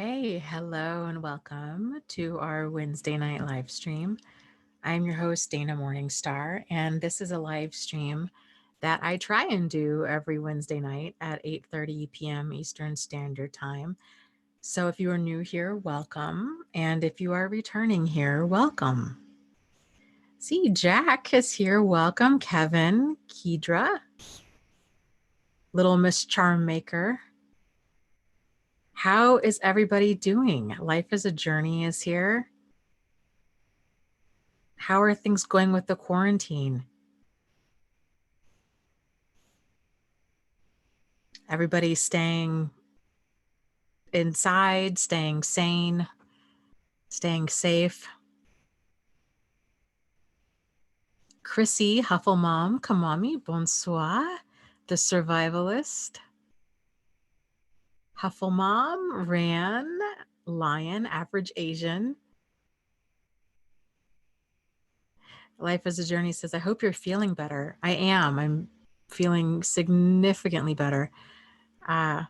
Hey, hello, and welcome to our Wednesday night live stream. I'm your host, Dana Morningstar, and this is a live stream that I try and do every Wednesday night at 8:30 p.m. Eastern Standard Time. So if you are new here, welcome. And if you are returning here, welcome. See, Jack is here. Welcome, Kevin, Kedra, Little Miss Charmmaker. How is everybody doing? Life is a Journey is here. How are things going with the quarantine? Everybody staying inside, staying sane, staying safe. Chrissy, Huffle Mom, Kamami, bonsoir. The Survivalist. Huffle Mom, Ran, Lion, Average Asian. Life is a Journey says, I hope you're feeling better. I am. I'm feeling significantly better. That's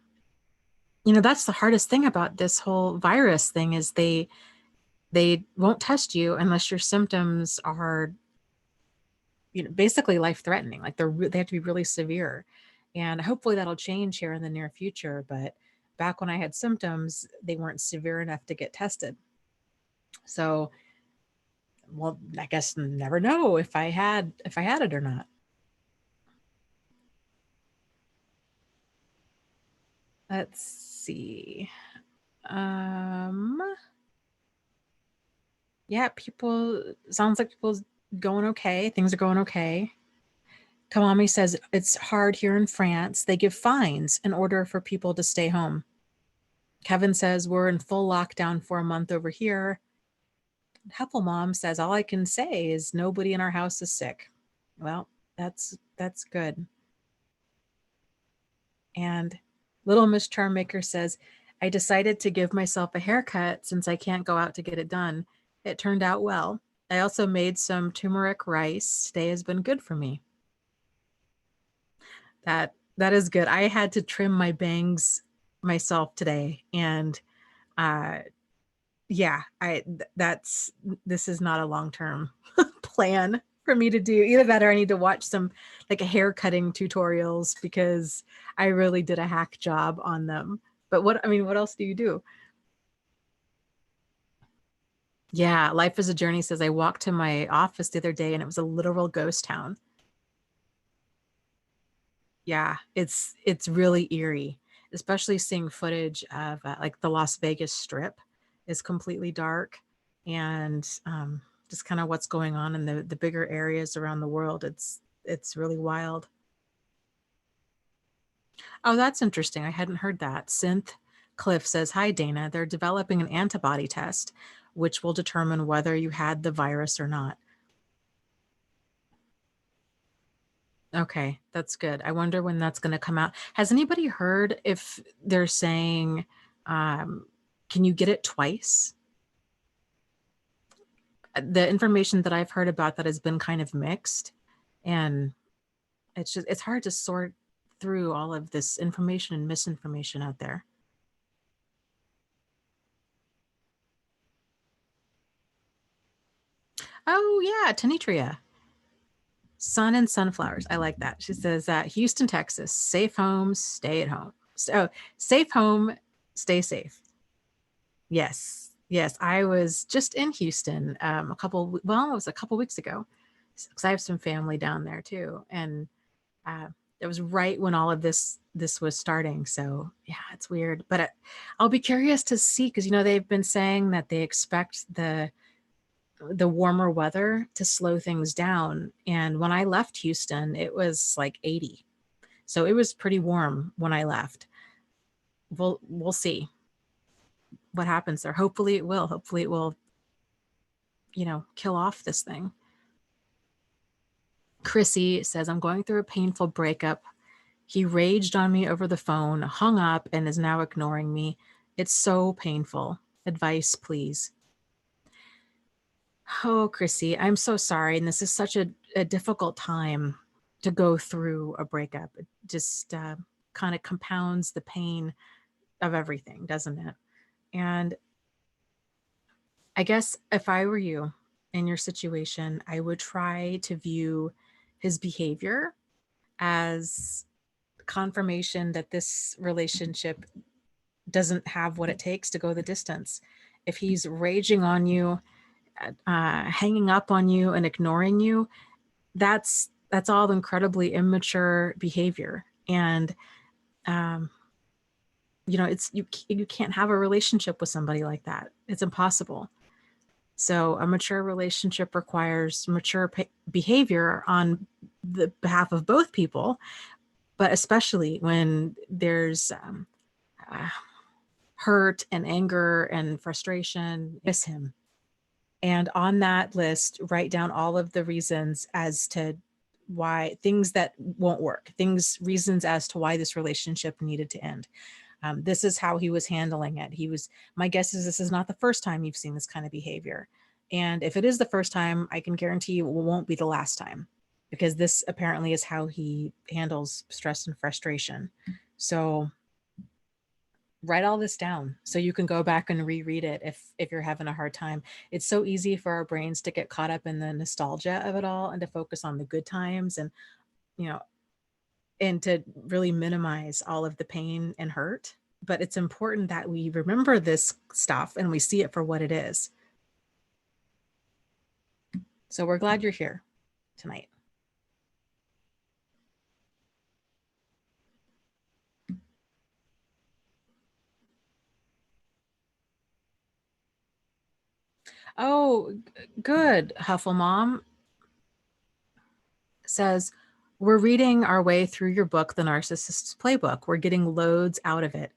the hardest thing about this whole virus thing is they won't test you unless your symptoms are, basically life-threatening. Like they have to be really severe. And hopefully that'll change here in the near future. But back when I had symptoms, they weren't severe enough to get tested. So, well, I guess never know if I had it or not. Let's see. Yeah, sounds like people's going okay. Things are going okay. Kamami says it's hard here in France. They give fines in order for people to stay home. Kevin says we're in full lockdown for a month over here. Huffle Mom says all I can say is nobody in our house is sick. Well, that's good. And Little Miss Charmmaker says, I decided to give myself a haircut since I can't go out to get it done. It turned out well. I also made some turmeric rice. Today has been good for me. That is good. I had to trim my bangs myself today, and yeah, this is not a long-term plan for me to do. Either that or I need to watch some like a hair cutting tutorials because I really did a hack job on them. But what else do you do? Yeah, Life is a Journey says I walked to my office the other day and it was a literal ghost town. Yeah, it's really eerie, especially seeing footage of like the Las Vegas Strip is completely dark, and just kind of what's going on in the bigger areas around the world. It's really wild. Oh, that's interesting. I hadn't heard that. Synth Cliff says, "Hi Dana, they're developing an antibody test which will determine whether you had the virus or not." Okay, that's good. I wonder when that's going to come out. Has anybody heard if they're saying, can you get it twice? The information that I've heard about that has been kind of mixed, and it's hard to sort through all of this information and misinformation out there. Oh yeah, Tanitria. Sun and sunflowers. I like that. She says, Houston, Texas, safe home, stay at home. So safe home, stay safe. Yes. Yes. I was just in Houston it was a couple weeks ago because I have some family down there too. And it was right when all of this was starting. So yeah, it's weird, but I'll be curious to see, because, they've been saying that they expect the warmer weather to slow things down. And when I left Houston, it was like 80. So it was pretty warm when I left. We'll see what happens there. Hopefully it will. Hopefully it will, kill off this thing. Chrissy says, I'm going through a painful breakup. He raged on me over the phone, hung up, and is now ignoring me. It's so painful. Advice, please. Oh, Chrissy, I'm so sorry. And this is such a difficult time to go through a breakup. It just kind of compounds the pain of everything, doesn't it? And I guess if I were you in your situation, I would try to view his behavior as confirmation that this relationship doesn't have what it takes to go the distance. If he's raging on you, hanging up on you and ignoring you, that's all incredibly immature behavior. And um, it's you can't have a relationship with somebody like that. It's impossible. So a mature relationship requires mature behavior on the behalf of both people, but especially when there's uh, hurt and anger and frustration. Miss him. And on that list, write down all of the reasons as to why things that won't work, reasons as to why this relationship needed to end. This is how he was handling it. My guess is this is not the first time you've seen this kind of behavior. And if it is the first time, I can guarantee you it won't be the last time, because this apparently is how he handles stress and frustration. So write all this down so you can go back and reread it if you're having a hard time. It's so easy for our brains to get caught up in the nostalgia of it all and to focus on the good times, and you know and to really minimize all of the pain and hurt. But it's important that we remember this stuff and we see it for what it is. So we're glad you're here tonight. Oh, good. Huffle Mom says, we're reading our way through your book, The Narcissist's Playbook. We're getting loads out of it.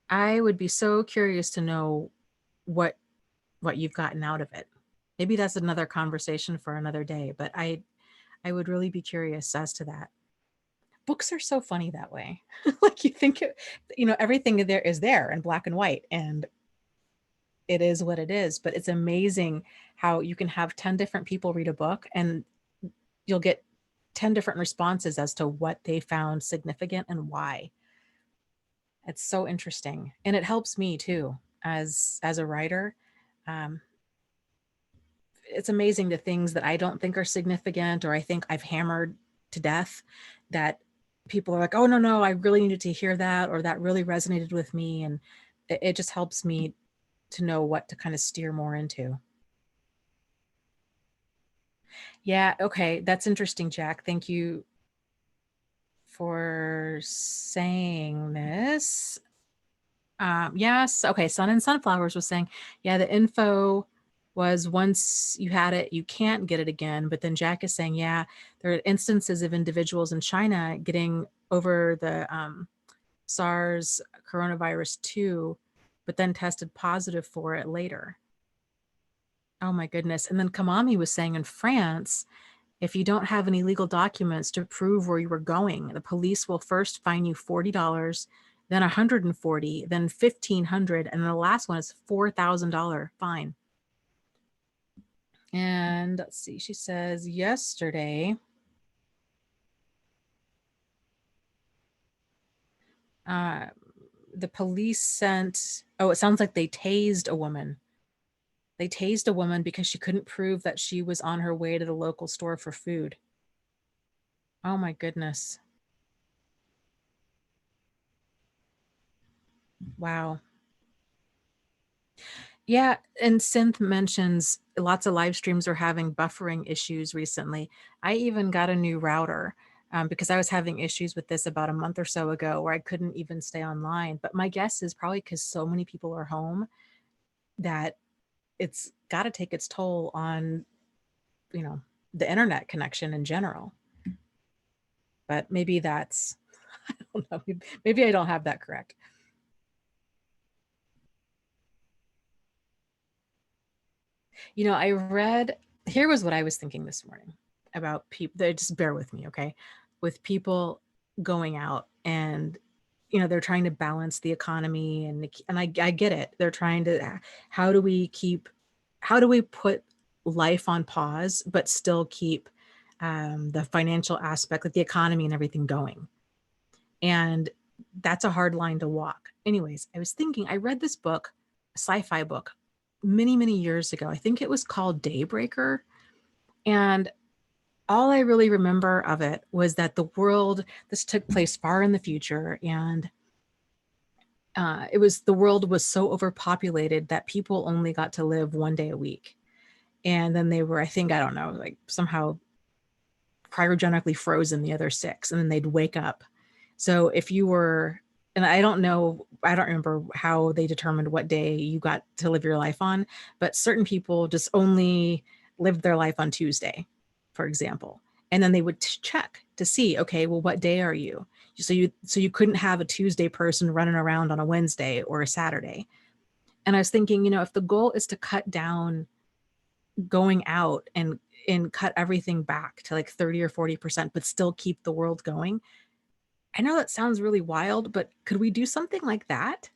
I would be so curious to know what you've gotten out of it. Maybe that's another conversation for another day, but I would really be curious as to that. Books are so funny that way. Like you think, everything there is there in black and white, and it is what it is. But it's amazing how you can have 10 different people read a book and you'll get 10 different responses as to what they found significant and why. It's so interesting. And it helps me too, as a writer. It's amazing the things that I don't think are significant, or I think I've hammered to death, that people are like, oh, no, I really needed to hear that, or that really resonated with me. And it just helps me to know what to kind of steer more into. Yeah. Okay. That's interesting, Jack. Thank you for saying this. Yes. Okay. Sun and Sunflowers was saying, yeah, the info was once you had it, you can't get it again. But then Jack is saying, yeah, there are instances of individuals in China getting over the SARS coronavirus 2, but then tested positive for it later. Oh my goodness. And then Kamami was saying in France, if you don't have any legal documents to prove where you were going, the police will first fine you $40, then $140, then $1,500, and the last one is $4,000 fine. And let's see, she says yesterday, the police sent, it sounds like they tased a woman. They tased a woman because she couldn't prove that she was on her way to the local store for food. Oh my goodness. Wow. Yeah, and Synth mentions lots of live streams are having buffering issues recently. I even got a new router because I was having issues with this about a month or so ago where I couldn't even stay online. But my guess is probably because so many people are home that it's got to take its toll on, the internet connection in general. But maybe that's, I don't know, maybe I don't have that correct. I read, here was what I was thinking this morning about people. Just bear with me, okay? With people going out and, they're trying to balance the economy, and I get it. They're trying to, how do we put life on pause, but still keep the financial aspect, like the economy and everything going? And that's a hard line to walk. Anyways, I was thinking, I read this book, a sci-fi book, many, many years ago. I think it was called Daybreaker. And all I really remember of it was that this took place far in the future. And the world was so overpopulated that people only got to live one day a week. And then they were, I think, I don't know, like somehow cryogenically frozen the other 6, and then they'd wake up. So if you were, and I don't remember how they determined what day you got to live your life on, but certain people just only lived their life on Tuesday, for example. And then they would check to see, okay, well, what day are you? So you couldn't have a Tuesday person running around on a Wednesday or a Saturday. And I was thinking, if the goal is to cut down going out and cut everything back to like 30 or 40%, but still keep the world going. I know that sounds really wild, but could we do something like that?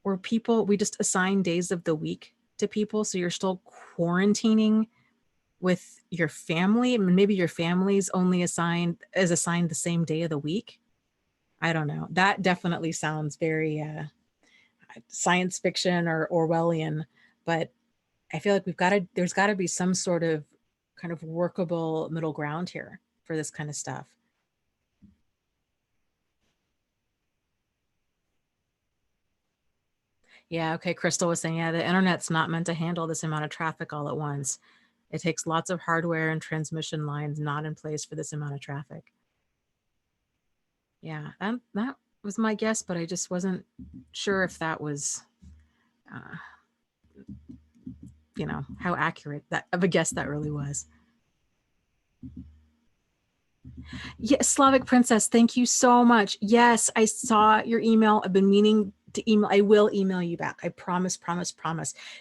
Where we just assign days of the week to people. So you're still quarantining with your family. I mean, maybe your family's only assigned the same day of the week. I don't know. That definitely sounds very science fiction or Orwellian, but I feel like there's got to be some sort of kind of workable middle ground here for this kind of stuff. Yeah, okay. Crystal was saying, yeah, the internet's not meant to handle this amount of traffic all at once. It takes lots of hardware and transmission lines not in place for this amount of traffic. Yeah, that was my guess, but I just wasn't sure if that was, how accurate of a guess that really was. Yes, Slavic Princess, thank you so much. Yes, I saw your email. I've been meaning to email. I will email you back. I promise.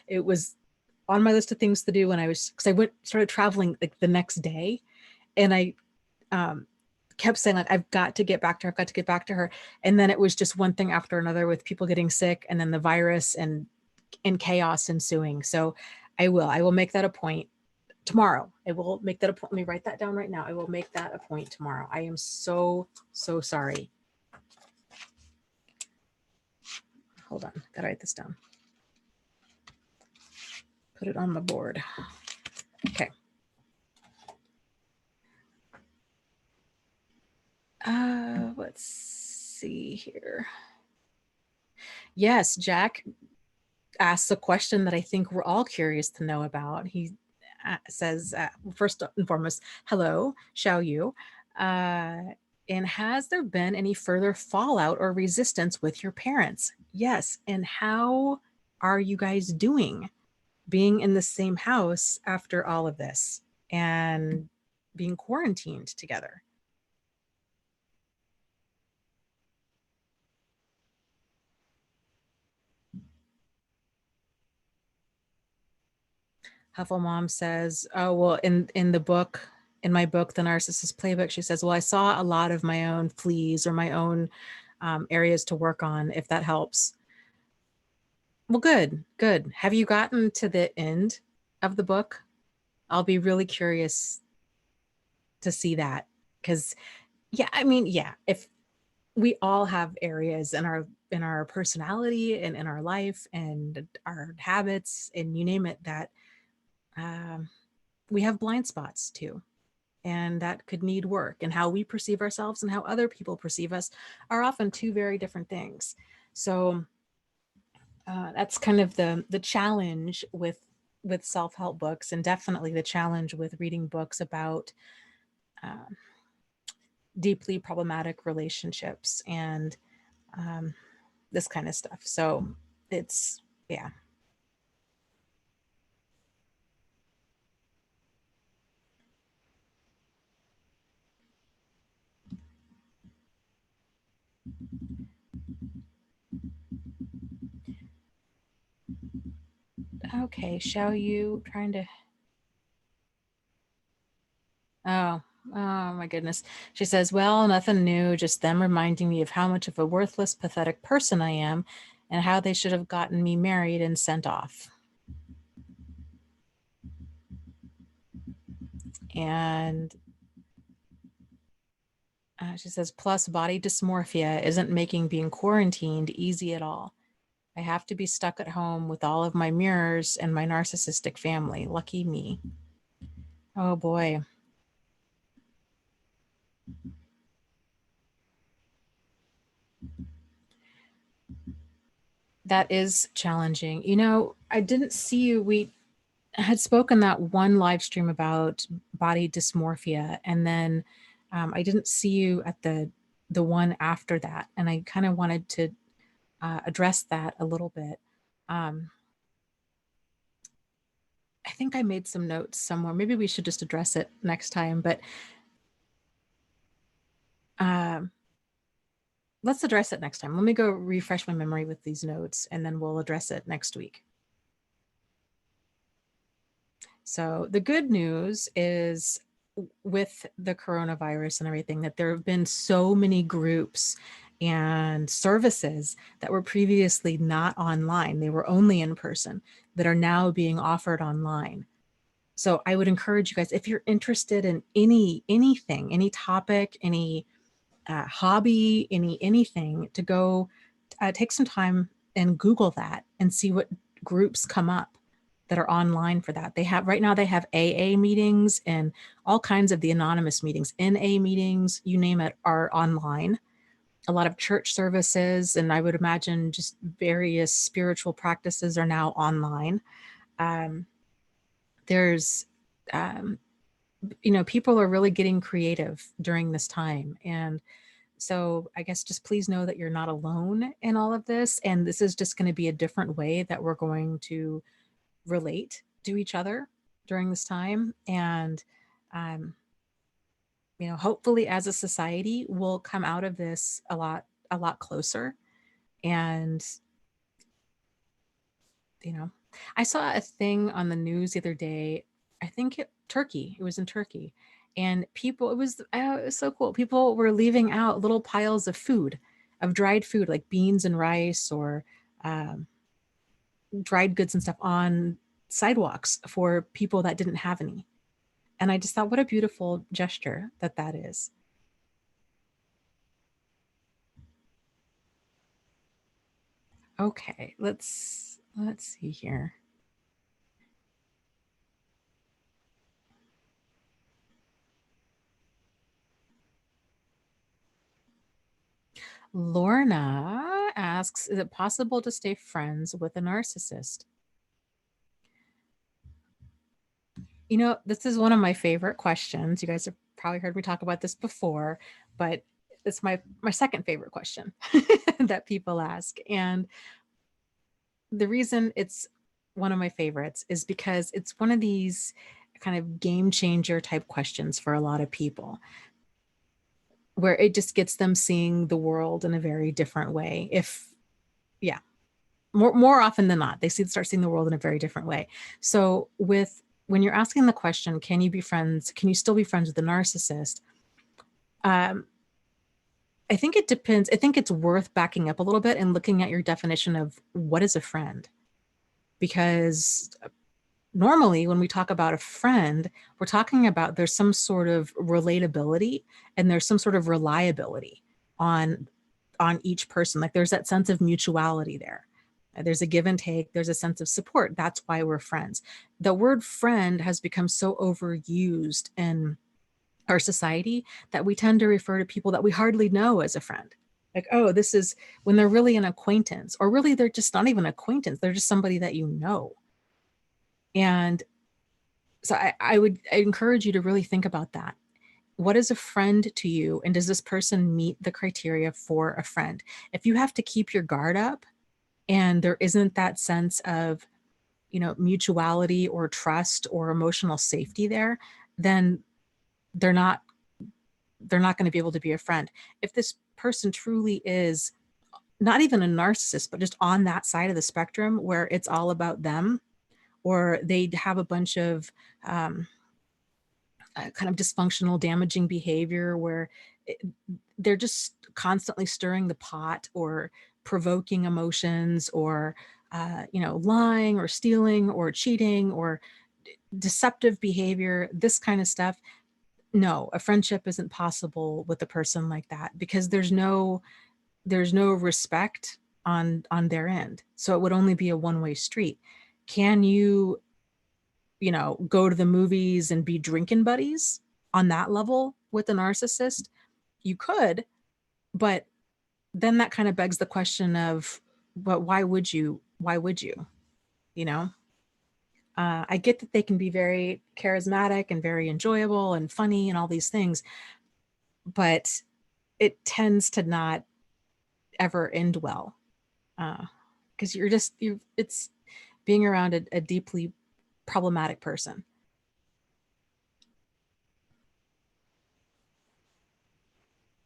It was on my list of things to do because I started traveling like the next day, and I kept saying like, I've got to get back to her. And then it was just one thing after another with people getting sick and then the virus and chaos ensuing. So I will make that a point tomorrow. I will make that a point. Let me write that down right now. I will make that a point tomorrow. I am so sorry. Hold on. Gotta write this down. Put it on my board. Okay. Let's see here. Yes, Jack asks a question that I think we're all curious to know about. He says, first and foremost, hello, Xiao Yu. And has there been any further fallout or resistance with your parents? Yes. And how are you guys doing being in the same house after all of this and being quarantined together? Huffle Mom says, oh, well, in my book, The Narcissist Playbook, she says, well, I saw a lot of my own fleas or my own areas to work on, if that helps. Well, good. Have you gotten to the end of the book? I'll be really curious to see that. Because, yeah, I mean, yeah, if we all have areas in our personality and in our life and our habits and you name it that we have blind spots too. And that could need work, and how we perceive ourselves and how other people perceive us are often two very different things. So that's kind of the challenge with self-help books, and definitely the challenge with reading books about deeply problematic relationships and this kind of stuff. So it's, yeah. Okay, shall you trying to, oh, oh my goodness. She says, well, nothing new, just them reminding me of how much of a worthless, pathetic person I am and how they should have gotten me married and sent off. And She says, plus body dysmorphia isn't making being quarantined easy at all. I have to be stuck at home with all of my mirrors and my narcissistic family. Lucky me. Oh boy. That is challenging. You know, I didn't see you. We had spoken that one live stream about body dysmorphia, and then I didn't see you at the one after that, and I kind of wanted to address that a little bit. Um, I think I made some notes somewhere. Maybe we should just address it next time, but um, let's address it next time. Let me go refresh my memory with these notes, and then we'll address it next week. So the good news is, with the coronavirus and everything, that there have been so many groups and services that were previously not online. They were only in person, that are now being offered online. So I would encourage you guys, if you're interested in anything, any topic, any hobby, anything, to go take some time and Google that and see what groups come up that are online for that. They have right now, they have AA meetings and all kinds of the anonymous meetings, NA meetings, you name it, are online. A lot of church services, and I would imagine just various spiritual practices, are now online. There's you know, people are really getting creative during this time. And so I guess just please know that you're not alone in all of this. And this is just going to be a different way that we're going to relate to each other during this time. And, you know, hopefully as a society, we'll come out of this a lot closer. And, you know, I saw a thing on the news the other day. I think Turkey, it was in Turkey. And people, it was so cool. People were leaving out little piles of food, of dried food, like beans and rice, or um, dried goods and stuff, on sidewalks for people that didn't have any. And I just thought, what a beautiful gesture that is. Okay, let's see here. Lorna asks, is it possible to stay friends with a narcissist? You know, this is one of my favorite questions. You guys have probably heard me talk about this before, but it's my second favorite question that people ask. And the reason it's one of my favorites is because it's one of these kind of game changer type questions for a lot of people, where it just gets them seeing the world in a very different way. Yeah, more often than not, they start seeing the world in a very different way. So when you're asking the question, can you still be friends with a narcissist? I think it depends. I think it's worth backing up a little bit and looking at your definition of what is a friend. Because normally when we talk about a friend, we're talking about there's some sort of relatability and there's some sort of reliability on each person. Like there's that sense of mutuality there. There's a give and take. There's a sense of support. That's why we're friends. The word friend has become so overused in our society that we tend to refer to people that we hardly know as a friend. Like, oh, this is, when they're really an acquaintance, or really they're just not even an acquaintance. They're just somebody that you know. And so I encourage you to really think about that. What is a friend to you? And does this person meet the criteria for a friend? If you have to keep your guard up and there isn't that sense of, you know, mutuality or trust or emotional safety there, then they're not going to be able to be a friend. If this person truly is not even a narcissist, but just on that side of the spectrum where it's all about them, or they have a bunch of kind of dysfunctional, damaging behavior where they're just constantly stirring the pot or provoking emotions, or you know, lying or stealing or cheating or deceptive behavior, this kind of stuff, no, a friendship isn't possible with a person like that, because there's no respect on their end. So it would only be a one-way street. Can you, go to the movies and be drinking buddies on that level with a narcissist? You could, but then that kind of begs the question of, but why would you? Why would you? You know, I get that they can be very charismatic and very enjoyable and funny and all these things, but it tends to not ever end well, because it's being around a deeply problematic person.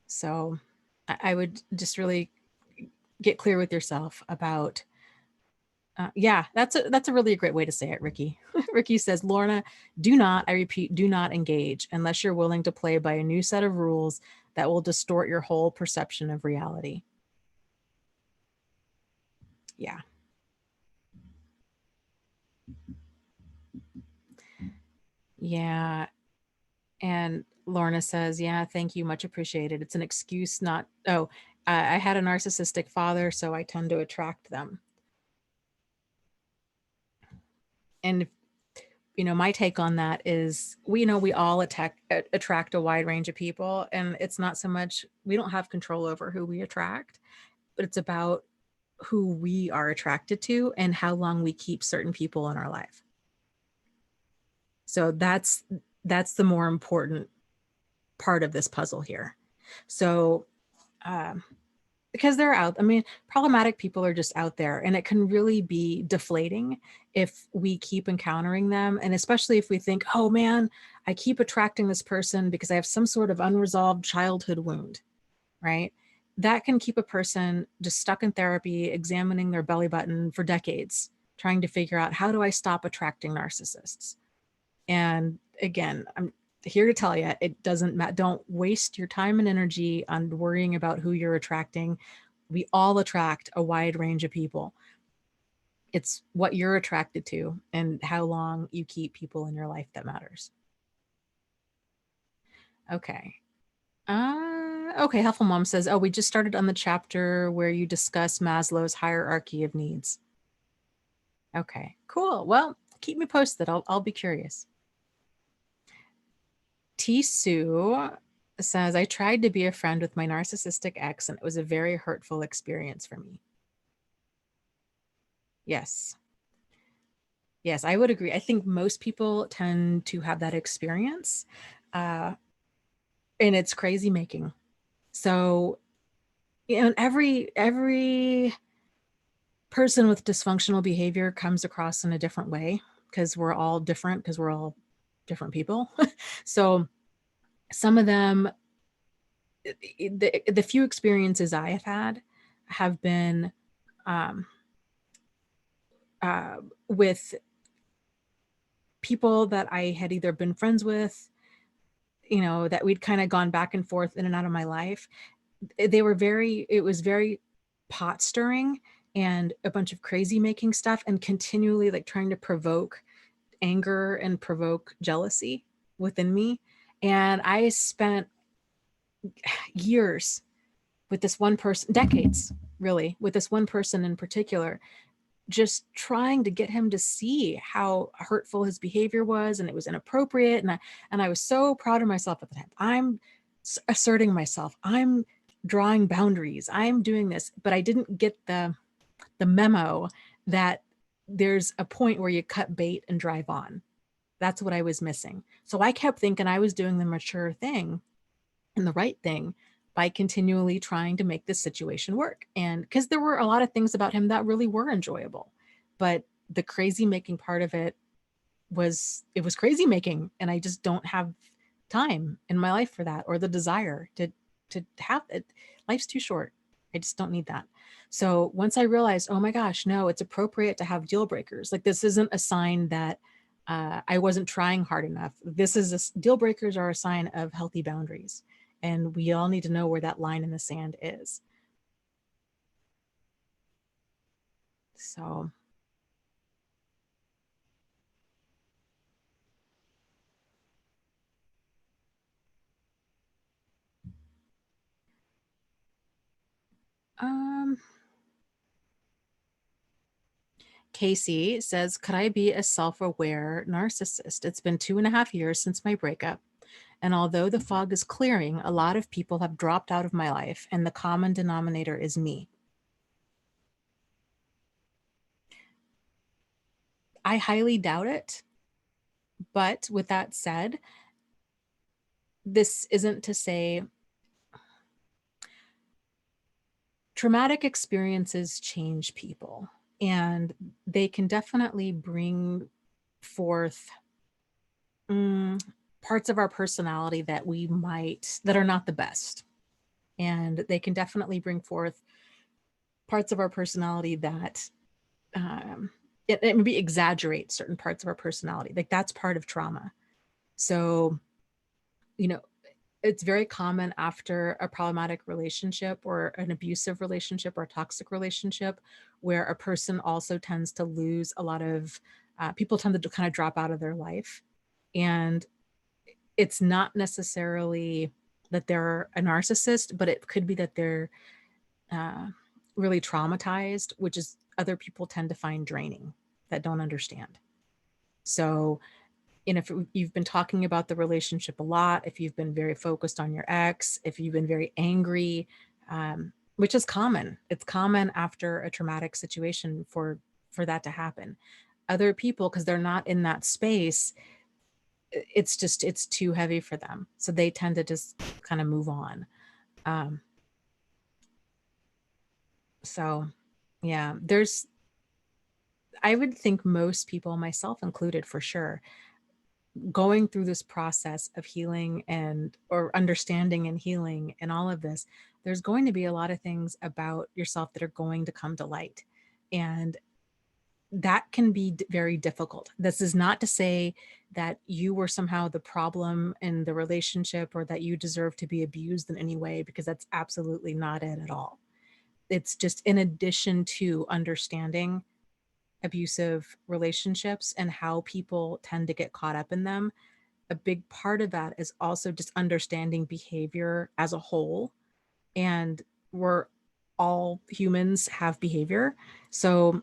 So I would just really get clear with yourself about, yeah, that's a really great way to say it, Ricky. Ricky says, Lorna, do not, I repeat, do not engage unless you're willing to play by a new set of rules that will distort your whole perception of reality. Yeah. Yeah. And Lorna says, yeah, thank you. Much appreciated. It's an excuse not, I had a narcissistic father, so I tend to attract them. And, my take on that is, we all attract a wide range of people. And it's not so much, we don't have control over who we attract, but it's about who we are attracted to and how long we keep certain people in our life. So that's the more important part of this puzzle here. So, um, because they're out, I mean, problematic people are just out there, and it can really be deflating if we keep encountering them. And especially if we think, oh man, I keep attracting this person because I have some sort of unresolved childhood wound, right? That can keep a person just stuck in therapy, examining their belly button for decades, trying to figure out, how do I stop attracting narcissists? And again, I'm here to tell you, it doesn't matter. Don't waste your time and energy on worrying about who you're attracting. We all attract a wide range of people. It's what you're attracted to and how long you keep people in your life that matters. Okay. Okay. Helpful Mom says, oh, we just started on the chapter where you discuss Maslow's hierarchy of needs. Okay, cool. Well, keep me posted. I'll be curious. Tisu says, I tried to be a friend with my narcissistic ex, and it was a very hurtful experience for me. Yes. Yes, I would agree. I think most people tend to have that experience, uh, and it's crazy making. So, every person with dysfunctional behavior comes across in a different way, because we're all different, because we're all different people. So some of them, the few experiences I have been, um, with people that I had either been friends with, that we'd kind of gone back and forth in and out of my life. It was very pot stirring and a bunch of crazy making stuff, and continually like trying to provoke anger and provoke jealousy within me. And I spent years with this one person, decades really, with this one person in particular, just trying to get him to see how hurtful his behavior was, and it was inappropriate. And I was so proud of myself at the time. I'm asserting myself. I'm drawing boundaries. I'm doing this, but I didn't get the memo that there's a point where you cut bait and drive on. That's what I was missing. So I kept thinking I was doing the mature thing and the right thing by continually trying to make this situation work. And because there were a lot of things about him that really were enjoyable, but the crazy making part of it was crazy making. And I just don't have time in my life for that, or the desire to have it. Life's too short. I just don't need that. So once I realized, oh my gosh, no, it's appropriate to have deal breakers. Like, this isn't a sign that I wasn't trying hard enough. Deal breakers are a sign of healthy boundaries. And we all need to know where that line in the sand is. So, Um, Casey says, could I be a self-aware narcissist? It's been 2.5 years since my breakup. And although the fog is clearing, a lot of people have dropped out of my life, and the common denominator is me. I highly doubt it. But with that said, this isn't to say traumatic experiences change people, and they can definitely bring forth parts of our personality that that are not the best. And they can definitely bring forth parts of our personality that it maybe exaggerates certain parts of our personality. Like that's part of trauma. So, you know, it's very common after a problematic relationship or an abusive relationship or a toxic relationship where a person also tends to lose a lot of people tend to kind of drop out of their life. And it's not necessarily that they're a narcissist, but it could be that they're uh, really traumatized, which is other people tend to find draining that don't understand. So, and if you've been talking about the relationship a lot, if you've been very focused on your ex, if you've been very angry, which is common, it's common after a traumatic situation for that to happen. Other people, because they're not in that space, it's too heavy for them, so they tend to just kind of move on. So yeah, I would think most people, myself included for sure, going through this process of healing and or understanding and healing and all of this, there's going to be a lot of things about yourself that are going to come to light. And that can be very difficult. This is not to say that you were somehow the problem in the relationship or that you deserve to be abused in any way, because that's absolutely not it at all. It's just in addition to understanding abusive relationships and how people tend to get caught up in them, a big part of that is also just understanding behavior as a whole. And we're all humans have behavior. So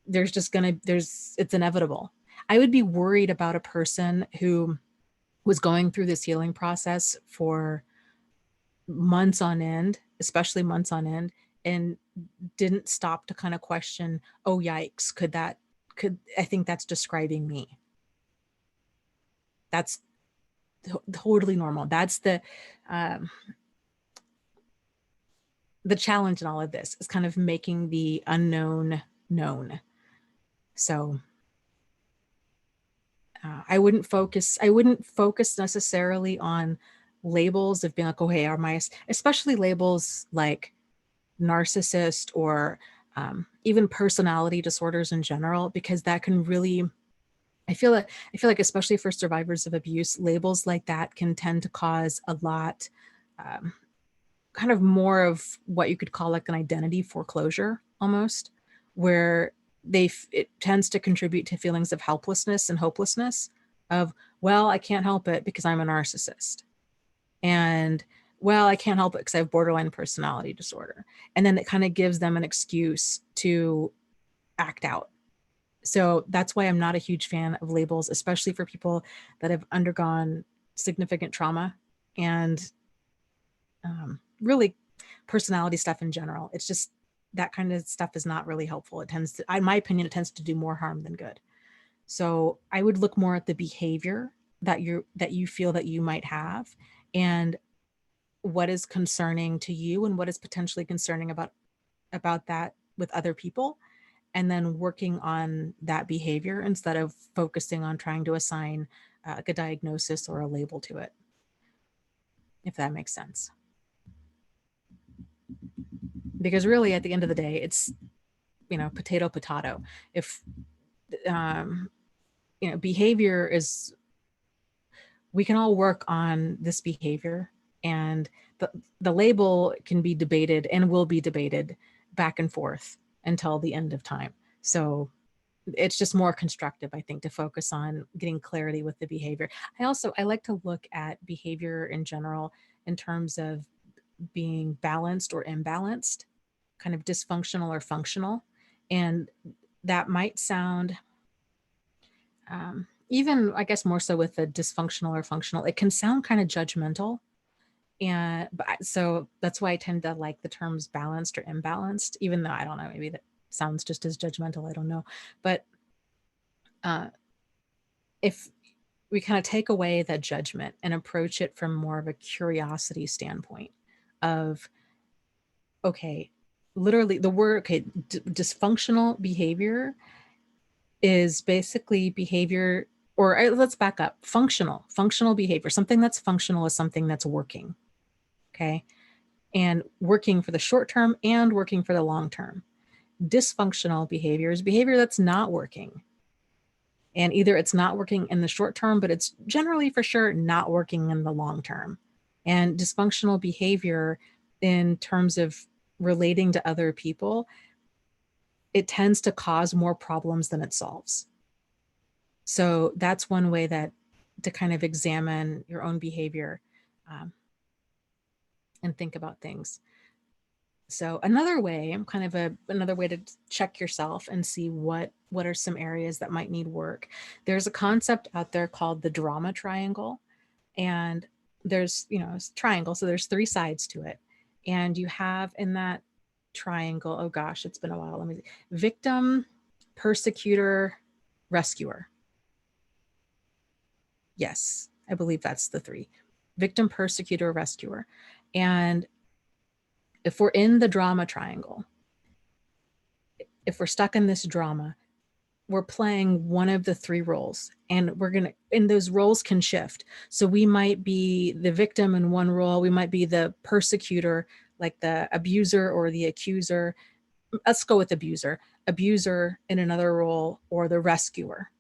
it's inevitable. I would be worried about a person who was going through this healing process for months on end, especially months on end, and didn't stop to kind of question, oh, yikes, I think that's describing me. That's totally normal. That's the challenge in all of this is kind of making the unknown known. So I wouldn't focus necessarily on labels of being like, oh, hey, especially labels like narcissist or even personality disorders in general, because that can really, I feel like especially for survivors of abuse, labels like that can tend to cause a lot, kind of more of what you could call like an identity foreclosure almost, where it tends to contribute to feelings of helplessness and hopelessness of, well, I can't help it because I'm a narcissist. And well, I can't help it because I have borderline personality disorder. And then it kind of gives them an excuse to act out. So that's why I'm not a huge fan of labels, especially for people that have undergone significant trauma and really personality stuff in general. It's just that kind of stuff is not really helpful. It tends to, in my opinion, it tends to do more harm than good. So I would look more at the behavior that you feel that you might have, and what is concerning to you and what is potentially concerning about that with other people, and then working on that behavior instead of focusing on trying to assign like a diagnosis or a label to it, if that makes sense. Because really at the end of the day, it's, potato potato. If behavior is, we can all work on this behavior, and the label can be debated and will be debated back and forth until the end of time. So it's just more constructive, I think, to focus on getting clarity with the behavior. I like to look at behavior in general in terms of being balanced or imbalanced. kind of dysfunctional or functional. And that might sound, even I guess more so with the dysfunctional or functional, it can sound kind of judgmental. And so that's why I tend to like the terms balanced or imbalanced, even though I don't know, maybe that sounds just as judgmental. I don't know. But if we kind of take away that judgment and approach it from more of a curiosity standpoint of, okay, literally the word, okay, dysfunctional behavior is basically behavior, or let's back up, functional behavior. Something that's functional is something that's working. Okay. And working for the short term and working for the long term. Dysfunctional behavior is behavior that's not working. And either it's not working in the short term, but it's generally for sure not working in the long term. And dysfunctional behavior in terms of relating to other people, it tends to cause more problems than it solves. So that's one way that to kind of examine your own behavior and think about things. So another way, another way to check yourself and see what are some areas that might need work. There's a concept out there called the drama triangle, and there's, it's a triangle, so there's 3 sides to it, and you have in that triangle, oh gosh, it's been a while. Let me see. Victim, persecutor, rescuer. Yes, I believe that's the 3. Victim, persecutor, rescuer. And if we're in the drama triangle, if we're stuck in this drama, we're playing one of the 3 roles, and and those roles can shift. So we might be the victim in one role, we might be the persecutor, like the abuser or the accuser. Let's go with abuser in another role, or the rescuer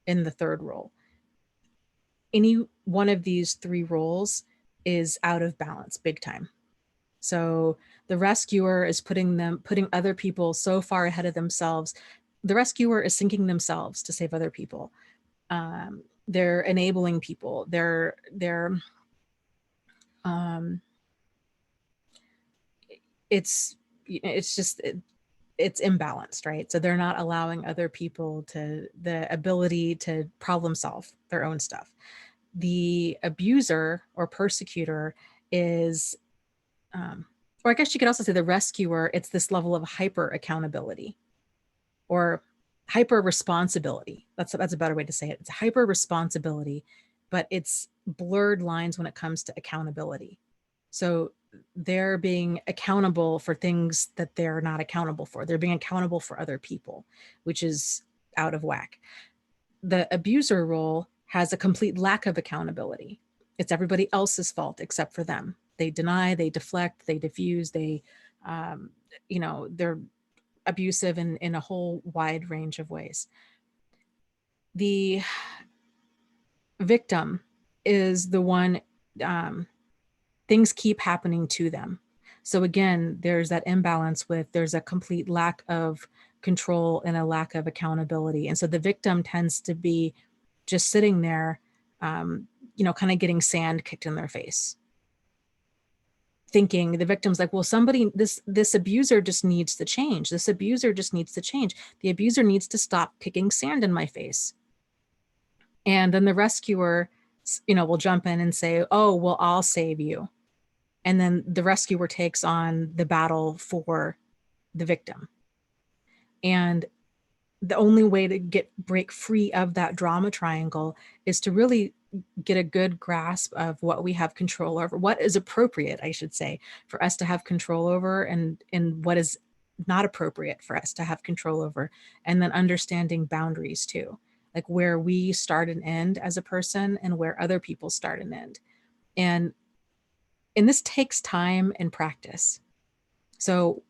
in the 3rd role. Any one of these 3 roles is out of balance big time. So the rescuer is putting other people so far ahead of themselves. The rescuer is sinking themselves to save other people. They're enabling people. It's imbalanced, right? So they're not allowing other people the ability to problem solve their own stuff. The abuser or persecutor is, or I guess you could also say the rescuer, it's this level of hyper accountability or hyper responsibility. That's a better way to say it. It's hyper responsibility, but it's blurred lines when it comes to accountability. So they're being accountable for things that they're not accountable for. They're being accountable for other people, which is out of whack. The abuser role has a complete lack of accountability. It's everybody else's fault except for them. They deny, they deflect, they diffuse, they're abusive in a whole wide range of ways. The victim is the one, things keep happening to them. So again, there's that imbalance there's a complete lack of control and a lack of accountability. And so the victim tends to be just sitting there, kind of getting sand kicked in their face. Thinking the victim's like, well, this abuser just needs to change. This abuser just needs to change. The abuser needs to stop kicking sand in my face. And then the rescuer, will jump in and say, oh, well, I'll save you. And then the rescuer takes on the battle for the victim. And the only way to break free of that drama triangle is to really get a good grasp of what we have control over, what is appropriate, I should say, for us to have control over, and what is not appropriate for us to have control over. And then understanding boundaries too, like where we start and end as a person and where other people start and end. And this takes time and practice. So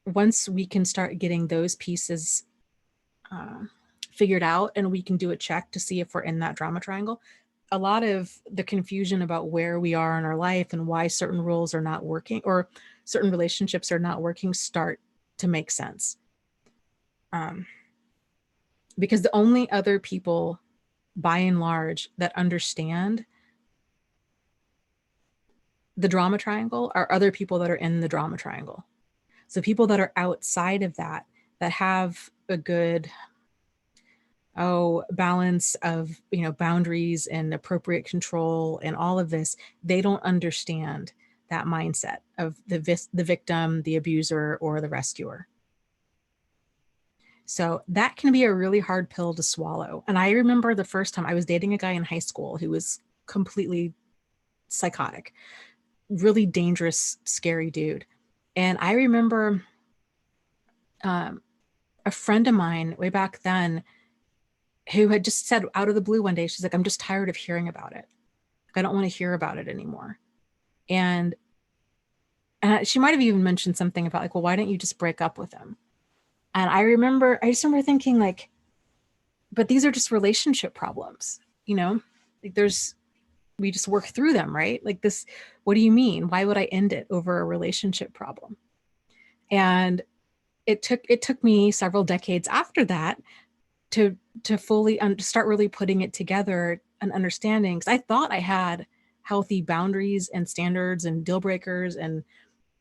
once we can start getting those pieces figured out, and we can do a check to see if we're in that drama triangle, a lot of the confusion about where we are in our life and why certain roles are not working or certain relationships are not working start to make sense. Because the only other people, by and large, that understand the drama triangle are other people that are in the drama triangle. So people that are outside of that have a good balance of, boundaries and appropriate control and all of this, they don't understand that mindset of the victim, the abuser, or the rescuer. So that can be a really hard pill to swallow. And I remember the first time I was dating a guy in high school who was completely psychotic, really dangerous, scary dude. And I remember a friend of mine way back then who had just said out of the blue one day, she's like, I'm just tired of hearing about it. I don't want to hear about it anymore. And she might have even mentioned something about like, well, why don't you just break up with him? And I just remember thinking like, but these are just relationship problems, like we just work through them, right? Like this, what do you mean? Why would I end it over a relationship problem? And it took me several decades after that to fully start really putting it together and understanding. Because I thought I had healthy boundaries and standards and deal breakers and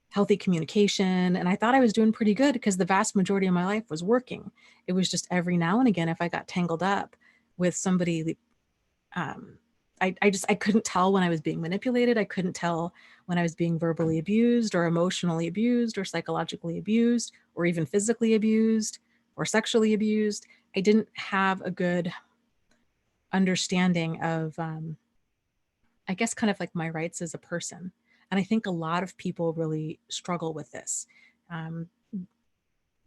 healthy communication. And I thought I was doing pretty good because the vast majority of my life was working. It was just every now and again, if I got tangled up with somebody, I couldn't tell when I was being manipulated. I couldn't tell when I was being verbally abused or emotionally abused or psychologically abused or even physically abused or sexually abused. I didn't have a good understanding of, I guess, kind of like my rights as a person. And I think a lot of people really struggle with this. Um,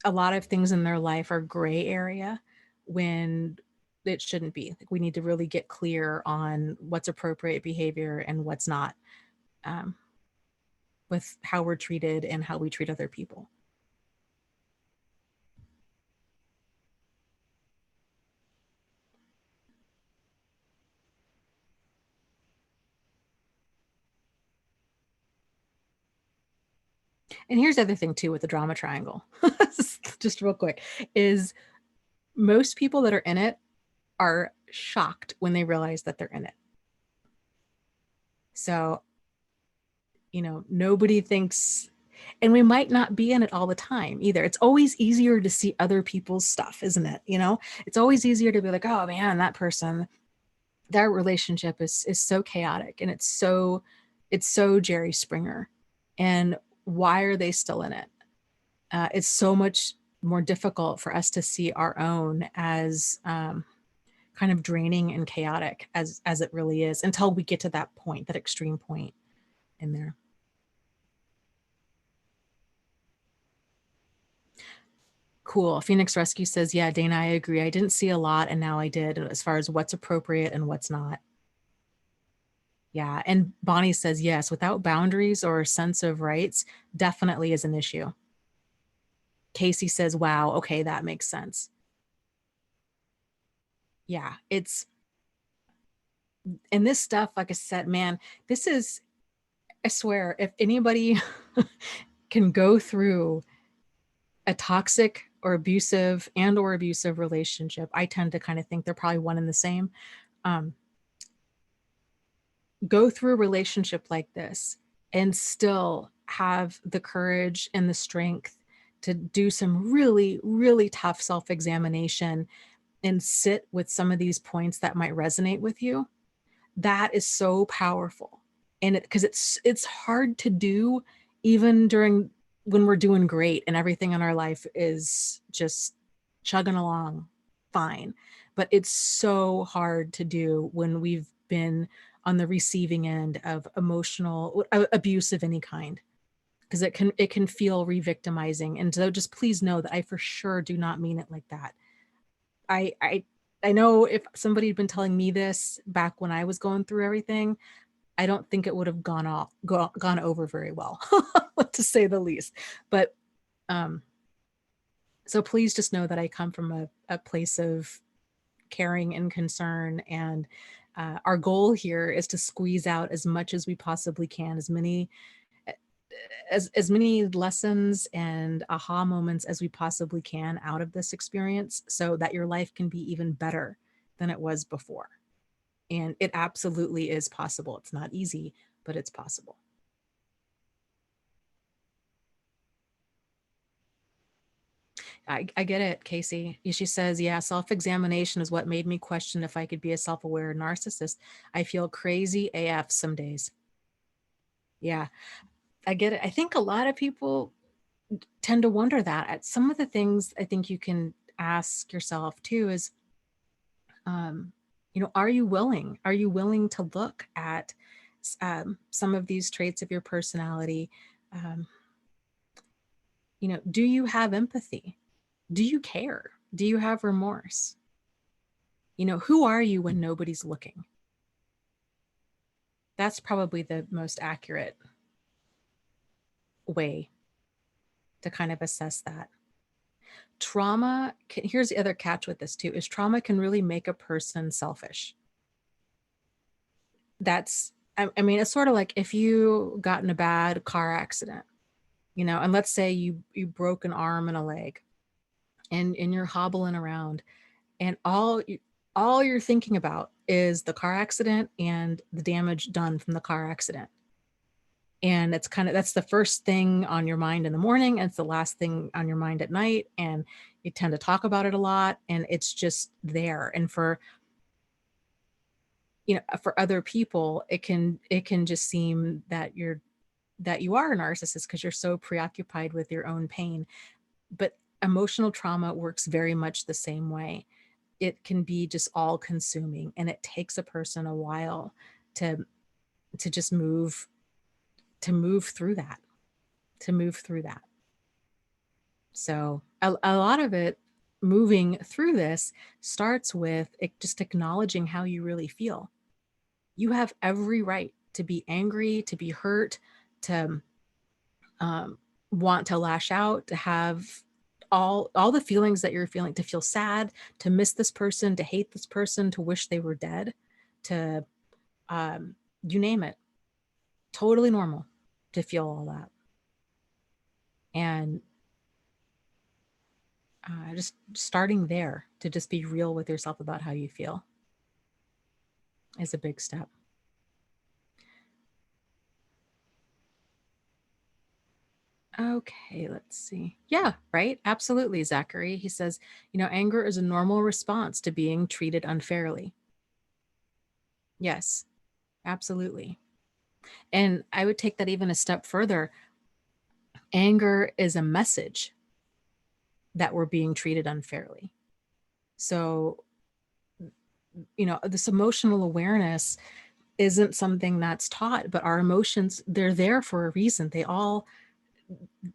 a lot of things in their life are gray area when it shouldn't be. Like we need to really get clear on what's appropriate behavior and what's not, with how we're treated and how we treat other people. And here's the other thing too with the drama triangle, just real quick, is most people that are in it are shocked when they realize that they're in it. So, nobody thinks, and we might not be in it all the time either. It's always easier to see other people's stuff, isn't it? It's always easier to be like, oh man, that person, their relationship is so chaotic and it's so Jerry Springer. And why are they still in it? It's so much more difficult for us to see our own as kind of draining and chaotic as it really is, until we get to that point, that extreme point in there. Cool. Phoenix Rescue says, yeah, Dana, I agree. I didn't see a lot and now I did, as far as what's appropriate and what's not. Yeah. And Bonnie says, yes, without boundaries or a sense of rights, definitely is an issue. Casey says, wow, okay, that makes sense. Yeah, and this stuff, like I said, man, this is, I swear, if anybody can go through a toxic or abusive relationship, I tend to kind of think they're probably one and the same. Go through a relationship like this and still have the courage and the strength to do some really, really tough self-examination and sit with some of these points that might resonate with you. That is so powerful. And because it's hard to do even during when we're doing great and everything in our life is just chugging along fine. But it's so hard to do when we've been on the receiving end of emotional abuse of any kind, because it can feel re-victimizing. And so just please know that I for sure do not mean it like that. I know if somebody had been telling me this back when I was going through everything, I don't think it would have gone over very well, to say the least. But so please just know that I come from a place of caring and concern, and our goal here is to squeeze out as much as we possibly can, as many lessons and aha moments as we possibly can out of this experience, so that your life can be even better than it was before. And it absolutely is possible. It's not easy, but it's possible. I get it, Casey. She says, yeah, self-examination is what made me question if I could be a self-aware narcissist. I feel crazy AF some days. Yeah, I get it. I think a lot of people tend to wonder that. At some of the things I think you can ask yourself too is, are you willing? Are you willing to look at some of these traits of your personality? Um, do you have empathy? Do you care? Do you have remorse? Who are you when nobody's looking? That's probably the most accurate way to kind of assess that. Here's the other catch with this too, is trauma can really make a person selfish. I mean, it's sort of like if you got in a bad car accident, and let's say you broke an arm and a leg, and you're hobbling around, and all you're thinking about is the car accident and the damage done from the car accident. And that's the first thing on your mind in the morning, and it's the last thing on your mind at night, and you tend to talk about it a lot, and it's just there. And for other people, it can just seem that you are a narcissist because you're so preoccupied with your own pain. But emotional trauma works very much the same way. It can be just all consuming, and it takes a person a while to just move through that. So a lot of it, moving through this, starts with just acknowledging how you really feel. You have every right to be angry, to be hurt, to want to lash out, to have all the feelings that you're feeling, to feel sad, to miss this person, to hate this person, to wish they were dead, to you name it. Totally normal to feel all that. And just starting there to just be real with yourself about how you feel is a big step. Okay, let's see. Yeah, right. Absolutely, Zachary. He says, anger is a normal response to being treated unfairly. Yes, absolutely. And I would take that even a step further. Anger is a message that we're being treated unfairly. So, this emotional awareness isn't something that's taught, but our emotions, they're there for a reason.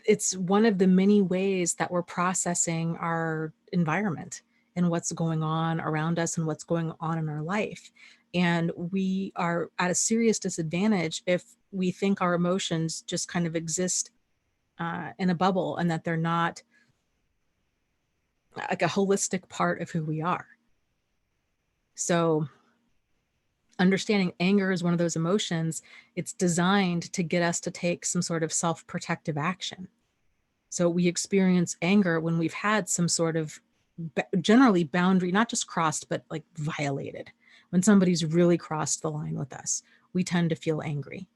It's one of the many ways that we're processing our environment and what's going on around us and what's going on in our life. And we are at a serious disadvantage if we think our emotions just kind of exist in a bubble and that they're not like a holistic part of who we are. So understanding anger is one of those emotions. It's designed to get us to take some sort of self-protective action. So we experience anger when we've had some sort of generally boundary, not just crossed, but like violated. When somebody's really crossed the line with us, we tend to feel angry.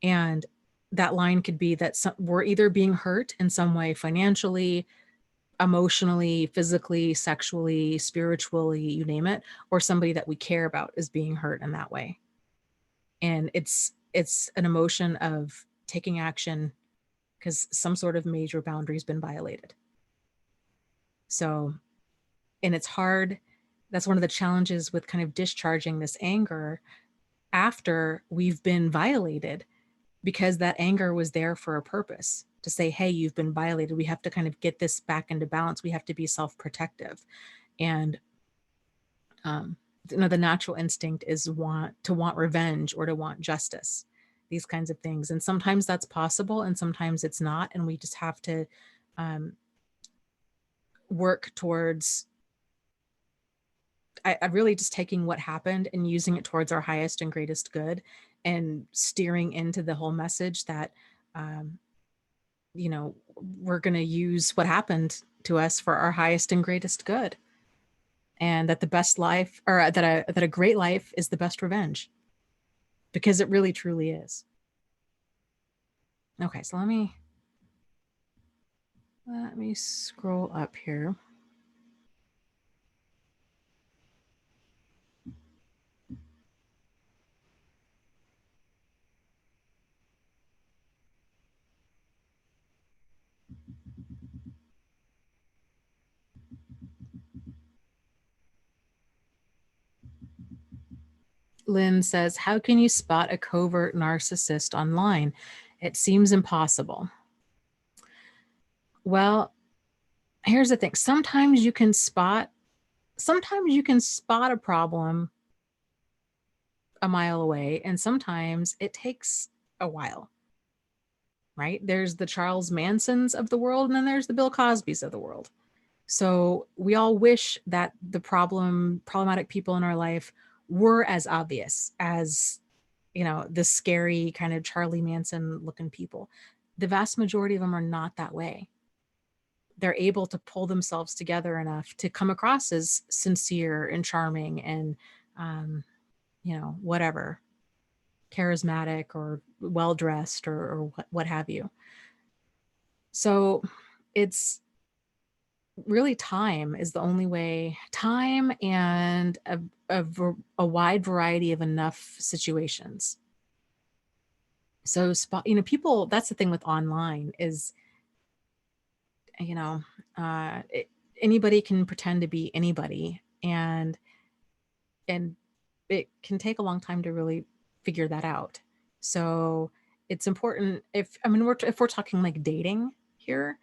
And that line could be that we're either being hurt in some way, financially, emotionally, physically, sexually, spiritually, you name it, or somebody that we care about is being hurt in that way. And it's an emotion of taking action because some sort of major boundary has been violated. So, and it's hard. That's one of the challenges with kind of discharging this anger after we've been violated, because that anger was there for a purpose to say, hey, you've been violated. We have to kind of get this back into balance. We have to be self-protective. And, the natural instinct is to want revenge or to want justice, these kinds of things. And sometimes that's possible and sometimes it's not. And we just have to work towards I really just taking what happened and using it towards our highest and greatest good, and steering into the whole message that, we're going to use what happened to us for our highest and greatest good. And that the best life, or that a great life is the best revenge, because it really truly is. Okay, so let me Let me scroll up here. Lynn says, how can you spot a covert narcissist online? It seems impossible. Well, here's the thing. Sometimes you can spot a problem a mile away, and sometimes it takes a while, right? There's the Charles Mansons of the world, and then there's the Bill Cosbys of the world. So we all wish that the problematic people in our life were as obvious as, the scary kind of Charlie Manson looking people. The vast majority of them are not that way. They're able to pull themselves together enough to come across as sincere and charming and, whatever, charismatic or well-dressed or what have you. So it's really time is the only way, time and a wide variety of enough situations. So people, that's the thing with online is, anybody can pretend to be anybody, and it can take a long time to really figure that out. So it's important if we're talking like dating here,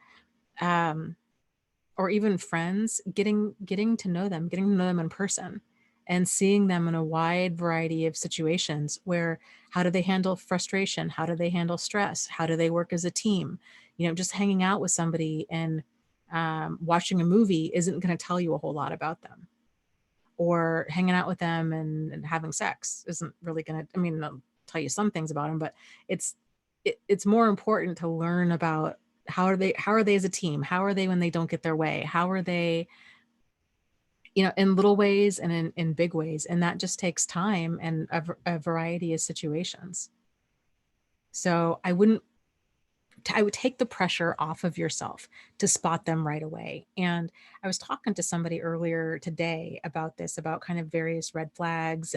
or even friends, getting to know them in person and seeing them in a wide variety of situations where, how do they handle frustration? How do they handle stress? How do they work as a team? Just hanging out with somebody and watching a movie isn't going to tell you a whole lot about them. Or hanging out with them and having sex isn't really going to, I'll tell you some things about them, but it's more important to learn about how are they as a team? How are they when they don't get their way? How are they, in little ways and in big ways? And that just takes time and a variety of situations. So I would take the pressure off of yourself to spot them right away. And I was talking to somebody earlier today about this, about kind of various red flags.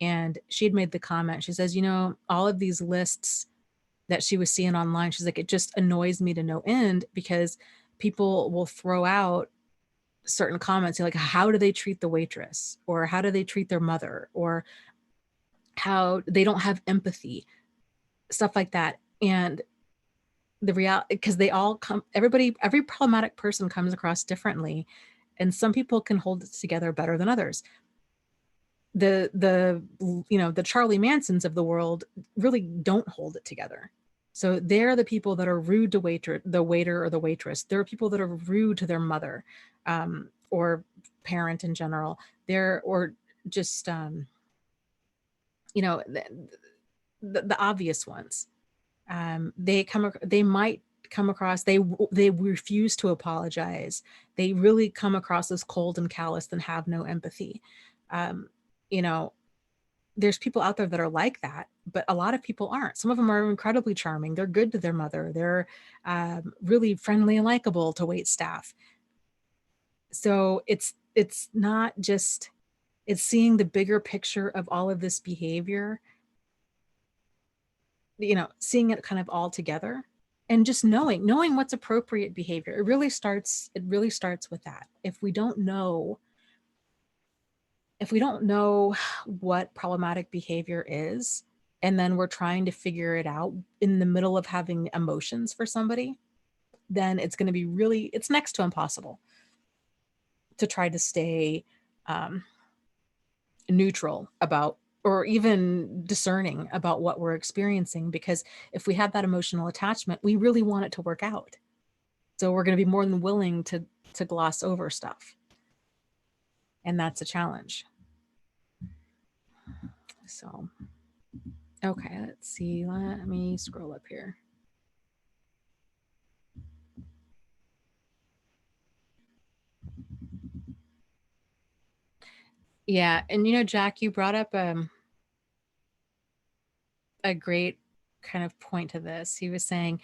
And she had made the comment, she says, all of these lists that she was seeing online, she's like, it just annoys me to no end, because people will throw out certain comments like, how do they treat the waitress, or how do they treat their mother, or how they don't have empathy, stuff like that. And the reality, because they all every problematic person comes across differently, and some people can hold it together better than others. The Charlie Mansons of the world really don't hold it together. So they're the people that are rude to the waiter or the waitress. There are people that are rude to their mother, or parent in general. Or just, the obvious ones. They might come across, they refuse to apologize. They really come across as cold and calloused and have no empathy. You know, there's people out there that are like that, but a lot of people aren't. Some of them are incredibly charming. They're good to their mother. They're really friendly and likable to wait staff. So it's not just, it's seeing the bigger picture of all of this behavior, seeing it kind of all together, and just knowing what's appropriate behavior. It really starts with that. If we don't know what problematic behavior is, and then we're trying to figure it out in the middle of having emotions for somebody, then it's going to be it's next to impossible to try to stay neutral about, or even discerning about what we're experiencing. Because if we have that emotional attachment, we really want it to work out. So we're going to be more than willing to gloss over stuff. And that's a challenge. So, okay, let's see. Let me scroll up here. Yeah. And Jack, you brought up a great kind of point to this. He was saying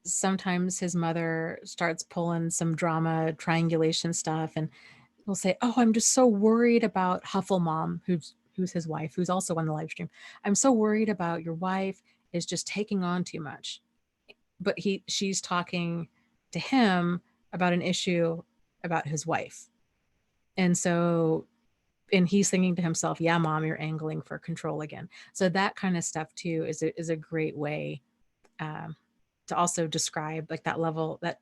sometimes his mother starts pulling some drama triangulation stuff, and he'll say, "Oh, I'm just so worried about Huffle Mom," who's his wife, who's also on the live stream. "I'm so worried about your wife is just taking on too much." But she's talking to him about an issue about his wife. And so, and he's thinking to himself, "Yeah, Mom, you're angling for control again." So that kind of stuff too is a great way um, to also describe like that level, that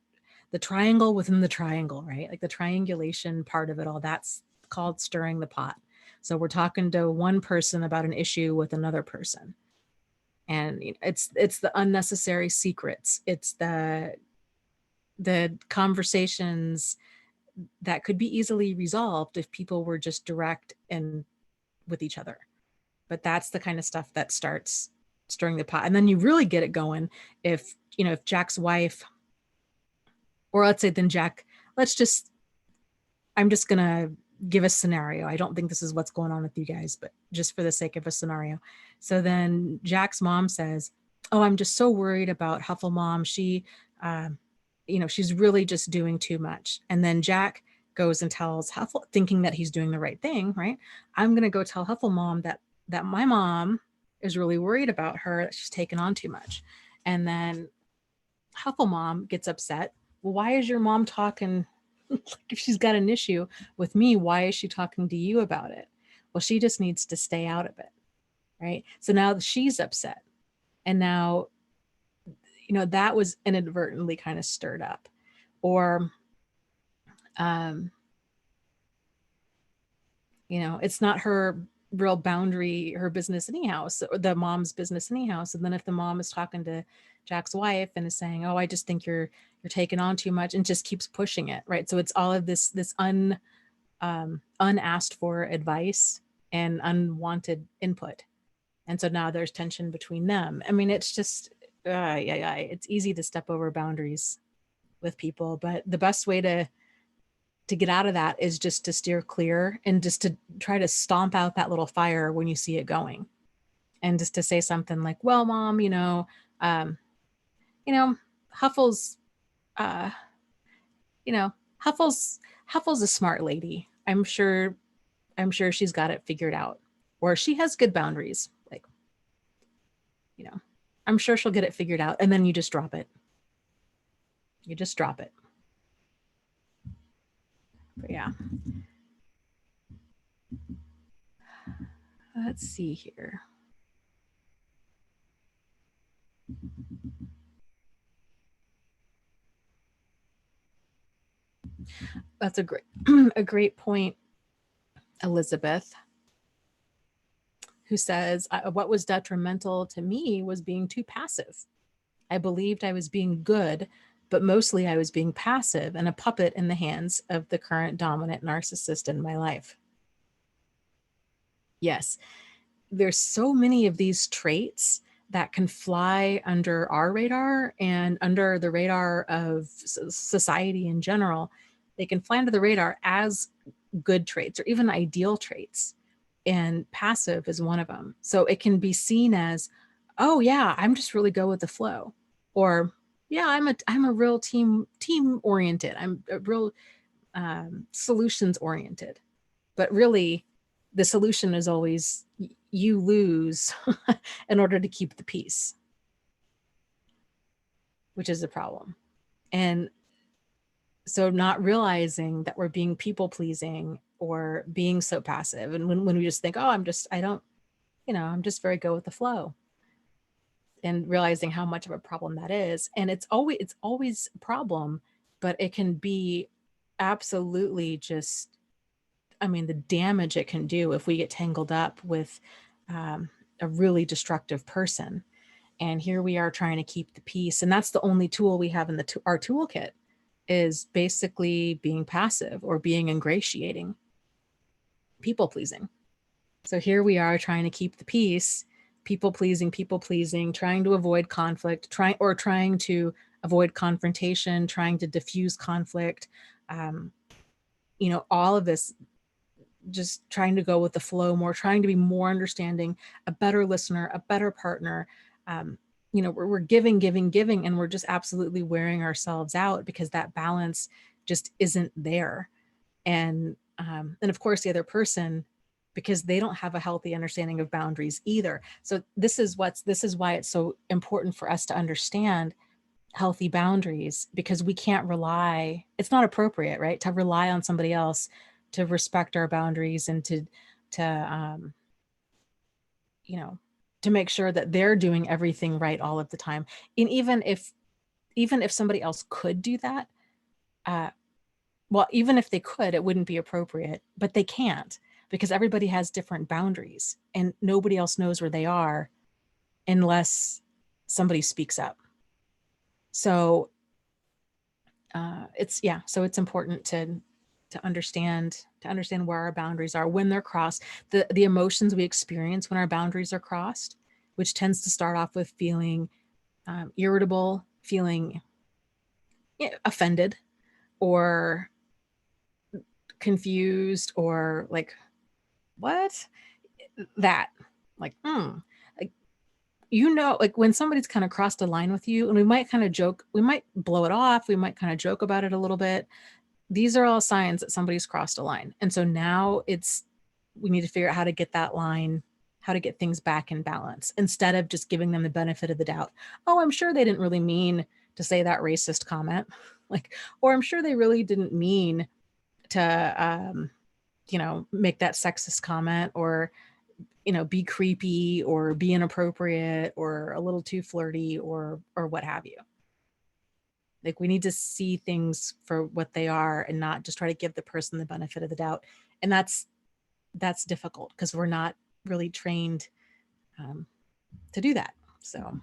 the triangle within the triangle, right? Like the triangulation part of it all, that's called stirring the pot. So we're talking to one person about an issue with another person. And it's the unnecessary secrets. It's the conversations that could be easily resolved if people were just direct and with each other. But that's the kind of stuff that starts stirring the pot. And then you really get it going if, if Jack's wife, or let's say then Jack, I'm just going to give a scenario. I don't think this is what's going on with you guys, but just for the sake of a scenario. So then Jack's mom says, "Oh, I'm just so worried about Huffle Mom. She, she's really just doing too much." And then Jack goes and tells Huffle, thinking that he's doing the right thing, right? "I'm going to go tell Huffle Mom that my mom is really worried about her, that she's taken on too much." And then Huffle Mom gets upset. "Well, why is your mom talking like if she's got an issue with me, why is she talking to you about it?" "Well, she just needs to stay out of it." Right? So now she's upset. And now, that was inadvertently kind of stirred up. Or, um, it's not her real boundary, her business anyhow, so the mom's business anyhow. So then if the mom is talking to Jack's wife and is saying, "Oh, I just think you're taking on too much," and just keeps pushing it, right? So it's all of this unasked for advice and unwanted input. And so now there's tension between them. I mean, it's just, it's easy to step over boundaries with people, but the best way to get out of that is just to steer clear and just to try to stomp out that little fire when you see it going. And just to say something like, "Well, Mom, um, you know, Huffle's, uh, you know, Huffle's a smart lady. I'm sure she's got it figured out, or she has good boundaries. Like, I'm sure she'll get it figured out." And then you just drop it. You just drop it. But yeah. Let's see here. That's a great a great point, Elizabeth, who says, "What was detrimental to me was being too passive. I believed I was being good, but mostly I was being passive and a puppet in the hands of the current dominant narcissist in my life." Yes, there's so many of these traits that can fly under our radar and under the radar of society in general. They can fly under the radar as good traits or even ideal traits. And passive is one of them. So it can be seen as, "Oh yeah, I'm just really go with the flow." Or, "Yeah, I'm a real team oriented. I'm a real solutions oriented." But really, the solution is always you lose in order to keep the peace, which is a problem. And so not realizing that we're being people pleasing or being so passive. And when we just think, "Oh, I'm just very go with the flow," and realizing how much of a problem that is. And it's always a problem, but it can be absolutely just, the damage it can do if we get tangled up with a really destructive person. And here we are trying to keep the peace. And that's the only tool we have in our toolkit, is basically being passive or being ingratiating, people pleasing. So here we are trying to keep the peace, people pleasing, trying to avoid conflict, trying to avoid confrontation, trying to diffuse conflict. All of this, just trying to go with the flow more, trying to be more understanding, a better listener, a better partner. you know, we're giving, and we're just absolutely wearing ourselves out because that balance just isn't there. And of course the other person, because they don't have a healthy understanding of boundaries either. So this is why it's so important for us to understand healthy boundaries, because we can't rely, it's not appropriate, right, to rely on somebody else to respect our boundaries and to you know, to make sure that they're doing everything right all of the time. And even if somebody else could do that, uh, well, even if they could, it wouldn't be appropriate, but they can't, because everybody has different boundaries and nobody else knows where they are unless somebody speaks up. So so it's important to understand where our boundaries are when they're crossed, the emotions we experience when our boundaries are crossed, which tends to start off with feeling irritable, feeling offended, or confused, or like, what, that, like, like, like when somebody's kind of crossed a line with you, and we might kind of joke, we might blow it off, we might kind of joke about it a little bit. These are all signs that somebody's crossed a line. And so now we need to figure out how to get that line, how to get things back in balance, instead of just giving them the benefit of the doubt. Oh, I'm sure they didn't really mean to say that racist comment. Like, or I'm sure they really didn't mean to, make that sexist comment, or, be creepy, or be inappropriate, or a little too flirty, or what have you. Like, we need to see things for what they are and not just try to give the person the benefit of the doubt. And that's difficult because we're not really trained to do that. So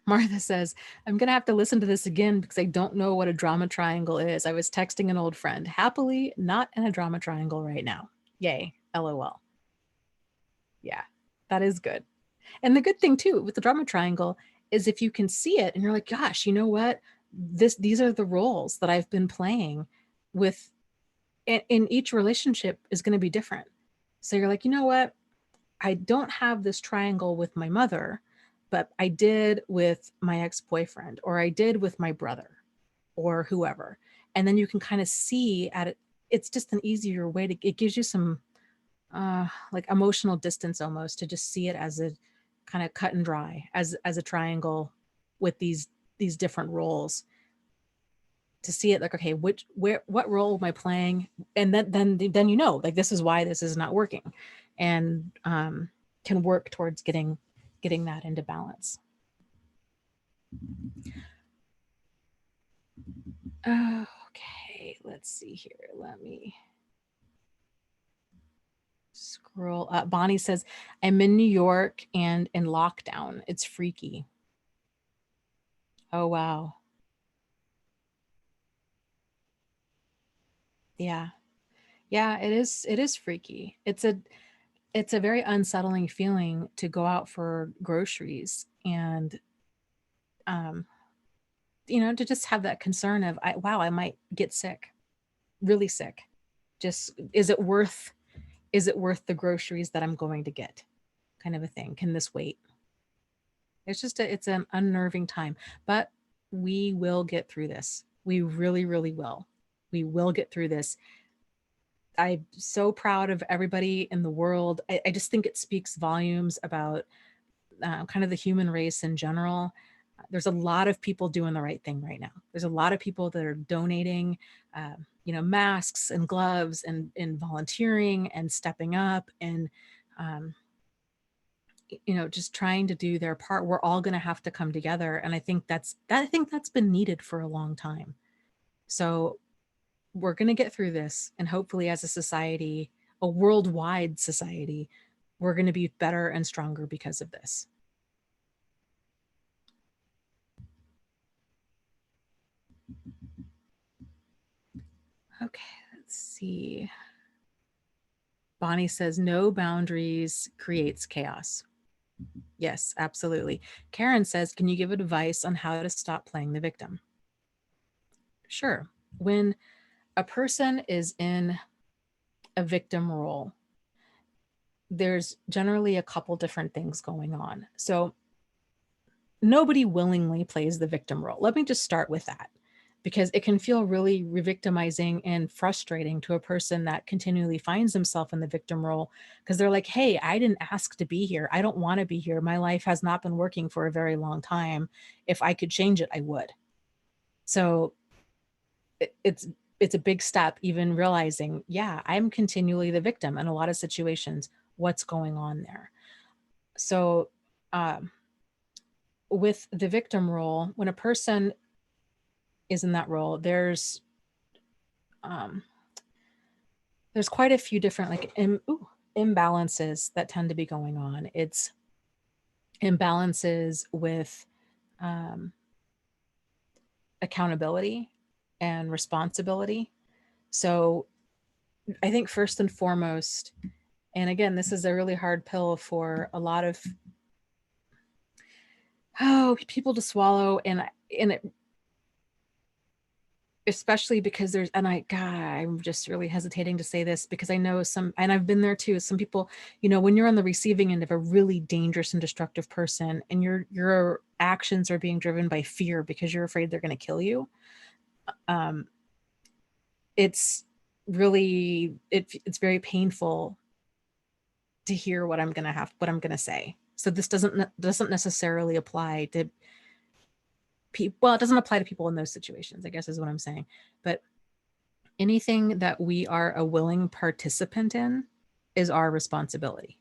Martha says, I'm going to have to listen to this again because I don't know what a drama triangle is. I was texting an old friend. Happily not in a drama triangle right now. Yay. LOL. Yeah, that is good. And the good thing too with the drama triangle is if you can see it and you're like, gosh, you know what? These are the roles that I've been playing with, in each relationship is going to be different. So you're like, you know what? I don't have this triangle with my mother, but I did with my ex-boyfriend, or I did with my brother, or whoever. And then you can kind of see at it. It's just an easier way it gives you some like emotional distance almost, to just see it as a kind of cut and dry, as a triangle with these different roles, to see it like, okay, what role am I playing? And then like, this is why this is not working, and can work towards getting that into balance. Okay, let's see here. Let me scroll up. Bonnie says, I'm in New York and in lockdown. It's freaky. Oh, wow. Yeah. Yeah, it is freaky. It's a very unsettling feeling to go out for groceries and um to just have that concern of, wow, I might get sick, really sick. Just, is it worth the groceries that I'm going to get, kind of a thing? Can this wait? It's an unnerving time, but we will get through this. We really, really will. We will get through this. I'm so proud of everybody in the world. I just think it speaks volumes about kind of the human race in general. There's a lot of people doing the right thing right now. There's a lot of people that are donating, masks and gloves, and volunteering and stepping up, and just trying to do their part. We're all going to have to come together, and I think that's been needed for a long time. So we're going to get through this, and hopefully, as a society, a worldwide society, we're going to be better and stronger because of this. Okay, let's see. Bonnie says, no boundaries creates chaos. Yes, absolutely. Karen says, can you give advice on how to stop playing the victim? Sure. When a person is in a victim role, there's generally a couple different things going on. So nobody willingly plays the victim role. Let me just start with that, because it can feel really re-victimizing and frustrating to a person that continually finds themselves in the victim role, because they're like, hey, I didn't ask to be here. I don't want to be here. My life has not been working for a very long time. If I could change it, I would. So it's a big step, even realizing, yeah, I'm continually the victim in a lot of situations. What's going on there? So um, with the victim role, when a person is in that role, um, there's quite a few different like imbalances that tend to be going on. It's imbalances with um, accountability and responsibility. So I think first and foremost, and again, this is a really hard pill for a lot of people to swallow, and it, especially because there's, and I'm just really hesitating to say this because I know some, and I've been there too, some people, when you're on the receiving end of a really dangerous and destructive person, and your actions are being driven by fear because you're afraid they're going to kill you. It's really, it's very painful to hear what I'm going to say. So this doesn't necessarily apply to people. Well, it doesn't apply to people in those situations, I guess is what I'm saying. But anything that we are a willing participant in is our responsibility.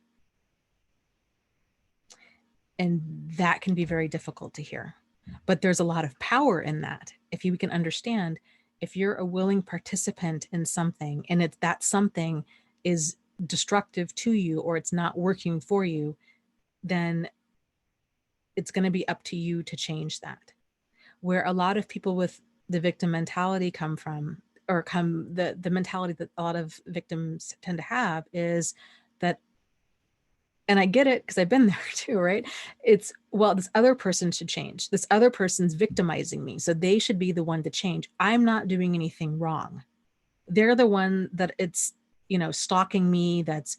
And that can be very difficult to hear. But there's a lot of power in that. If you can understand, if you're a willing participant in something and that something is destructive to you or it's not working for you, then it's going to be up to you to change that. Where a lot of people with the victim mentality come from, or the mentality that a lot of victims tend to have is that, and I get it because I've been there too, right? It's, well, this other person should change. This other person's victimizing me, so they should be the one to change. I'm not doing anything wrong. They're the one that it's, stalking me, that's,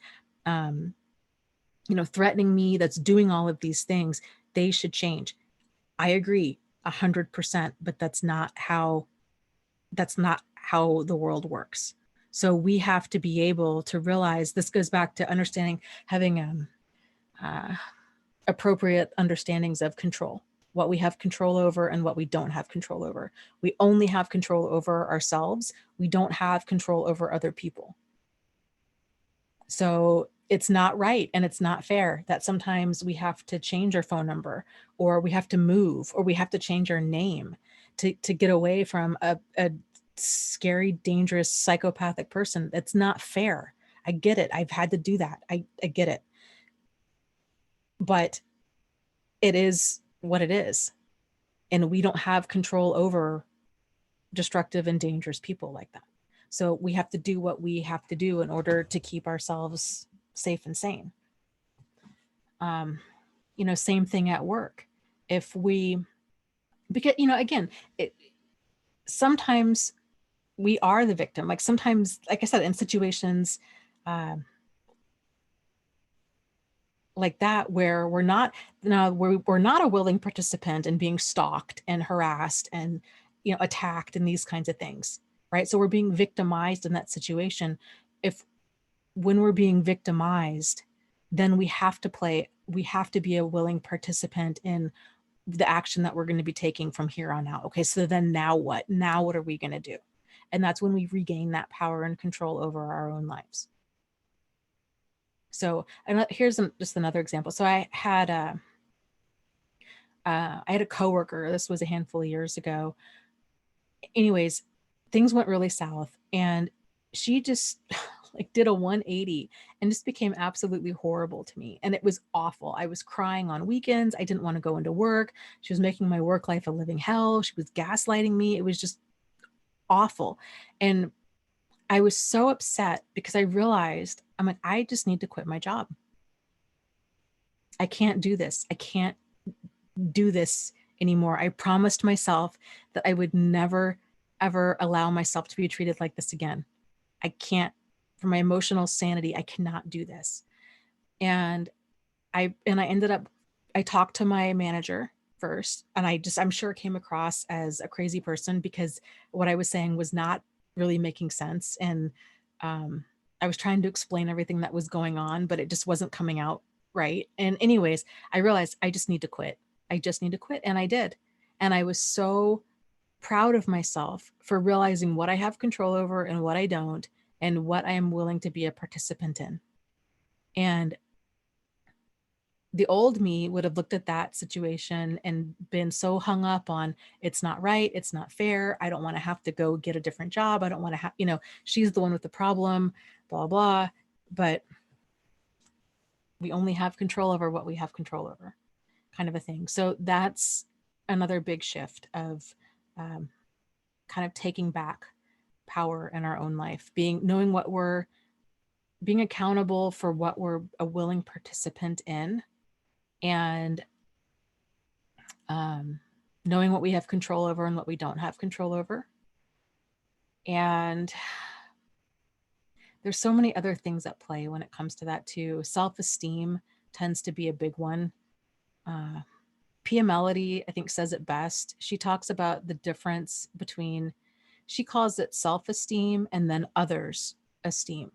threatening me, that's doing all of these things. They should change. I agree 100%, but that's not how the world works. So we have to be able to realize, this goes back to understanding, having appropriate understandings of control, what we have control over and what we don't have control over. We only have control over ourselves. We don't have control over other people. So it's not right and it's not fair that sometimes we have to change our phone number, or we have to move, or we have to change our name to get away from a scary, dangerous, psychopathic person. That's not fair. I get it. I've had to do that. I get it. But it is what it is. And we don't have control over destructive and dangerous people like that. So we have to do what we have to do in order to keep ourselves safe and sane. Same thing at work. If we, because, again, sometimes we are the victim. Like sometimes, like I said, in situations like that, where we're not a willing participant in being stalked and harassed and, attacked and these kinds of things, right? So we're being victimized in that situation. When we're being victimized, then we have to be a willing participant in the action that we're going to be taking from here on out. Okay, so then now what? Now what are we going to do? And that's when we regain that power and control over our own lives. So, and here's just another example. So I had a coworker. This was a handful of years ago. Anyways, things went really south, and she just like did a 180 and just became absolutely horrible to me. And it was awful. I was crying on weekends. I didn't want to go into work. She was making my work life a living hell. She was gaslighting me. It was just awful. And I was so upset because I realized, I'm like, I just need to quit my job. I can't do this. I can't do this anymore. I promised myself that I would never, ever allow myself to be treated like this again. I can't, for my emotional sanity, I cannot do this. And I ended up, I talked to my manager first, and I'm sure came across as a crazy person because what I was saying was not really making sense. And I was trying to explain everything that was going on, but it just wasn't coming out right. And anyways, I realized I just need to quit. I just need to quit. And I did. And I was so proud of myself for realizing what I have control over and what I don't, and what I am willing to be a participant in. And the old me would have looked at that situation and been so hung up on, it's not right, it's not fair, I don't want to have to go get a different job, I don't want to have, she's the one with the problem, blah blah. But we only have control over what we have control over, kind of a thing. So that's another big shift of kind of taking back power in our own life, knowing what we're being accountable for, what we're a willing participant in, and knowing what we have control over and what we don't have control over. And there's so many other things at play when it comes to that too. Self-esteem tends to be a big one. Pia Melody, I think, says it best. She talks about the difference between, she calls it self-esteem and then others' esteem.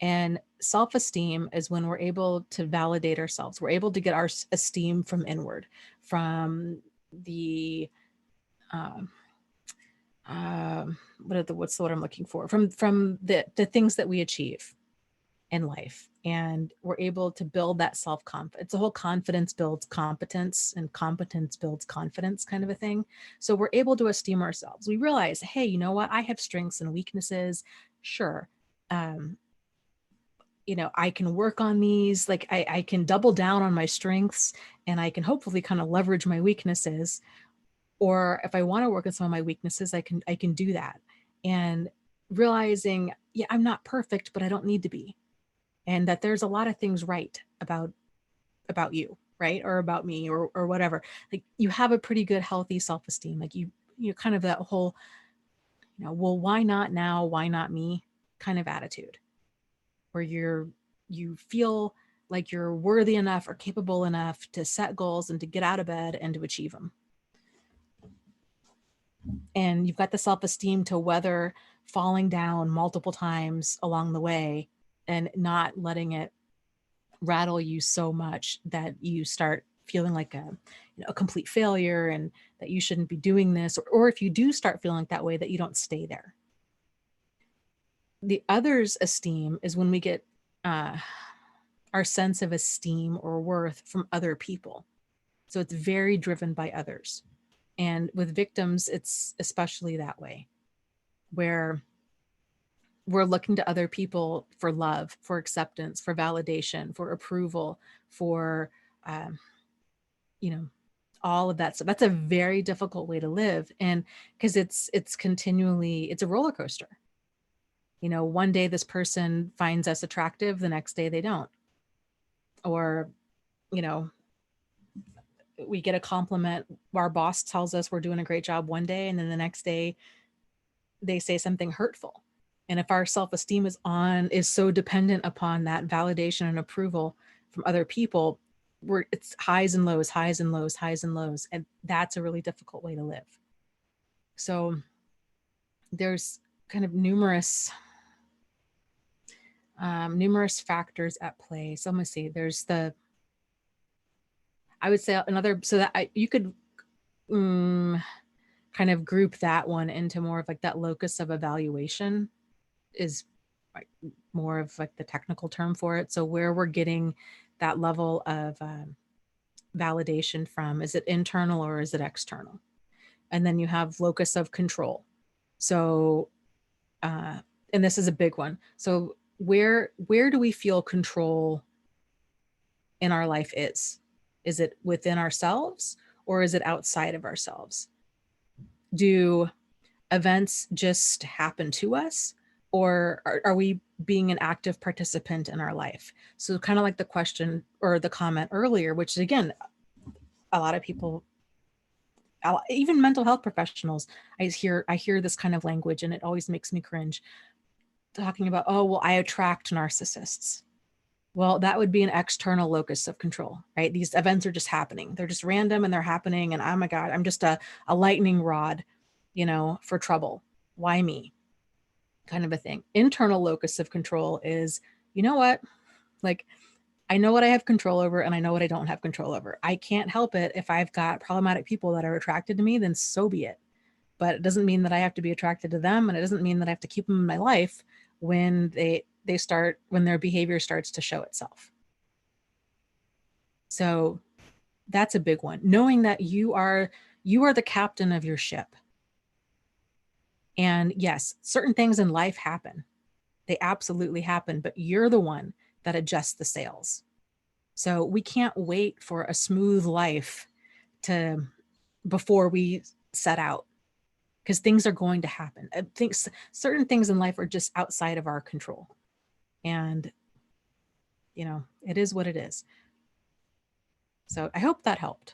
And self-esteem is when we're able to validate ourselves. We're able to get our esteem from inward, from the what's the word I'm looking for? From the things that we achieve in life. And we're able to build that self-confidence. It's a whole confidence builds competence, and competence builds confidence kind of a thing. So we're able to esteem ourselves. We realize, hey, you know what? I have strengths and weaknesses. Sure. I can work on these, like I can double down on my strengths, and I can hopefully kind of leverage my weaknesses. Or if I want to work on some of my weaknesses, I can do that. And realizing, yeah, I'm not perfect, but I don't need to be. And that there's a lot of things right about you, right? Or about me, or whatever. Like, you have a pretty good, healthy self-esteem. Like you kind of that whole, well, why not now? Why not me? Kind of attitude, where you feel like you're worthy enough or capable enough to set goals and to get out of bed and to achieve them. And you've got the self-esteem to weather falling down multiple times along the way and not letting it rattle you so much that you start feeling like a complete failure, and that you shouldn't be doing this. Or if you do start feeling like that way, that you don't stay there. The others' esteem is when we get our sense of esteem or worth from other people. So it's very driven by others. And with victims, it's especially that way, where we're looking to other people for love, for acceptance, for validation, for approval, for, all of that. So that's a very difficult way to live. And because it's continually, it's a roller coaster. One day this person finds us attractive, the next day they don't. Or, we get a compliment, our boss tells us we're doing a great job one day, and then the next day they say something hurtful. And if our self-esteem is so dependent upon that validation and approval from other people, it's highs and lows, highs and lows, highs and lows. And that's a really difficult way to live. So there's kind of numerous factors at play. So let me see, I would say another, so that you could kind of group that one into more of like that locus of evaluation is like more of like the technical term for it. So where we're getting that level of validation from, is it internal or is it external? And then you have locus of control. So, and this is a big one. So where do we feel control in our life is? Is it within ourselves or is it outside of ourselves? Do events just happen to us, or are we being an active participant in our life? So kind of like the question or the comment earlier, which again, a lot of people, even mental health professionals, I hear this kind of language, and it always makes me cringe, talking about, oh, well, I attract narcissists. Well, that would be an external locus of control, right? These events are just happening. They're just random and they're happening. And oh my God, I'm just a lightning rod, for trouble. Why me? Kind of a thing. Internal locus of control is, you know what? Like, I know what I have control over and I know what I don't have control over. I can't help it. If I've got problematic people that are attracted to me, then so be it. But it doesn't mean that I have to be attracted to them. And it doesn't mean that I have to keep them in my life when when their behavior starts to show itself. So that's a big one. Knowing that you are the captain of your ship. And yes, certain things in life happen. They absolutely happen, but you're the one that adjusts the sails. So we can't wait for a smooth life before we set out, because things are going to happen. Certain things in life are just outside of our control. And, it is what it is. So I hope that helped.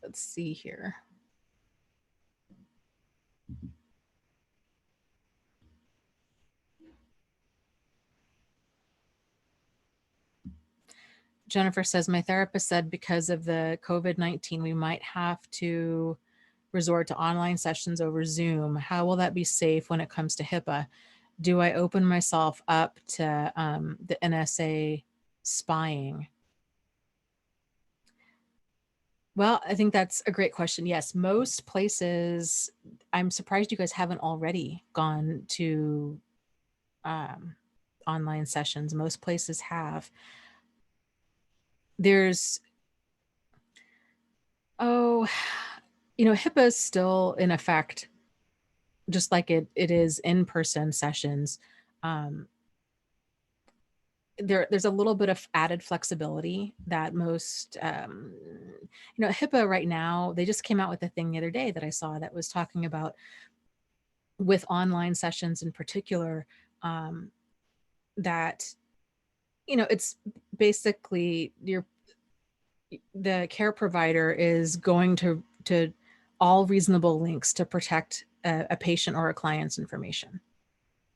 Let's see here. Jennifer says, my therapist said because of the COVID-19, we might have to resort to online sessions over Zoom. How will that be safe when it comes to HIPAA? Do I open myself up to the NSA spying? Well, I think that's a great question. Yes, most places, I'm surprised you guys haven't already gone to online sessions. Most places have. HIPAA is still in effect, just like it is in-person sessions. There's a little bit of added flexibility that most, HIPAA right now, they just came out with a thing the other day that I saw that was talking about, with online sessions in particular, that, it's basically the care provider is going to all reasonable lengths to protect a patient or a client's information.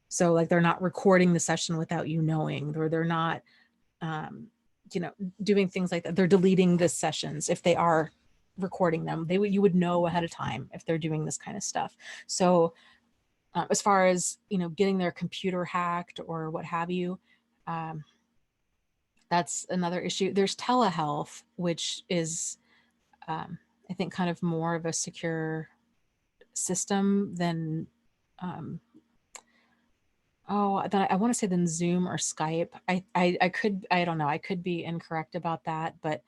So like they're not recording the session without you knowing, or they're not, doing things like that. They're deleting the sessions if they are recording them. You would know ahead of time if they're doing this kind of stuff. So as far as, getting their computer hacked or what have you, that's another issue. There's telehealth, which is, I think, kind of more of a secure system than, I want to say than Zoom or Skype. I don't know. I could be incorrect about that. But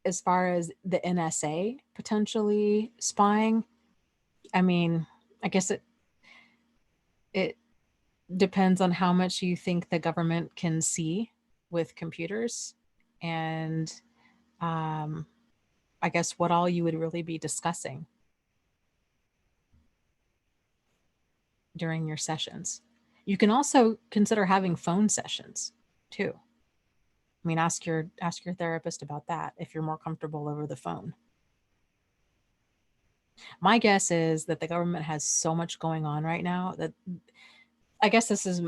as far as the NSA potentially spying, I mean, I guess it depends on how much you think the government can see with computers, and I guess what all you would really be discussing during your sessions. You can also consider having phone sessions too. I mean, ask your therapist about that if you're more comfortable over the phone. My guess is that the government has so much going on right now that, I guess this is,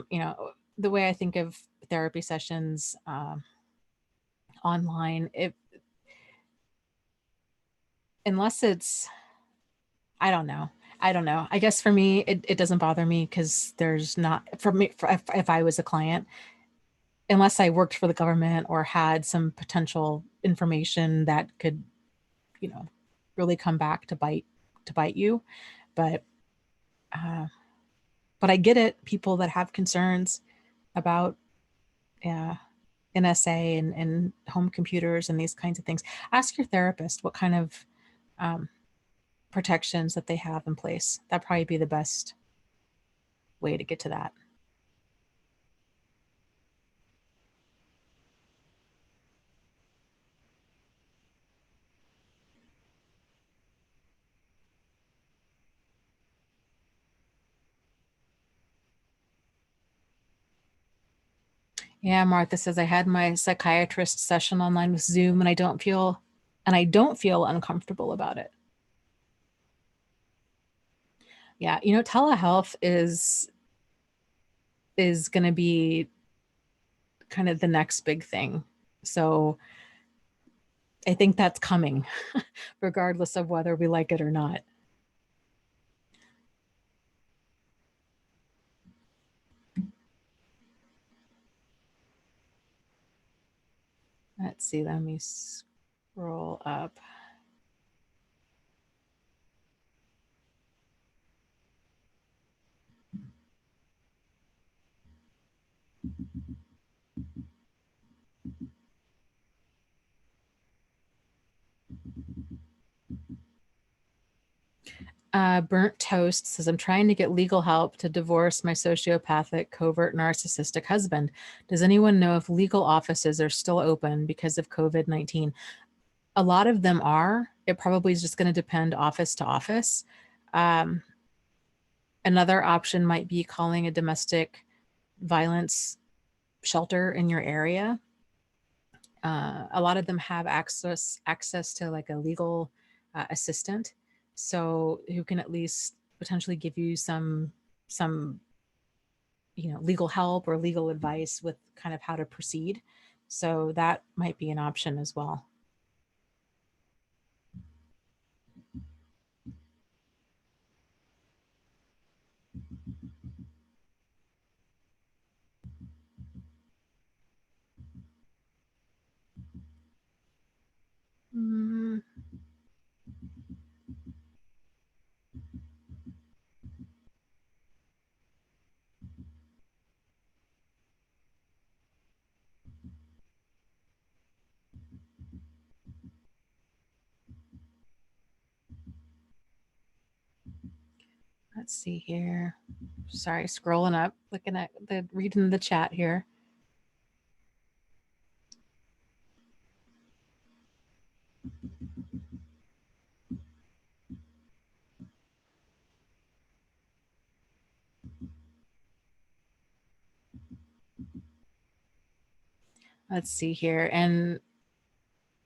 the way I think of therapy sessions online. Unless it's, I don't know. I guess for me, it doesn't bother me because there's not, for me, if I was a client, unless I worked for the government or had some potential information that could, really come back to bite you. But I get it. People that have concerns about NSA and home computers and these kinds of things, ask your therapist what kind of protections that they have in place. That'd probably be the best way to get to that. Yeah, Martha says, I had my psychiatrist session online with Zoom and I don't feel uncomfortable about it. Yeah, you know, telehealth is going to be kind of the next big thing. So I think that's coming, regardless of whether we like it or not. Let's see, let me scroll up. Burnt Toast says, I'm trying to get legal help to divorce my sociopathic, covert, narcissistic husband. Does anyone know if legal offices are still open because of COVID-19? A lot of them are. It probably is just going to depend office to office. Another option might be calling a domestic violence shelter in your area. A lot of them have access to like a legal assistant, so who can at least potentially give you some legal help or legal advice with kind of how to proceed. So that might be an option as well. Mm, let's see here. Sorry, scrolling up, looking at reading the chat here. Let's see here. And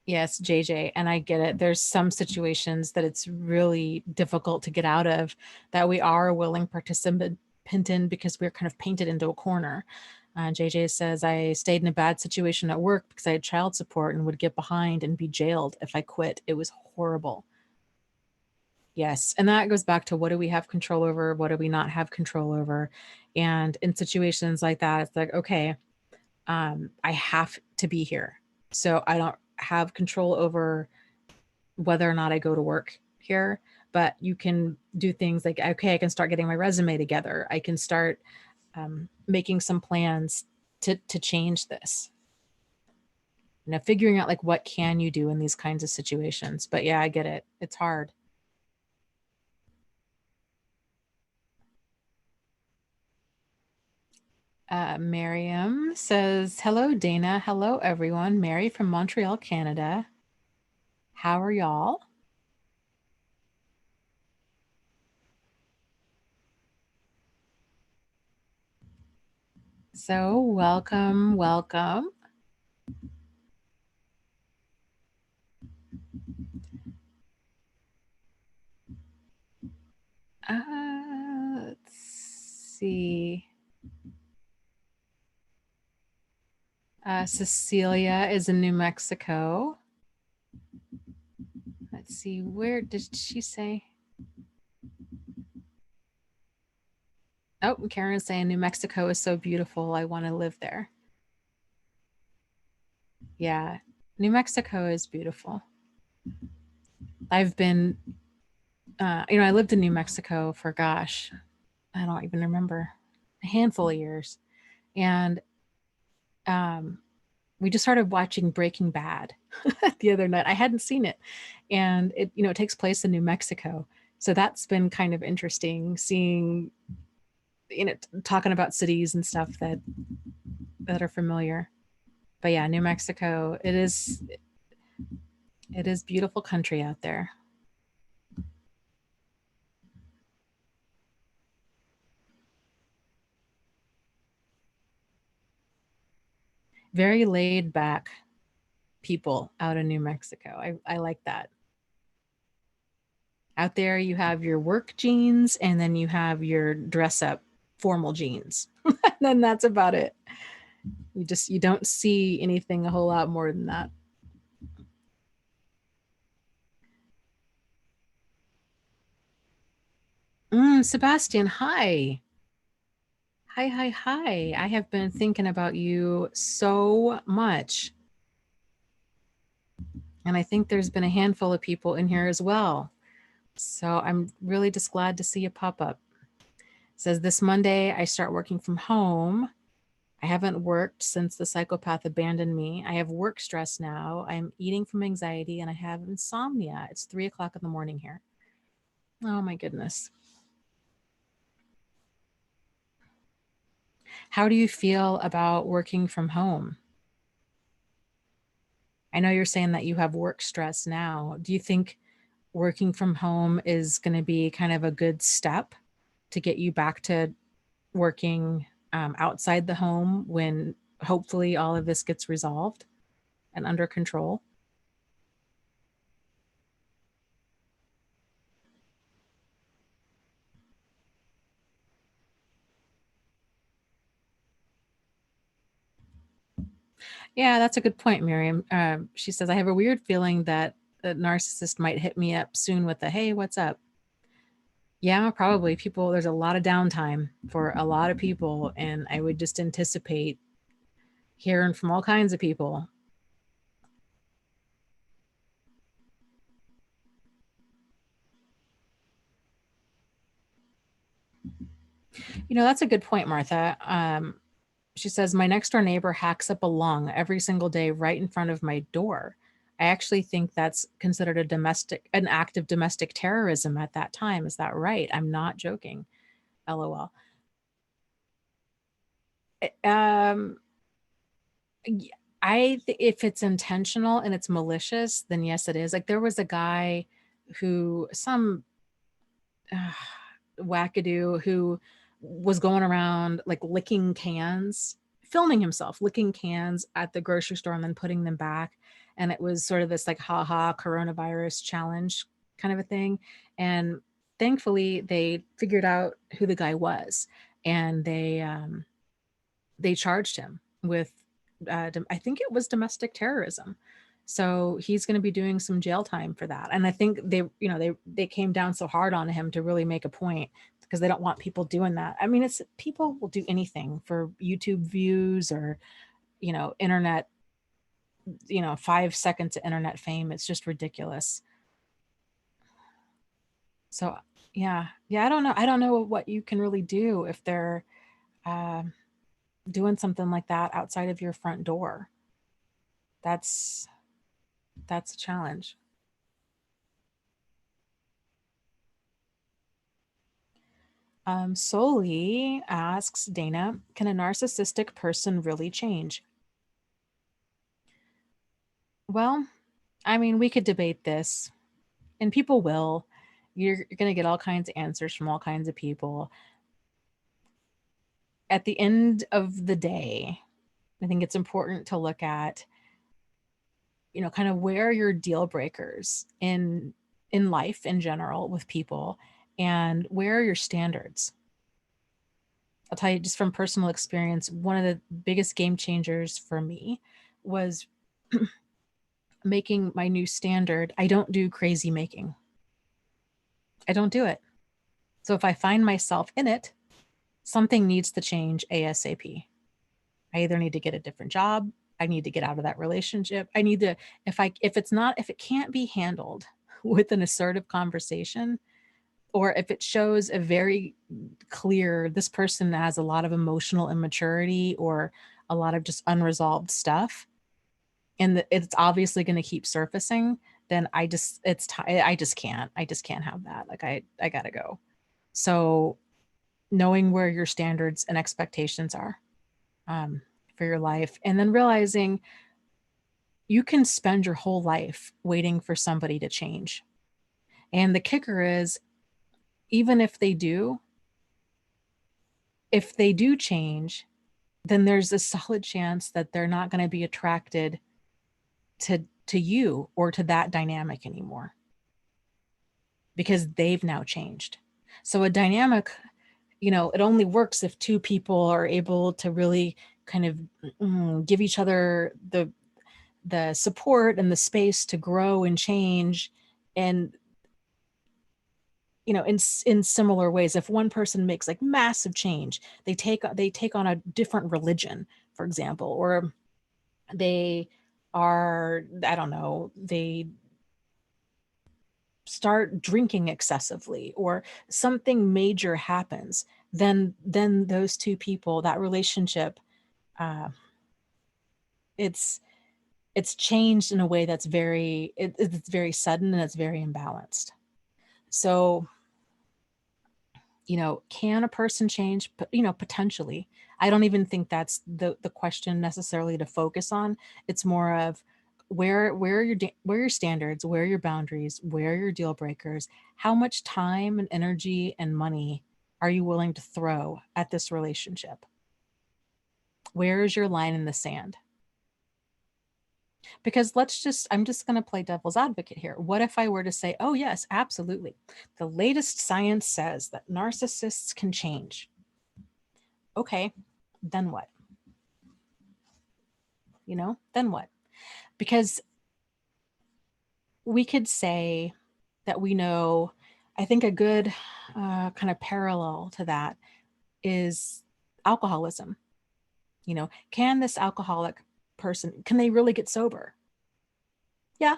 yes, JJ, and I get it. There's some situations that it's really difficult to get out of that we are a willing participant in because we're kind of painted into a corner. JJ says, I stayed in a bad situation at work because I had child support and would get behind and be jailed if I quit. It was horrible. Yes. And that goes back to what do we have control over? What do we not have control over? And in situations like that, it's like, okay, I have to be here. So I don't have control over whether or not I go to work here, but you can do things like, okay, I can start getting my resume together. I can start making some plans to change this. Figuring out like what can you do in these kinds of situations. But yeah, I get it. It's hard. Miriam says, hello, Dana. Hello, everyone. Mary from Montreal, Canada. How are y'all? So welcome, welcome. Let's see. Cecilia is in New Mexico. Let's see, where did she say? Oh, Karen's saying New Mexico is so beautiful. I want to live there. Yeah, New Mexico is beautiful. I've been, I lived in New Mexico for, gosh, I don't even remember, a handful of years. And we just started watching Breaking Bad the other night. I hadn't seen it. And it takes place in New Mexico. So that's been kind of interesting seeing, talking about cities and stuff that are familiar. But yeah, New Mexico, it is beautiful country out there. Very laid back people out in New Mexico. I like that. Out there, you have your work jeans, and then you have your dress up formal jeans. And then that's about it. You don't see anything a whole lot more than that. Sebastian, hi. Hi, hi, hi. I have been thinking about you so much. And I think there's been a handful of people in here as well. So I'm really just glad to see you pop up. It says this Monday, I start working from home. I haven't worked since the psychopath abandoned me. I have work stress now. I'm eating from anxiety and I have insomnia. It's 3:00 in the morning here. Oh my goodness. How do you feel about working from home? I know you're saying that you have work stress now. Do you think working from home is going to be kind of a good step to get you back to working outside the home when hopefully all of this gets resolved and under control? Yeah, that's a good point, Miriam. She says, I have a weird feeling that a narcissist might hit me up soon with a, hey, what's up? Yeah, probably. People, there's a lot of downtime for a lot of people. And I would just anticipate hearing from all kinds of people. That's a good point, Martha. She says, my next door neighbor hacks up a lung every single day right in front of my door. I actually think that's considered an act of domestic terrorism at that time. Is that right? I'm not joking. LOL. Um, if it's intentional and it's malicious, then yes, it is. Like there was a guy some uh, wackadoo who was going around like licking cans, filming himself licking cans at the grocery store and then putting them back. And it was sort of this like, haha, coronavirus challenge kind of a thing. And thankfully, they figured out who the guy was, and they charged him with, I think it was domestic terrorism. So he's going to be doing some jail time for that. And I think they came down so hard on him to really make a point because they don't want people doing that. I mean, it's people will do anything for YouTube views or, internet, 5 seconds of internet fame. It's just ridiculous. So yeah. Yeah. I don't know. I don't know what you can really do if they're, um, doing something like that outside of your front door. That's that's a challenge. Soli asks Dana, can a narcissistic person really change? Well, I mean, we could debate this, and people will. You're going to get all kinds of answers from all kinds of people. At the end of the day, I think it's important to look at, kind of where are your deal breakers in life in general with people, and where are your standards. I'll tell you just from personal experience, one of the biggest game changers for me was making my new standard. I don't do crazy making. I don't do it. So if I find myself in it, something needs to change ASAP. I either need to get a different job, I need to get out of that relationship. I need to, if it can't be handled with an assertive conversation, or if it shows a very clear, this person has a lot of emotional immaturity or a lot of just unresolved stuff, and it's obviously going to keep surfacing, then I just can't have that. Like I gotta go. So knowing where your standards and expectations are, for your life, and then realizing you can spend your whole life waiting for somebody to change. And the kicker is, even if they do change, then there's a solid chance that they're not going to be attracted to you or to that dynamic anymore. because they've now changed. So a dynamic, it only works if two people are able to really kind of give each other the support and the space to grow and change. And in similar ways, if one person makes like massive change, they take on a different religion, for example, or they are, I don't know, they start drinking excessively or something major happens, then those two people, that relationship, uh, it's changed in a way that's it's very sudden and it's very imbalanced. So, can a person change? Potentially. I don't even think that's the question necessarily to focus on. It's more of where are your standards, where are your boundaries, where are your deal breakers, how much time and energy and money are you willing to throw at this relationship? Where is your line in the sand? Because I'm just going to play devil's advocate here. What if I were to say, oh, yes, absolutely. The latest science says that narcissists can change. Okay, then what? Then what? Because we could say that we know, I think a good kind of parallel to that is alcoholism. Can this alcoholic person, can they really get sober? Yeah,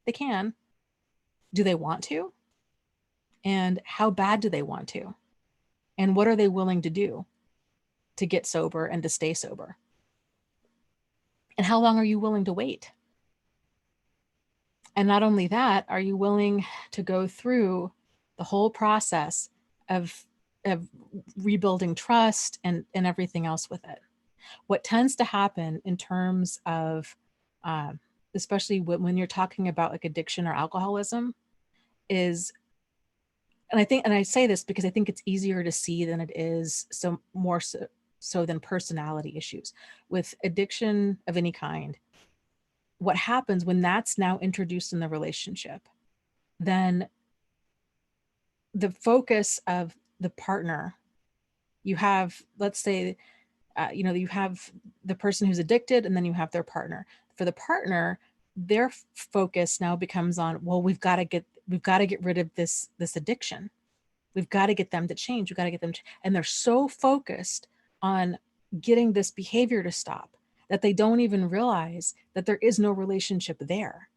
they can. Do they want to? And how bad do they want to? And what are they willing to do to get sober and to stay sober? And how long are you willing to wait? And not only that, are you willing to go through the whole process of rebuilding trust and everything else with it? What tends to happen in terms of, especially when you're talking about like addiction or alcoholism, is, and I say this because I think it's easier to see than it is more so than personality issues. With addiction of any kind, what happens when that's now introduced in the relationship, then the focus of the partner, you have, let's say, you have the person who's addicted and then you have their partner. For the partner, their focus now becomes on, well, we've got to get rid of this addiction. We've got to get them to change. We've got to get them and they're so focused on getting this behavior to stop that they don't even realize that there is no relationship there.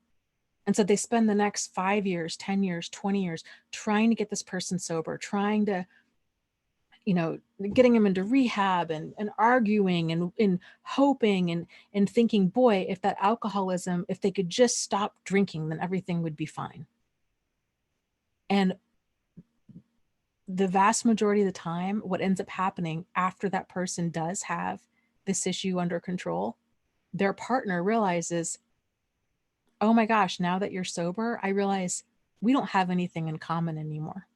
And so they spend the next 5 years, 10 years, 20 years trying to get this person sober, trying to, getting them into rehab and arguing and hoping and thinking, boy, if that alcoholism, if they could just stop drinking, then everything would be fine. And the vast majority of the time, what ends up happening after that person does have this issue under control, their partner realizes, oh my gosh, now that you're sober, I realize we don't have anything in common anymore.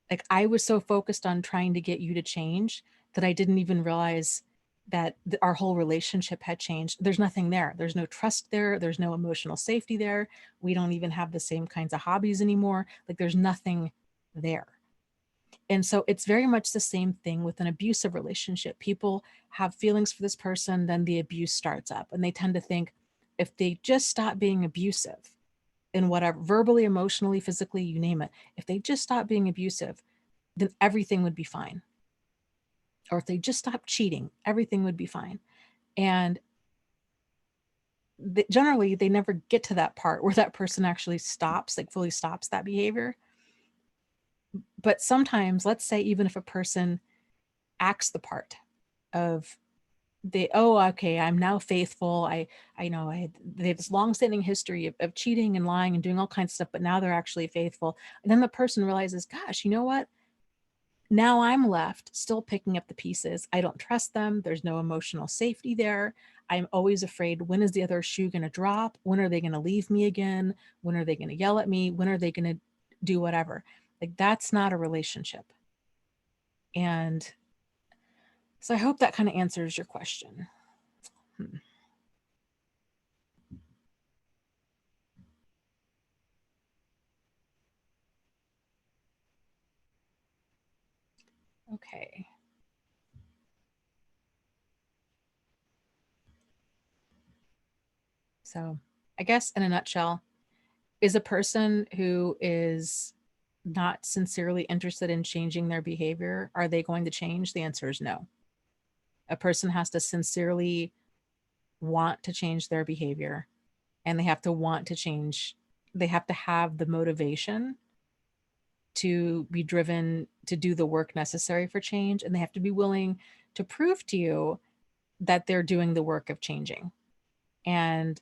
Like I was so focused on trying to get you to change that I didn't even realize that our whole relationship had changed. There's nothing there. There's no trust there. There's no emotional safety there. We don't even have the same kinds of hobbies anymore. Like there's nothing there. And so it's very much the same thing with an abusive relationship. People have feelings for this person, then the abuse starts up. And they tend to think if they just stop being abusive in whatever, verbally, emotionally, physically, you name it, if they just stop being abusive, then everything would be fine. Or if they just stop cheating, everything would be fine. And generally, they never get to that part where that person actually stops, like fully stops that behavior. But sometimes, let's say, even if a person acts the part of okay, I'm now faithful. I know they have this long-standing history of cheating and lying and doing all kinds of stuff, but now they're actually faithful. And then the person realizes, gosh, you know what? Now I'm left still picking up the pieces. I don't trust them. There's no emotional safety there. I'm always afraid, when is the other shoe going to drop? When are they going to leave me again? When are they going to yell at me? When are they going to do whatever? Like that's not a relationship. And so I hope that kind of answers your question. Okay. So I guess in a nutshell, is a person who is not sincerely interested in changing their behavior, are they going to change? The answer is no. A person has to sincerely want to change their behavior, and they have to want to change. They have to have the motivation to be driven to do the work necessary for change, and they have to be willing to prove to you that they're doing the work of changing. And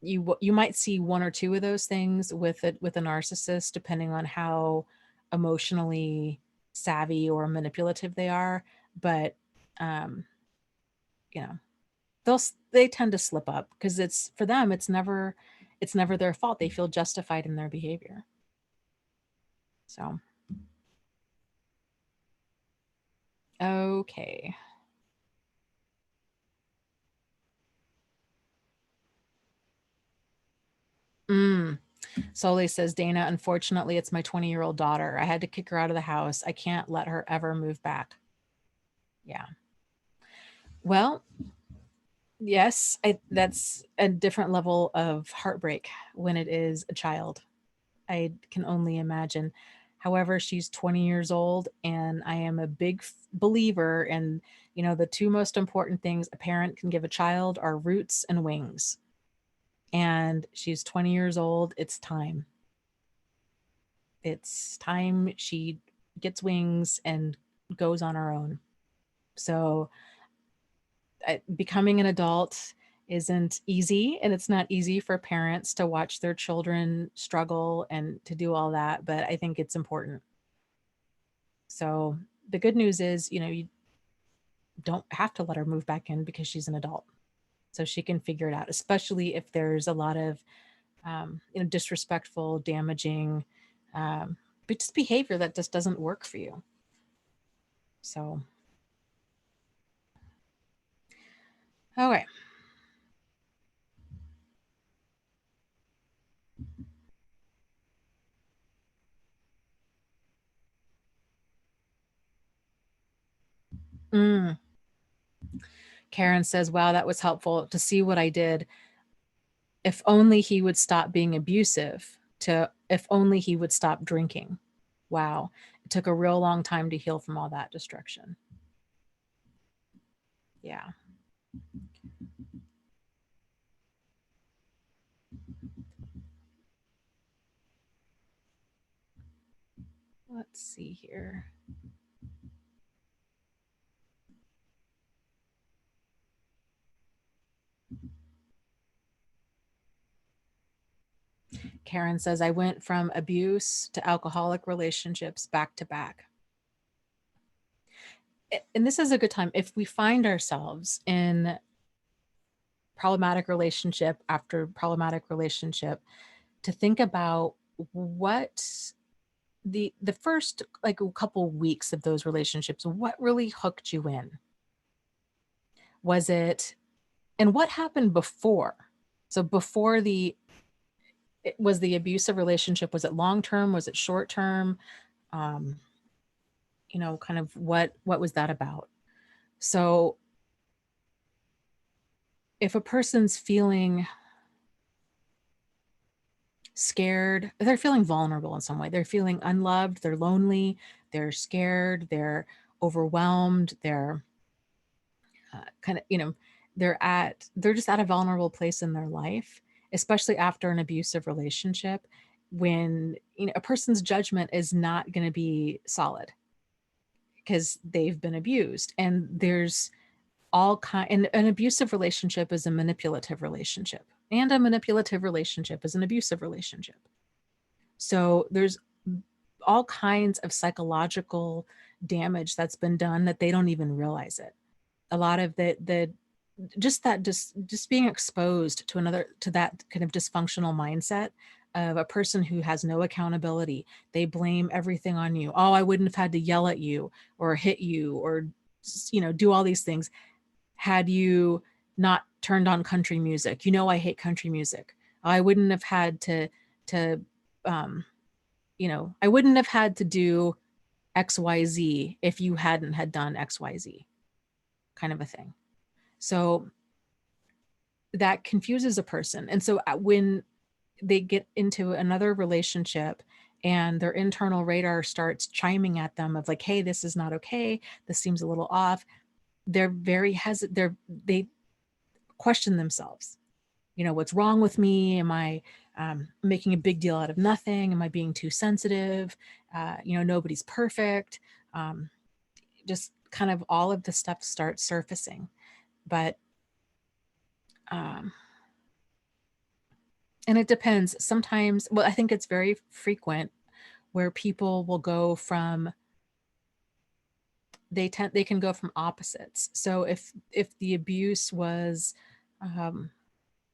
you might see one or two of those things with a narcissist, depending on how emotionally savvy or manipulative they are. But um, you know, they tend to slip up because it's for them. It's never their fault. They feel justified in their behavior. So okay. Soli says, Dana, unfortunately, it's my 20-year-old daughter. I had to kick her out of the house. I can't let her ever move back. Yeah. Well, yes, that's a different level of heartbreak when it is a child. I can only imagine. However, she's 20 years old, and I am a big believer in, the two most important things a parent can give a child are roots and wings. And she's 20 years old. It's time. It's time she gets wings and goes on her own. So becoming an adult isn't easy, and it's not easy for parents to watch their children struggle and to do all that, but I think it's important. So the good news is, you don't have to let her move back in because she's an adult. So she can figure it out, especially if there's a lot of disrespectful, damaging, but just behavior that just doesn't work for you. So okay. Mm. Karen says, wow, that was helpful to see what I did. If only he would stop being abusive, to if only he would stop drinking. Wow. It took a real long time to heal from all that destruction. Yeah. Let's see here. Karen says, I went from abuse to alcoholic relationships back to back. And this is a good time if we find ourselves in problematic relationship after problematic relationship to think about what the first like a couple weeks of those relationships, what really hooked you in? Was it, and what happened before? So before it was the abusive relationship, was it long term, was it short term? um kind of what was that about? So if a person's feeling scared, they're feeling vulnerable in some way, they're feeling unloved, they're lonely, they're scared, they're overwhelmed, they're kind of, they're just at a vulnerable place in their life, especially after an abusive relationship, when a person's judgment is not going to be solid because they've been abused. And there's all kind, and an abusive relationship is a manipulative relationship, and a manipulative relationship is an abusive relationship. So there's all kinds of psychological damage that's been done that they don't even realize it. A lot of the just being exposed to that kind of dysfunctional mindset of a person who has no accountability. They blame everything on you. Oh, I wouldn't have had to yell at you or hit you or do all these things had you not turned on country music. I hate country music. I wouldn't have had to um I wouldn't have had to do XYZ if you hadn't had done XYZ, kind of a thing. So that confuses a person. And so when they get into another relationship and their internal radar starts chiming at them of like, hey, this is not okay, this seems a little off, they're very hesitant. They question themselves. You know, what's wrong with me? Am I making a big deal out of nothing? Am I being too sensitive? You know, nobody's perfect. Just kind of all of the stuff starts surfacing. But and it depends. Sometimes, well, I think it's very frequent where people will go from, they can go from opposites. So if the abuse was,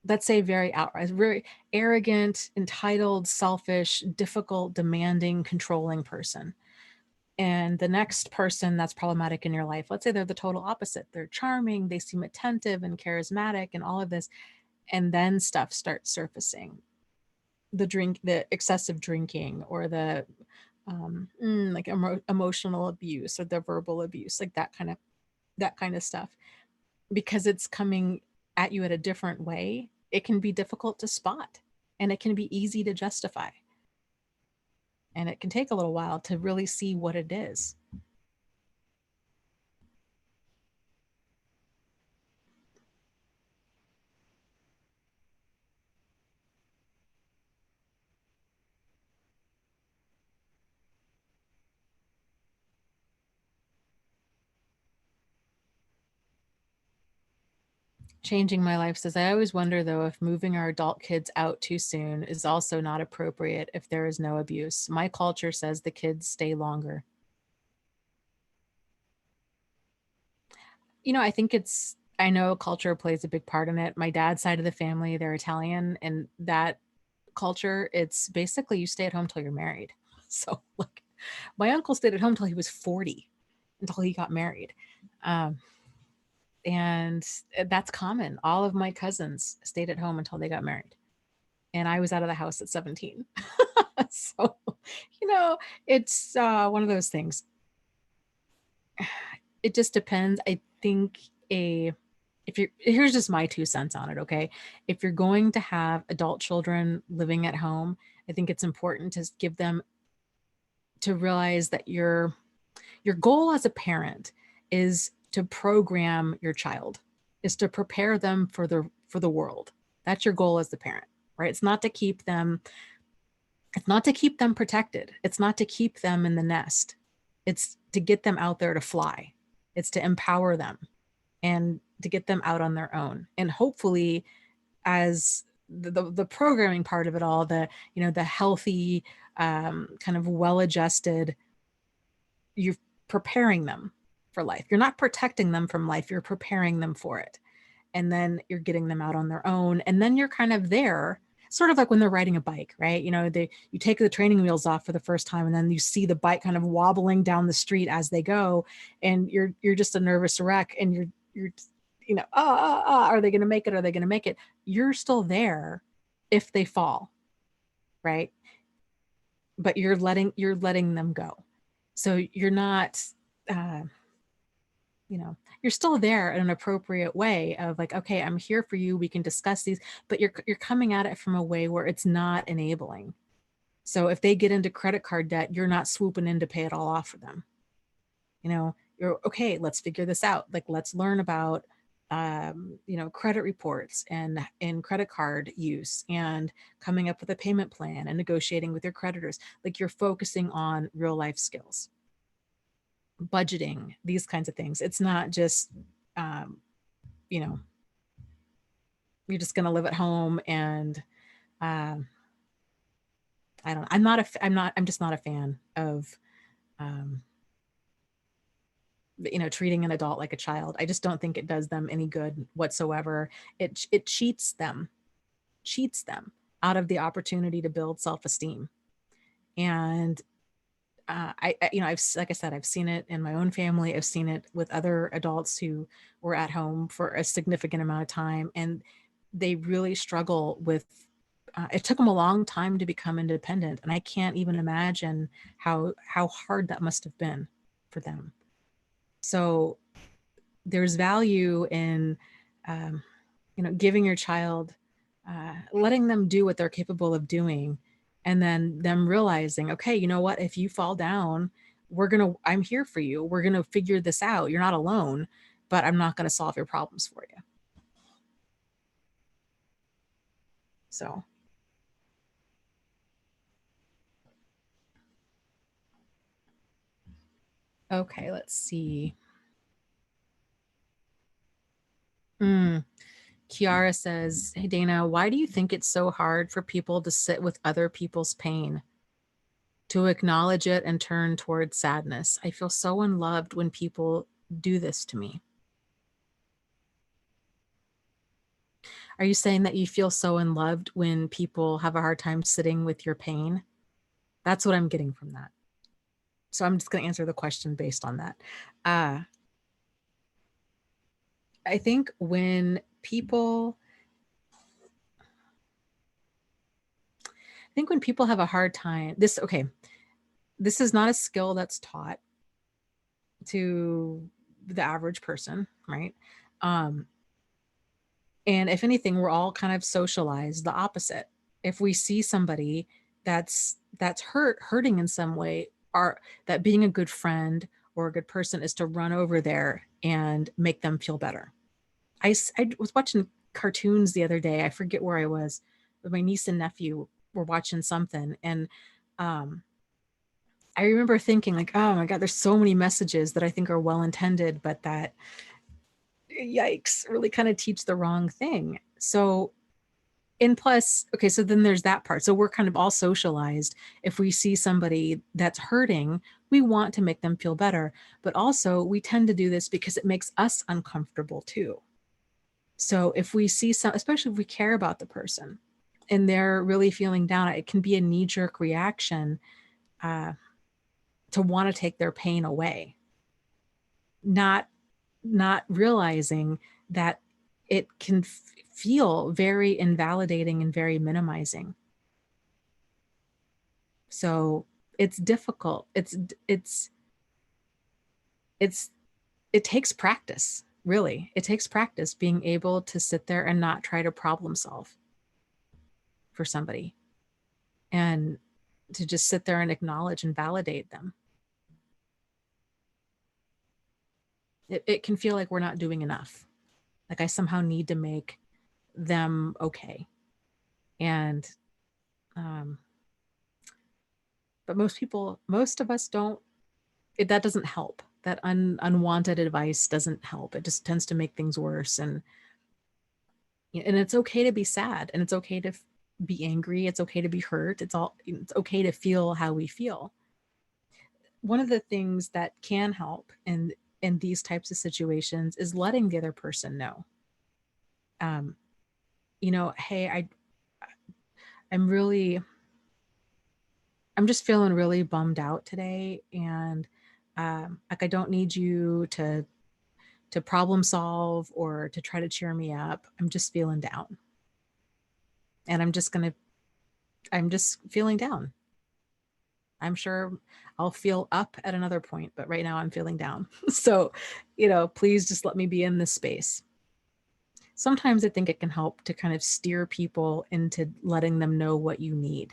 let's say very outright, very arrogant, entitled, selfish, difficult, demanding, controlling person, and the next person that's problematic in your life, let's say they're the total opposite. They're charming, they seem attentive and charismatic and all of this, and then stuff starts surfacing. The excessive drinking, or the like emotional abuse, or the verbal abuse, like that kind of stuff, because it's coming at you at a different way. It can be difficult to spot, and it can be easy to justify, and it can take a little while to really see what it is. Changing My Life says, I always wonder though if moving our adult kids out too soon is also not appropriate if there is no abuse. My culture says the kids stay longer. You know, I know culture plays a big part in it. My dad's side of the family, they're Italian, and that culture, it's basically you stay at home till you're married. So like my uncle stayed at home till he was 40, until he got married. Um, and that's common. All of my cousins stayed at home until they got married. And I was out of the house at 17. So, you know, it's one of those things. It just depends. I think here's just my 2 cents on it, okay? If you're going to have adult children living at home, I think it's important to give them, to realize that your goal as a parent is to program your child, is to prepare them for the world. That's your goal as the parent, right? It's not to keep them protected. It's not to keep them in the nest. It's to get them out there to fly. It's to empower them and to get them out on their own. And hopefully, as the programming part of it all, the healthy, kind of well-adjusted, you're preparing them for life. You're not protecting them from life, you're preparing them for it. And then you're getting them out on their own. And then you're kind of there, sort of like when they're riding a bike, right? You know, you take the training wheels off for the first time, and then you see the bike kind of wobbling down the street as they go, and you're just a nervous wreck, and you're are they going to make it? Are they going to make it? You're still there if they fall, right? But you're letting them go. So you're not, you're still there in an appropriate way of like, okay, I'm here for you. We can discuss these, but you're coming at it from a way where it's not enabling. So if they get into credit card debt, you're not swooping in to pay it all off for them. You're okay. Let's figure this out. Like, let's learn about, credit reports and credit card use, and coming up with a payment plan and negotiating with your creditors. Like, you're focusing on real life skills, budgeting, these kinds of things. It's not just, you're just going to live at home and, I'm just not a fan of, treating an adult like a child. I just don't think it does them any good whatsoever. It cheats them out of the opportunity to build self-esteem. And like I said, I've seen it in my own family. I've seen it with other adults who were at home for a significant amount of time, and they really struggle with it took them a long time to become independent. And I can't even imagine how hard that must have been for them. So there's value in, giving your child, letting them do what they're capable of doing, and then them realizing, okay, you know what, if you fall down, I'm here for you. We're going to figure this out. You're not alone, but I'm not going to solve your problems for you. So. Okay, let's see. Kiara says, hey, Dana, why do you think it's so hard for people to sit with other people's pain, to acknowledge it and turn towards sadness? I feel so unloved when people do this to me. Are you saying that you feel so unloved when people have a hard time sitting with your pain? That's what I'm getting from that. So I'm just going to answer the question based on that. I think when people have a hard time, this is not a skill that's taught to the average person, right? And if anything, we're all kind of socialized the opposite. If we see somebody that's hurting in some way, that being a good friend or a good person is to run over there and make them feel better. I was watching cartoons the other day. I forget where I was, but my niece and nephew were watching something, and I remember thinking like, oh my God, there's so many messages that I think are well intended, but that, yikes, really kind of teach the wrong thing. So, and plus, okay, so then there's that part. So we're kind of all socialized. If we see somebody that's hurting, we want to make them feel better, but also we tend to do this because it makes us uncomfortable too. So if we see some, especially if we care about the person and they're really feeling down, it can be a knee-jerk reaction to want to take their pain away, not realizing that it can feel very invalidating and very minimizing. So it's difficult. It takes practice, really. It takes practice being able to sit there and not try to problem solve for somebody, and to just sit there and acknowledge and validate them. It can feel like we're not doing enough. Like I somehow need to make them okay. And, but most of us don't, that doesn't help. That unwanted advice doesn't help. It just tends to make things worse. And it's okay to be sad, and it's okay to be angry. It's okay to be hurt. It's okay to feel how we feel. One of the things that can help in these types of situations is letting the other person know, hey, I'm just feeling really bummed out today, and like I don't need you to problem solve or to try to cheer me up. I'm just feeling down, and I'm just feeling down. I'm sure I'll feel up at another point, but right now I'm feeling down. So, please just let me be in this space. Sometimes I think it can help to kind of steer people into letting them know what you need.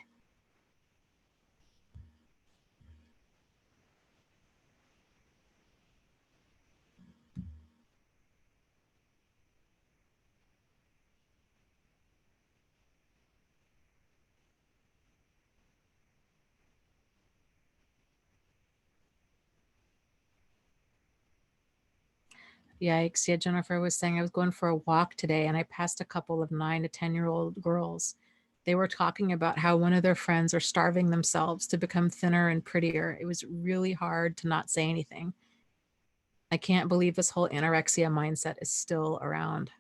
Yikes. Yeah, Jennifer was saying I was going for a walk today and I passed a couple of 9 to 10-year-old girls. They were talking about how one of their friends are starving themselves to become thinner and prettier. It was really hard to not say anything. I can't believe this whole anorexia mindset is still around.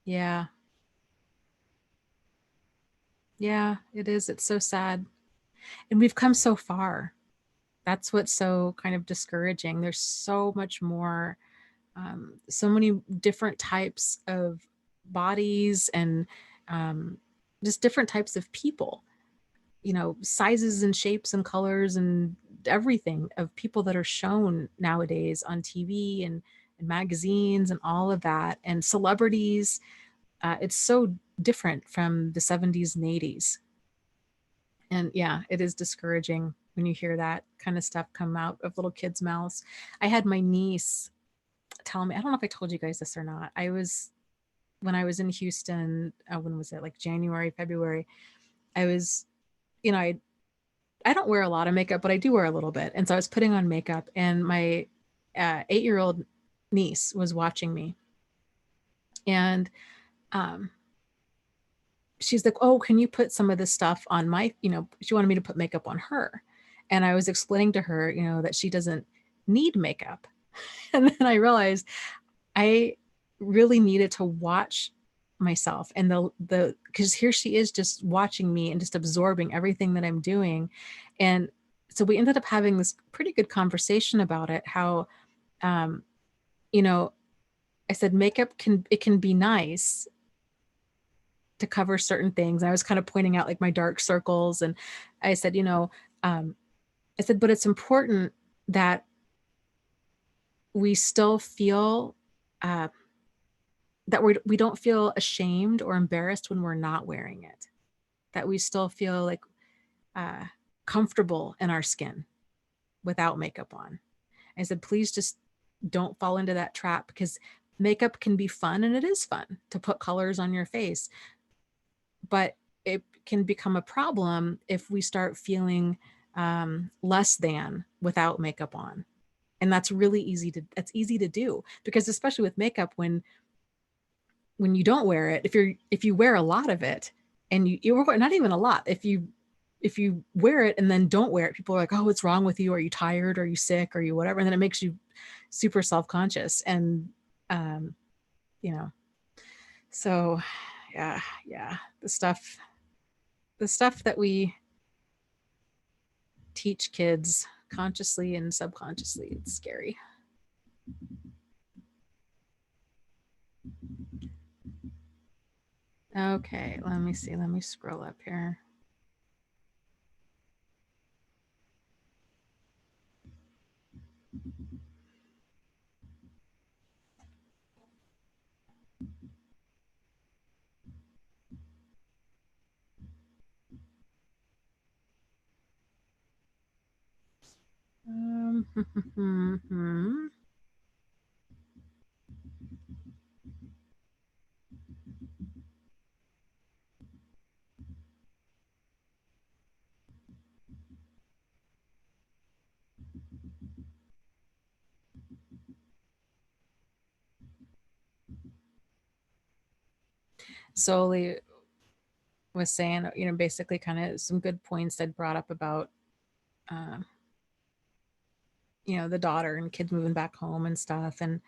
Yeah. Yeah, it is. It's so sad. And we've come so far. That's what's so kind of discouraging. There's so much more, so many different types of bodies and just different types of people, you know, sizes and shapes and colors and everything of people that are shown nowadays on TV and magazines and all of that, and celebrities. It's so different from the 70s and 80s. And yeah, it is discouraging when you hear that kind of stuff come out of little kids' mouths. I had my niece tell me, I don't know if I told you guys this or not. When I was in Houston, when was it? Like January, February, I was, you know, I don't wear a lot of makeup, but I do wear a little bit. And so I was putting on makeup, and my 8-year-old niece was watching me. And she's like, oh, can you put some of this stuff on my, you know, she wanted me to put makeup on her. And I was explaining to her, you know, that she doesn't need makeup. And then I realized I really needed to watch myself, and because here she is just watching me and just absorbing everything that I'm doing. And so we ended up having this pretty good conversation about it, how, you know, I said, makeup can be nice to cover certain things. I was kind of pointing out like my dark circles. And I said, you know, I said, but it's important that we still feel, that we don't feel ashamed or embarrassed when we're not wearing it, that we still feel like comfortable in our skin without makeup on. I said, please just don't fall into that trap, because makeup can be fun, and it is fun to put colors on your face, but it can become a problem if we start feeling less than without makeup on. And that's really easy to do, because especially with makeup, when you don't wear it, if you wear a lot of it, and you're not even a lot, if you wear it and then don't wear it, people are like, oh, what's wrong with you? Are you tired? Are you sick? Are you whatever? And then it makes you super self-conscious. And you know, so yeah, the stuff that we teach kids consciously and subconsciously, it's scary. Okay, let me see. Let me scroll up here. Solely was saying, you know, basically kind of some good points I'd brought up about, you know, the daughter and kids moving back home and stuff. And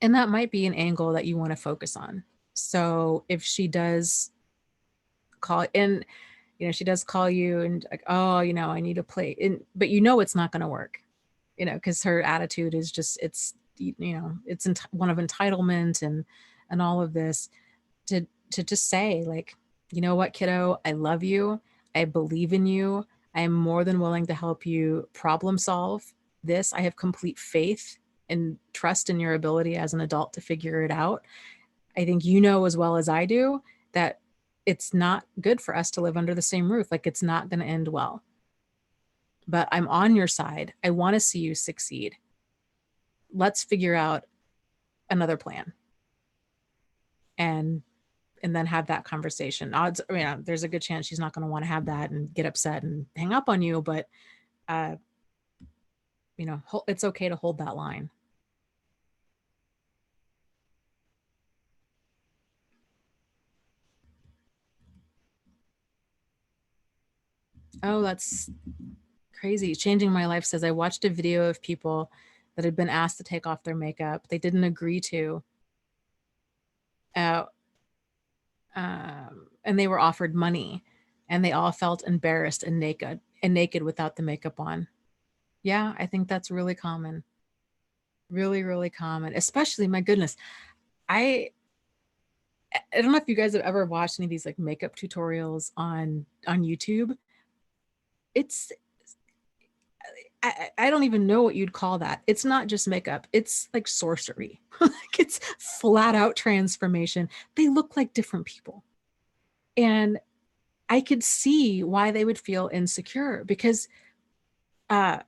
that might be an angle that you want to focus on. So if she does call, and you know, she does call you and like, oh, you know, I need a plate, but you know it's not going to work, you know, because her attitude is just, it's, you know, it's one of entitlement and all of this, to just say like, you know what, kiddo, I love you, I believe in you, I am more than willing to help you problem solve this. I have complete faith and trust in your ability as an adult to figure it out. I think you know as well as I do that it's not good for us to live under the same roof. Like, it's not going to end well. But I'm on your side. I want to see you succeed. Let's figure out another plan. And then have that conversation. Odds, I mean, there's a good chance she's not going to want to have that and get upset and hang up on you. But, you know, it's okay to hold that line. Oh, that's crazy. Changing My Life says, I watched a video of people that had been asked to take off their makeup. They didn't agree to. And they were offered money, and they all felt embarrassed and naked without the makeup on. Yeah, I think that's really common. Really, really common, especially, my goodness. I I don't know if you guys have ever watched any of these like makeup tutorials on YouTube. It's I don't even know what you'd call that. It's not just makeup. It's like sorcery. Like it's flat out transformation. They look like different people. And I could see why they would feel insecure because that,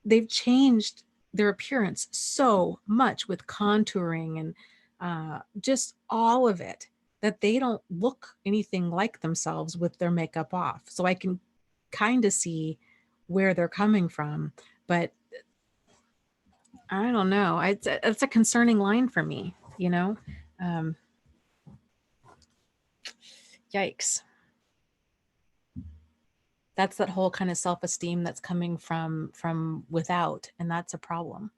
they've changed their appearance so much with contouring and just all of it, that they don't look anything like themselves with their makeup off. So I can kind of see where they're coming from, but I don't know. It's a concerning line for me, you know? Um, Yikes. That's that whole kind of self-esteem that's coming from without, and that's a problem.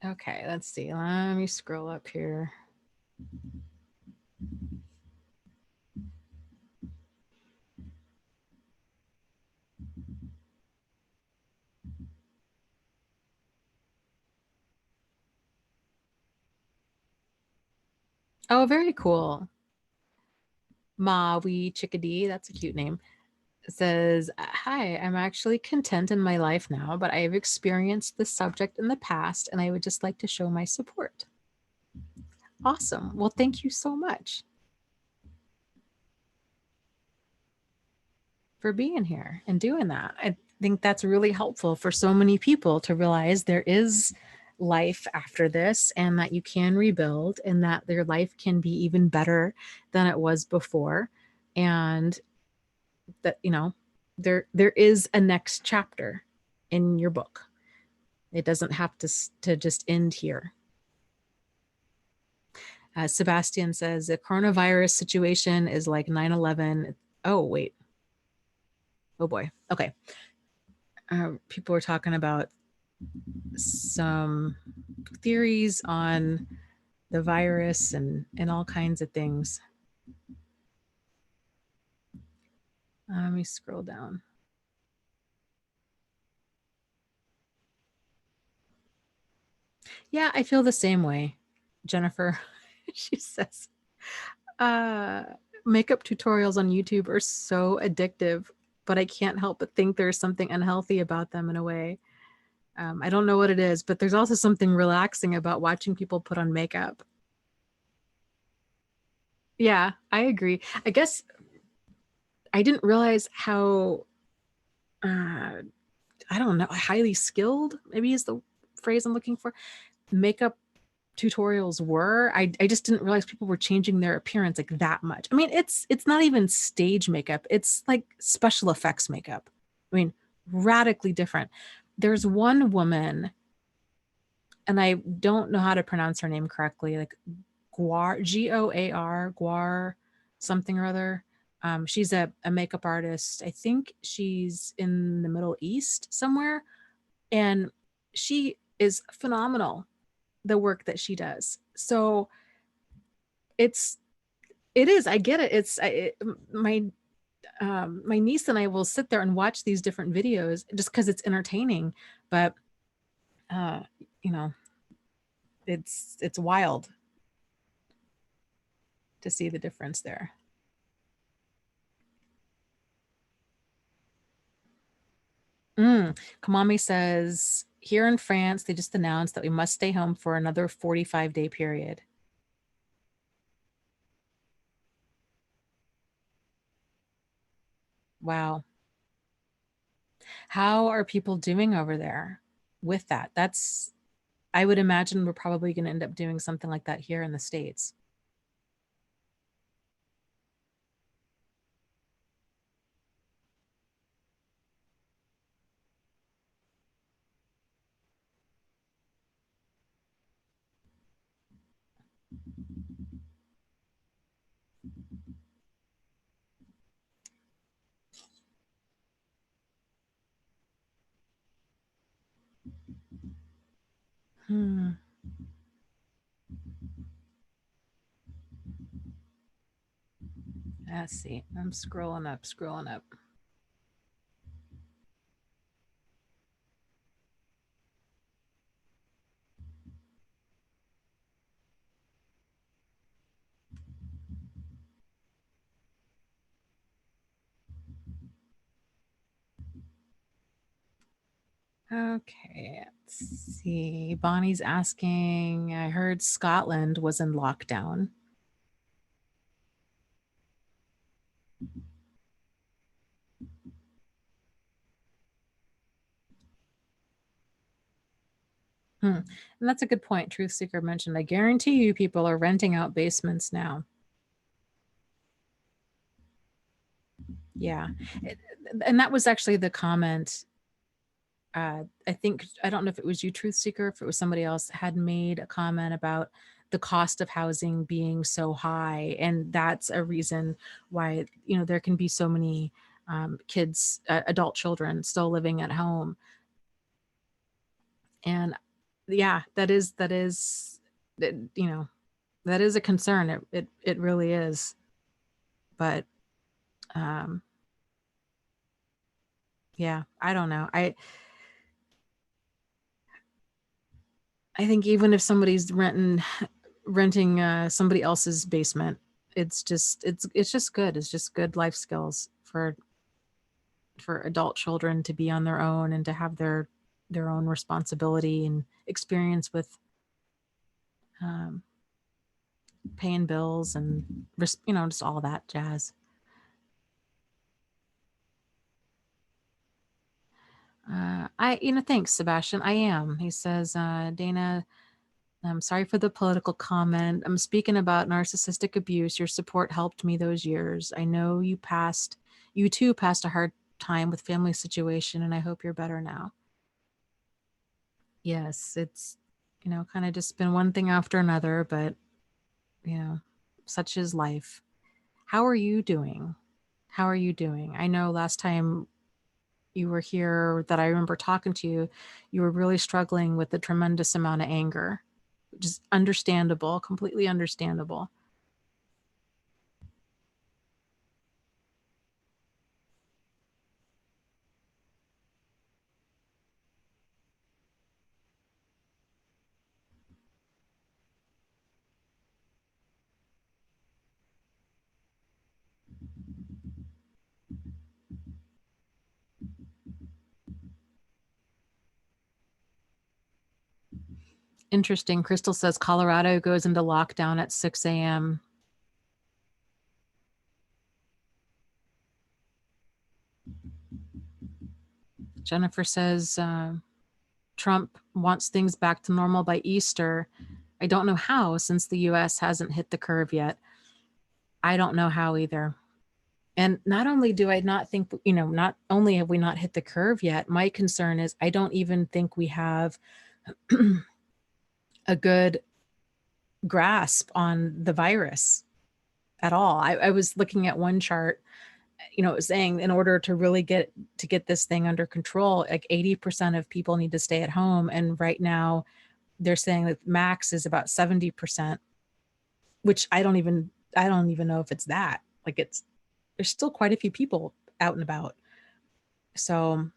Okay, let's see. Let me scroll up here. Oh, very cool. Maui Chickadee, that's a cute name. Says, "Hi, I'm actually content in my life now, but I have experienced this subject in the past and I would just like to show my support." Awesome. Well, thank you so much for being here and doing that. I think that's really helpful for so many people to realize there is life after this and that you can rebuild and that their life can be even better than it was before. And that, there is a next chapter in your book. It doesn't have to just end here. Sebastian says the coronavirus situation is like 9/11. Oh, wait. Oh boy. Okay. People were talking about some theories on the virus and all kinds of things. Let me scroll down. Yeah, I feel the same way, Jennifer. She says, uh, makeup tutorials on YouTube are so addictive, but I can't help but think there's something unhealthy about them in a way. I don't know what it is, but there's also something relaxing about watching people put on makeup. Yeah, I agree. I guess I didn't realize how, uh, I don't know, highly skilled, maybe is the phrase I'm looking for, makeup tutorials were. I just didn't realize people were changing their appearance like that much. I mean, it's not even stage makeup. It's like special effects makeup. I mean, radically different. There's one woman, and I don't know how to pronounce her name correctly, like Guar, Goar, Guar, something or other. She's a makeup artist. I think she's in the Middle East somewhere, and she is phenomenal, the work that she does. So it is, I get it. My niece and I will sit there and watch these different videos just because it's entertaining, but uh you know it's wild to see the difference there. Kamami says, here in France they just announced that we must stay home for another 45-day period. Wow. How are people doing over there with that? That's, I would imagine we're probably going to end up doing something like that here in the States. Hmm. Let's see. I'm scrolling up, scrolling up. Okay, let's see. Bonnie's asking, I heard Scotland was in lockdown. And that's a good point. Truth Seeker mentioned, I guarantee you people are renting out basements now. Yeah. And that was actually the comment. I think, I don't know if it was you, Truth Seeker, if it was somebody else, had made a comment about the cost of housing being so high. And that's a reason why, there can be so many kids, adult children still living at home. And yeah, that is, that is a concern. It really is. But yeah, I don't know. I think even if somebody's renting somebody else's basement, it's just good. It's just good life skills for adult children to be on their own and to have their own responsibility and experience with paying bills and just all that jazz. Thanks, Sebastian. I am. He says, Dana, I'm sorry for the political comment. I'm speaking about narcissistic abuse. Your support helped me those years. I know you too passed a hard time with family situation, and I hope you're better now. Yes, it's, kind of just been one thing after another, but, such is life. How are you doing? How are you doing? I know last time you were here that I remember talking to you, you were really struggling with a tremendous amount of anger. Just understandable, completely understandable. Interesting. Crystal says Colorado goes into lockdown at 6 a.m. Jennifer says Trump wants things back to normal by Easter. I don't know how, since the US hasn't hit the curve yet. I don't know how either. And not only do I not think, not only have we not hit the curve yet, my concern is I don't even think we have a good grasp on the virus at all. I was looking at one chart, it was saying in order to really get this thing under control, like 80% of people need to stay at home. And right now they're saying that max is about 70%, which I don't even know if it's that. Like there's still quite a few people out and about. So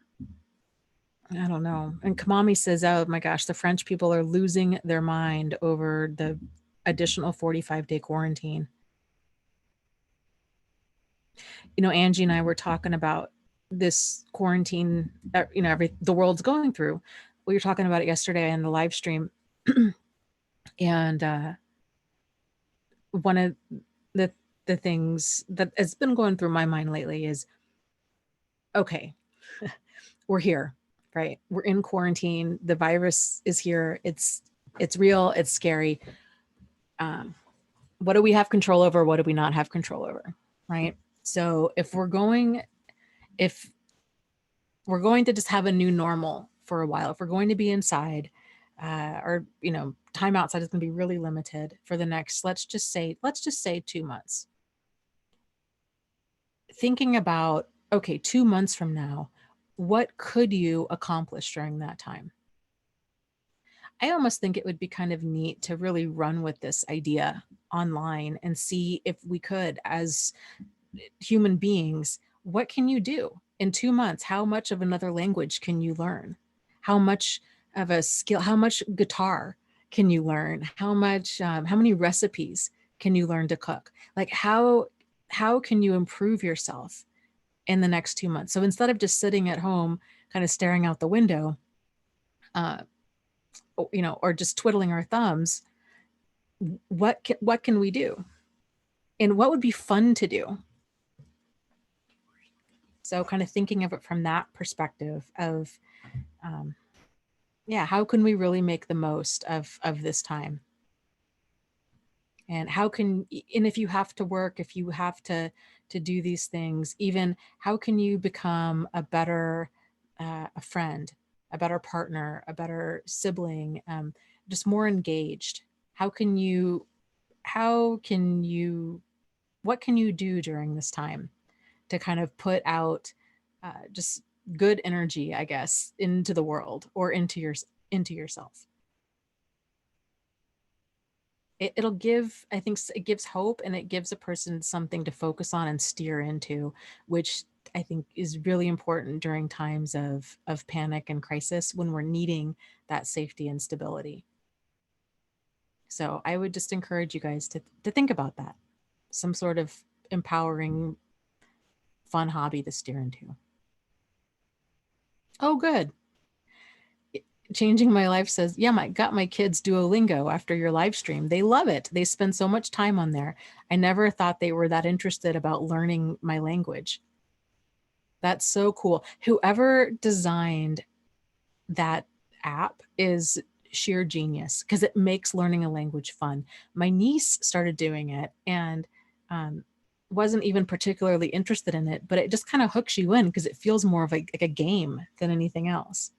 I don't know. And Kamami says, oh my gosh, the French people are losing their mind over the additional 45-day quarantine. Angie and I were talking about this quarantine, the world's going through. We were talking about it yesterday in the live stream. And one of the things that has been going through my mind lately is, okay, we're here, right? We're in quarantine. The virus is here. It's real. It's scary. What do we have control over? What do we not have control over? Right. So if we're going to just have a new normal for a while, if we're going to be inside, or time outside is going to be really limited for the next, let's just say 2 months. Thinking about, okay, 2 months from now, what could you accomplish during that time? I almost think it would be kind of neat to really run with this idea online and see if we could, as human beings, what can you do in 2 months? How much of another language can you learn? How much of a skill, how much guitar can you learn? How many recipes can you learn to cook? Like how can you improve yourself in the next 2 months? So instead of just sitting at home, kind of staring out the window, uh, or just twiddling our thumbs, what can we do? And what would be fun to do? So kind of thinking of it from that perspective of, yeah, how can we really make the most of this time? And and if you have to work, if you have to do these things, even how can you become a better a friend, a better partner, a better sibling, just more engaged? How can you how can you what can you do during this time to kind of put out just good energy, I guess, into the world or into yourself? It'll give, I think it gives hope, and it gives a person something to focus on and steer into, which I think is really important during times of panic and crisis, when we're needing that safety and stability. So I would just encourage you guys to think about that, some sort of empowering, fun hobby to steer into. Oh, good. Changing My Life says, yeah, got my kids Duolingo after your live stream. They love it. They spend so much time on there. I never thought they were that interested about learning my language. That's so cool. Whoever designed that app is sheer genius, because it makes learning a language fun. My niece started doing it and wasn't even particularly interested in it, but it just kind of hooks you in because it feels more of like a game than anything else.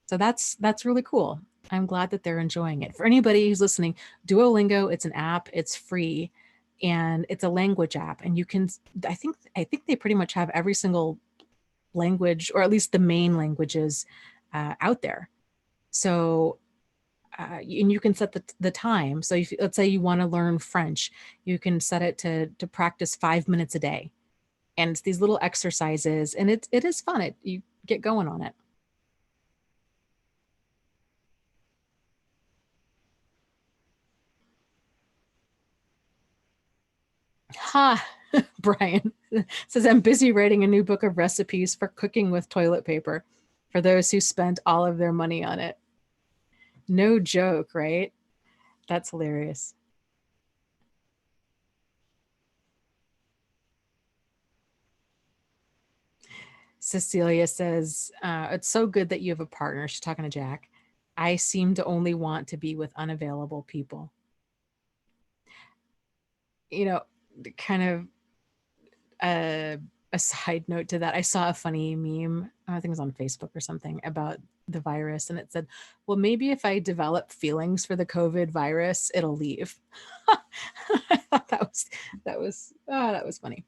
So that's really cool. I'm glad that they're enjoying it. For anybody who's listening, Duolingo, it's an app, it's free, and it's a language app. And you can, I think they pretty much have every single language, or at least the main languages out there. So, and you can set the time. So if, let's say you want to learn French, you can set it to practice 5 minutes a day. And it's these little exercises, and it is fun. You get going on it. Ha! Brian says, I'm busy writing a new book of recipes for cooking with toilet paper for those who spent all of their money on it. No joke, right? That's hilarious. Cecilia says, it's so good that you have a partner. She's talking to Jack. I seem to only want to be with unavailable people. You know, kind of a side note to that, I saw a funny meme, I think it was on Facebook or something, about the virus, and it said, well, maybe if I develop feelings for the COVID virus, it'll leave. I thought that was funny.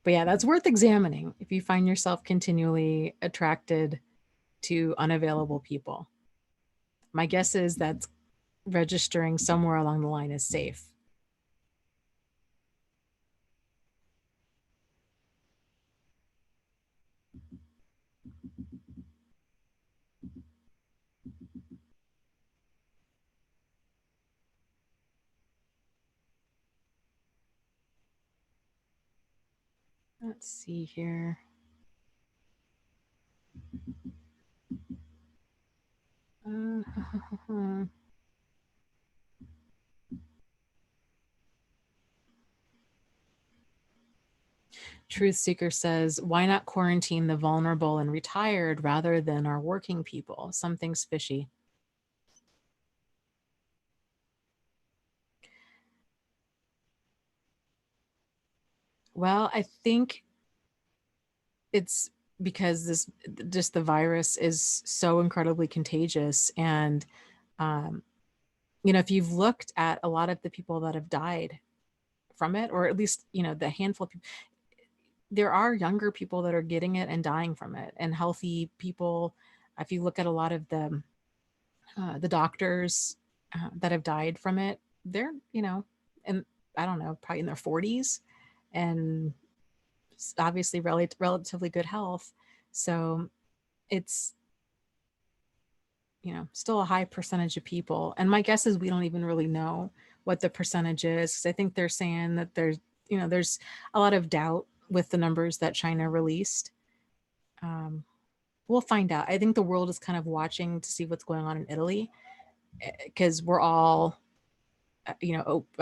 But yeah, that's worth examining if you find yourself continually attracted to unavailable people. My guess is that registering somewhere along the line is safe. Let's see here. Truth Seeker says, why not quarantine the vulnerable and retired rather than our working people? Something's fishy. Well, I think it's because the virus is so incredibly contagious. And, um, if you've looked at a lot of the people that have died from it, or at least, the handful of people, there are younger people that are getting it and dying from it, and healthy people. If you look at a lot of the doctors that have died from it, they're, and I don't know, probably in their 40s, and obviously relatively good health. So it's, still a high percentage of people. And my guess is we don't even really know what the percentage is, because I think they're saying that there's a lot of doubt with the numbers that China released. We'll find out. I think the world is kind of watching to see what's going on in Italy, because we're all, I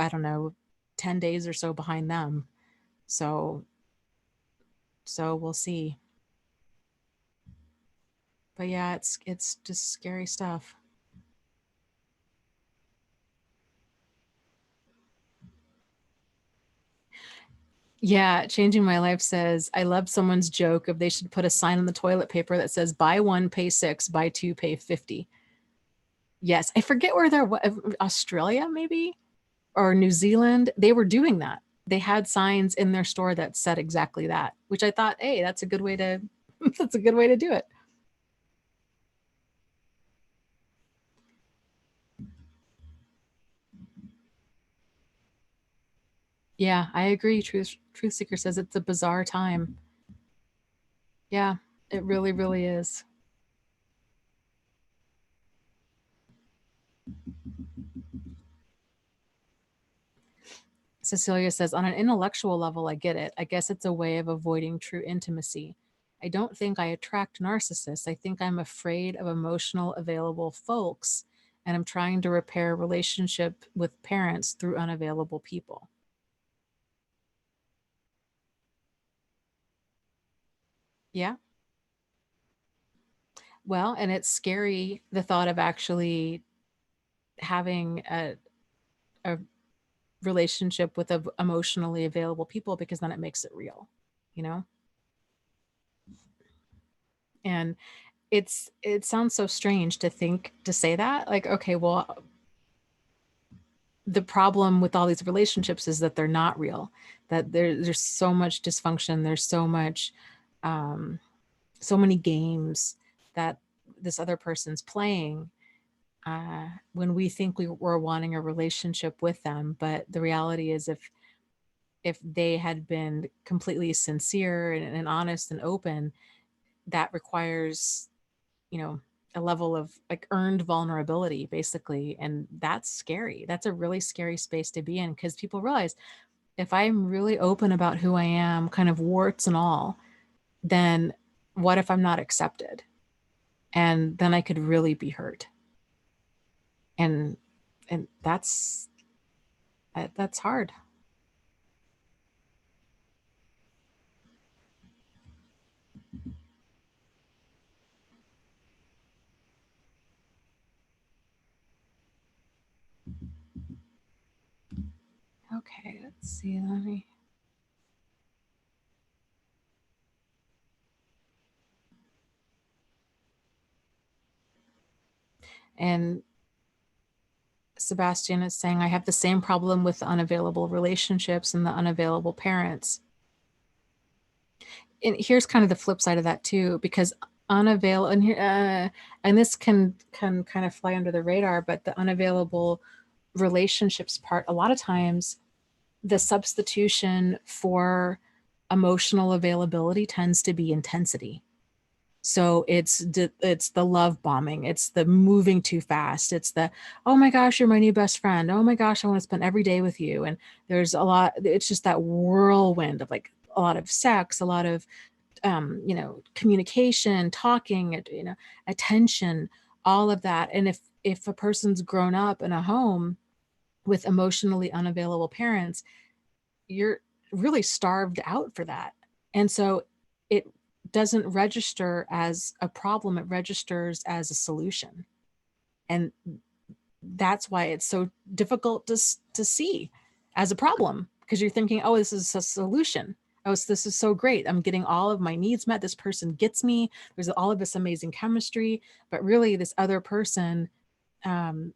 don't know, 10 days or so behind them. So we'll see. But yeah, it's just scary stuff. Yeah, Changing My Life says, I love someone's joke of they should put a sign on the toilet paper that says, buy one, pay 6, buy two, pay 50. Yes, I forget where they're, Australia maybe, or New Zealand. They were doing that. They had signs in their store that said exactly that, which I thought, hey, that's a good way to, that's a good way to do it. Yeah, I agree. Truth Seeker says it's a bizarre time. Yeah, it really, really is. Cecilia says, on an intellectual level, I get it. I guess it's a way of avoiding true intimacy. I don't think I attract narcissists. I think I'm afraid of emotional, available folks, and I'm trying to repair a relationship with parents through unavailable people. Yeah. Well, and it's scary, the thought of actually having a relationship with emotionally available people, because then it makes it real, you know? And it sounds so strange to say that, like, okay, well, the problem with all these relationships is that they're not real, that there's so much dysfunction, there's so much, um, so many games that this other person's playing, when we think we're wanting a relationship with them. But the reality is, if they had been completely sincere and honest and open, that requires, you know, a level of like earned vulnerability, basically. And that's scary. That's a really scary space to be in, because people realize, if I'm really open about who I am, kind of warts and all, then what if I'm not accepted? And then I could really be hurt. And that's hard. Okay, let's see. Let me. And Sebastian is saying, I have the same problem with the unavailable relationships and the unavailable parents. And here's kind of the flip side of that too, because unavailable, and here, and this can kind of fly under the radar, but the unavailable relationships part, a lot of times the substitution for emotional availability tends to be intensity. So it's the love bombing, it's the moving too fast, it's the, oh my gosh, you're my new best friend, oh my gosh, I want to spend every day with you. And there's a lot, it's just that whirlwind of like a lot of sex, a lot of communication, talking, attention, all of that. And if a person's grown up in a home with emotionally unavailable parents, you're really starved out for that. And so it doesn't register as a problem, it registers as a solution. And that's why it's so difficult to see as a problem, because you're thinking, oh, this is a solution. Oh, this is so great. I'm getting all of my needs met. This person gets me. There's all of this amazing chemistry. But really, this other person um,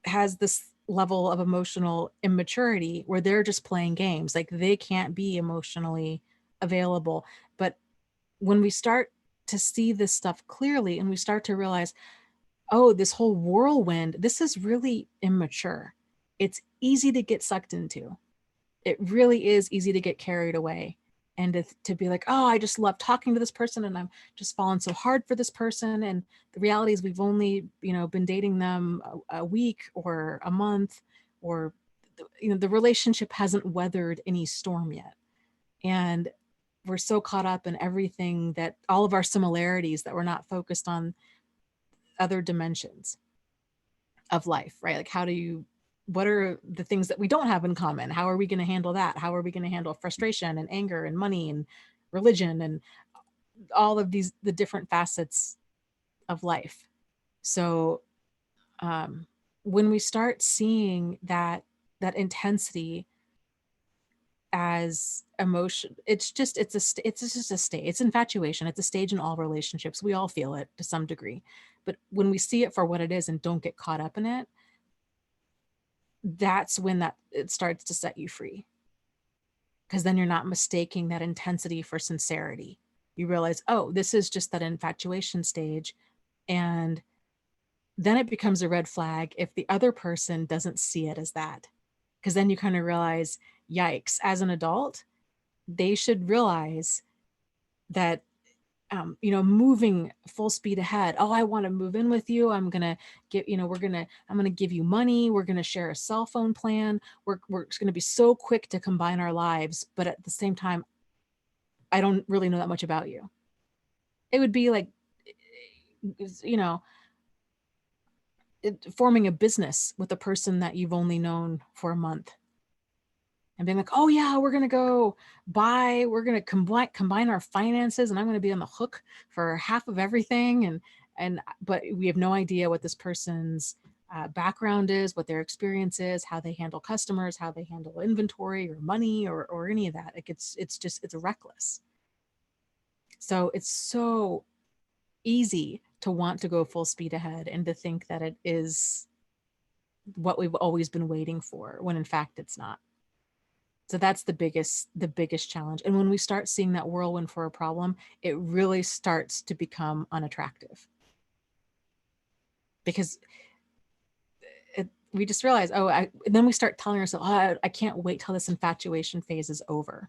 has this level of emotional immaturity where they're just playing games. Like, they can't be emotionally available. But when we start to see this stuff clearly and we start to realize, oh, this whole whirlwind, this is really immature. It's easy to get sucked into. It really is easy to get carried away and to be like, oh, I just love talking to this person and I'm just falling so hard for this person. And the reality is we've only, been dating them a week or a month, or, the relationship hasn't weathered any storm yet. And we're so caught up in everything, that all of our similarities, that we're not focused on other dimensions of life, right? Like what are the things that we don't have in common? How are we going to handle that? How are we going to handle frustration and anger and money and religion and all of the different facets of life? So when we start seeing that intensity as emotion, it's just a state. It's infatuation. It's a stage in all relationships. We all feel it to some degree, but when we see it for what it is and don't get caught up in it, that's when it starts to set you free. Because then you're not mistaking that intensity for sincerity. You realize, oh, this is just that infatuation stage. And then it becomes a red flag if the other person doesn't see it as that. Because then you kind of realize, yikes, as an adult, they should realize that, moving full speed ahead. Oh, I want to move in with you. I'm going to I'm going to give you money. We're going to share a cell phone plan. We're going to be so quick to combine our lives. But at the same time, I don't really know that much about you. It would be like, forming a business with a person that you've only known for a month and being like, oh yeah, we're going to combine our finances, and I'm going to be on the hook for half of everything. But we have no idea what this person's background is, what their experience is, how they handle customers, how they handle inventory or money or any of that. Like it's reckless. So it's so easy to want to go full speed ahead and to think that it is what we've always been waiting for, when in fact it's not. So that's the biggest challenge. And when we start seeing that whirlwind for a problem, it really starts to become unattractive, because we just realize, and then we start telling ourselves, I can't wait till this infatuation phase is over,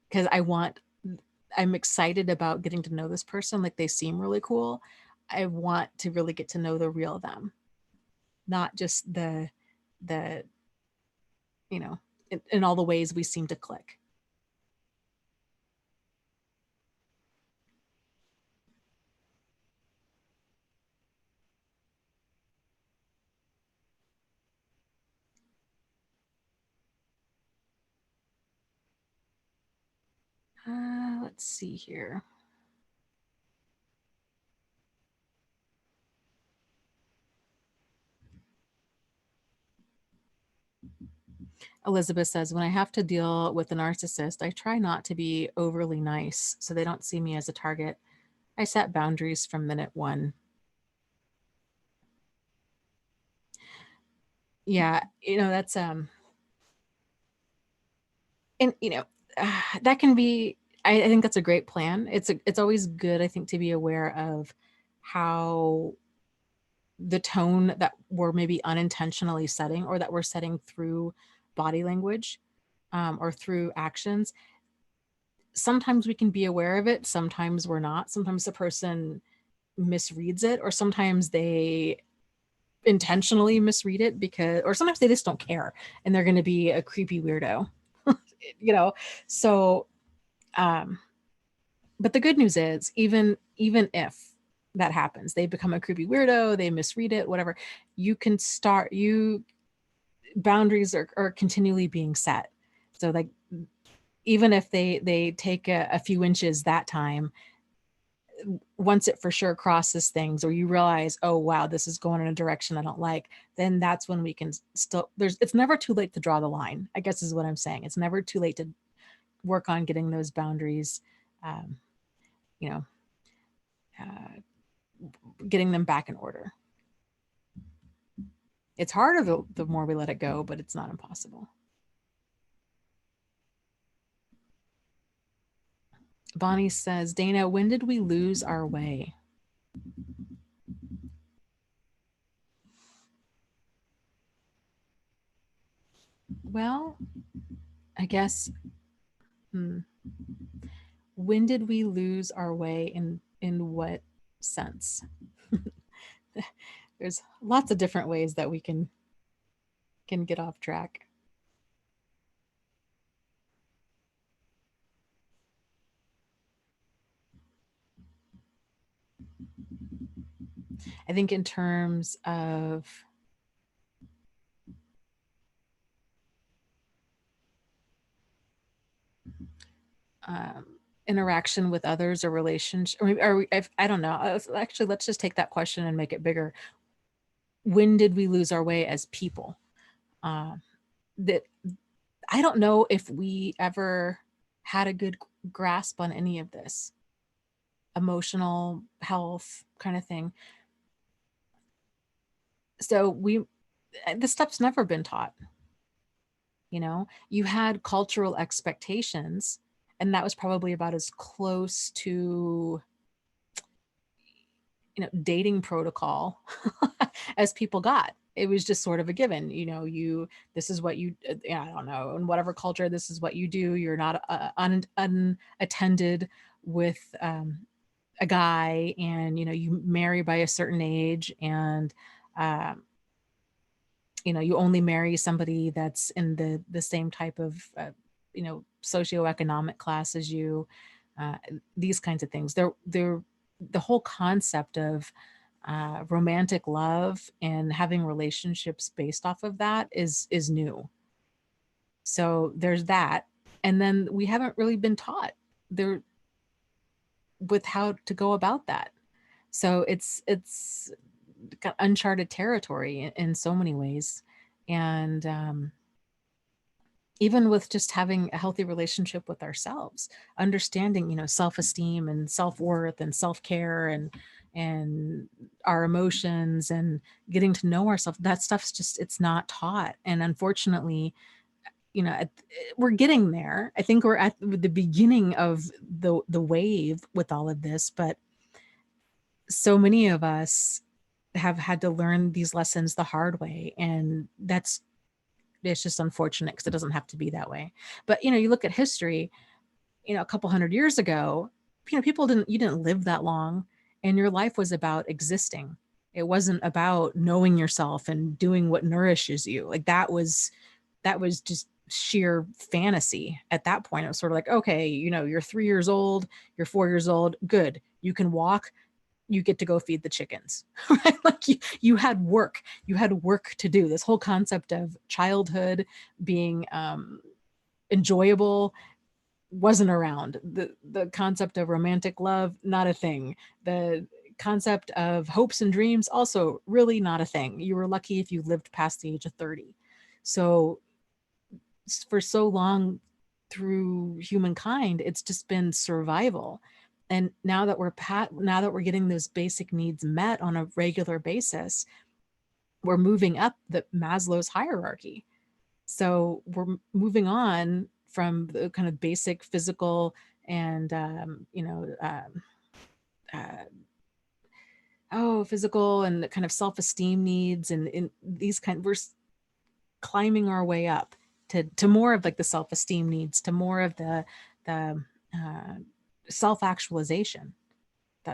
because I'm excited about getting to know this person. Like, they seem really cool. I want to really get to know the real them, not just the in all the ways we seem to click. Let's see here. Elizabeth says, when I have to deal with a narcissist, I try not to be overly nice so they don't see me as a target. I set boundaries from minute one. Yeah, that's and that can be, I think that's a great plan. It's always good, I think, to be aware of how the tone that we're maybe unintentionally setting, or that we're setting through body language, or through actions. Sometimes we can be aware of it, sometimes we're not. Sometimes the person misreads it, or sometimes they intentionally misread it, or sometimes they just don't care and they're going to be a creepy weirdo. So but the good news is, even if that happens, they become a creepy weirdo, they misread it, whatever, boundaries are continually being set. So, like, even if they take a few inches that time, once it for sure crosses things, or you realize, oh wow, this is going in a direction I don't like, then that's when we can it's never too late to draw the line, I guess is what I'm saying. It's never too late to work on getting those boundaries, getting them back in order. It's harder the more we let it go, but it's not impossible. Bonnie says, Dana, when did we lose our way? Well, I guess, when did we lose our way, in what sense? There's lots of different ways that we can get off track. I think in terms of interaction with others or relationship, or I don't know. Actually, let's just take that question and make it bigger. When did we lose our way as people? That I don't know if we ever had a good grasp on any of this emotional health kind of thing. So this stuff's never been taught. You know, you had cultural expectations, and that was probably about as close to, you know, dating protocol as people got. It was just sort of a given, you know, this is what you, I don't know, in whatever culture, this is what you do. You're not unattended with a guy, and, you know, you marry by a certain age, and, you know, you only marry somebody that's in the same type of, you know, socioeconomic class as you, these kinds of things. They're the whole concept of romantic love and having relationships based off of that is new. So there's that. And then we haven't really been taught there with how to go about that. So it's got uncharted territory in so many ways. And even with just having a healthy relationship with ourselves, understanding, you know, self-esteem and self-worth and self-care and our emotions and getting to know ourselves, that stuff's just, it's not taught. And unfortunately, you know, we're getting there. I think we're at the beginning of the wave with all of this, but so many of us have had to learn these lessons the hard way, and it's just unfortunate because it doesn't have to be that way. But, you know, you look at history, you know, a couple hundred years ago, you know, you didn't live that long, and your life was about existing. It wasn't about knowing yourself and doing what nourishes you. Like that was just sheer fantasy. At that point, it was sort of like, okay, you know, you're 3 years old, you're 4 years old, good. You can walk, you get to go feed the chickens, right? Like you had work to do. This whole concept of childhood being enjoyable wasn't around. The concept of romantic love, not a thing. The concept of hopes and dreams, also really not a thing. You were lucky if you lived past the age of 30. So for so long through humankind, it's just been survival. And now that we're getting those basic needs met on a regular basis, we're moving up the Maslow's hierarchy. So we're moving on from the kind of basic physical and physical and kind of self-esteem needs, and in these we're climbing our way up to more of like the self-esteem needs, to more of the uh, self-actualization,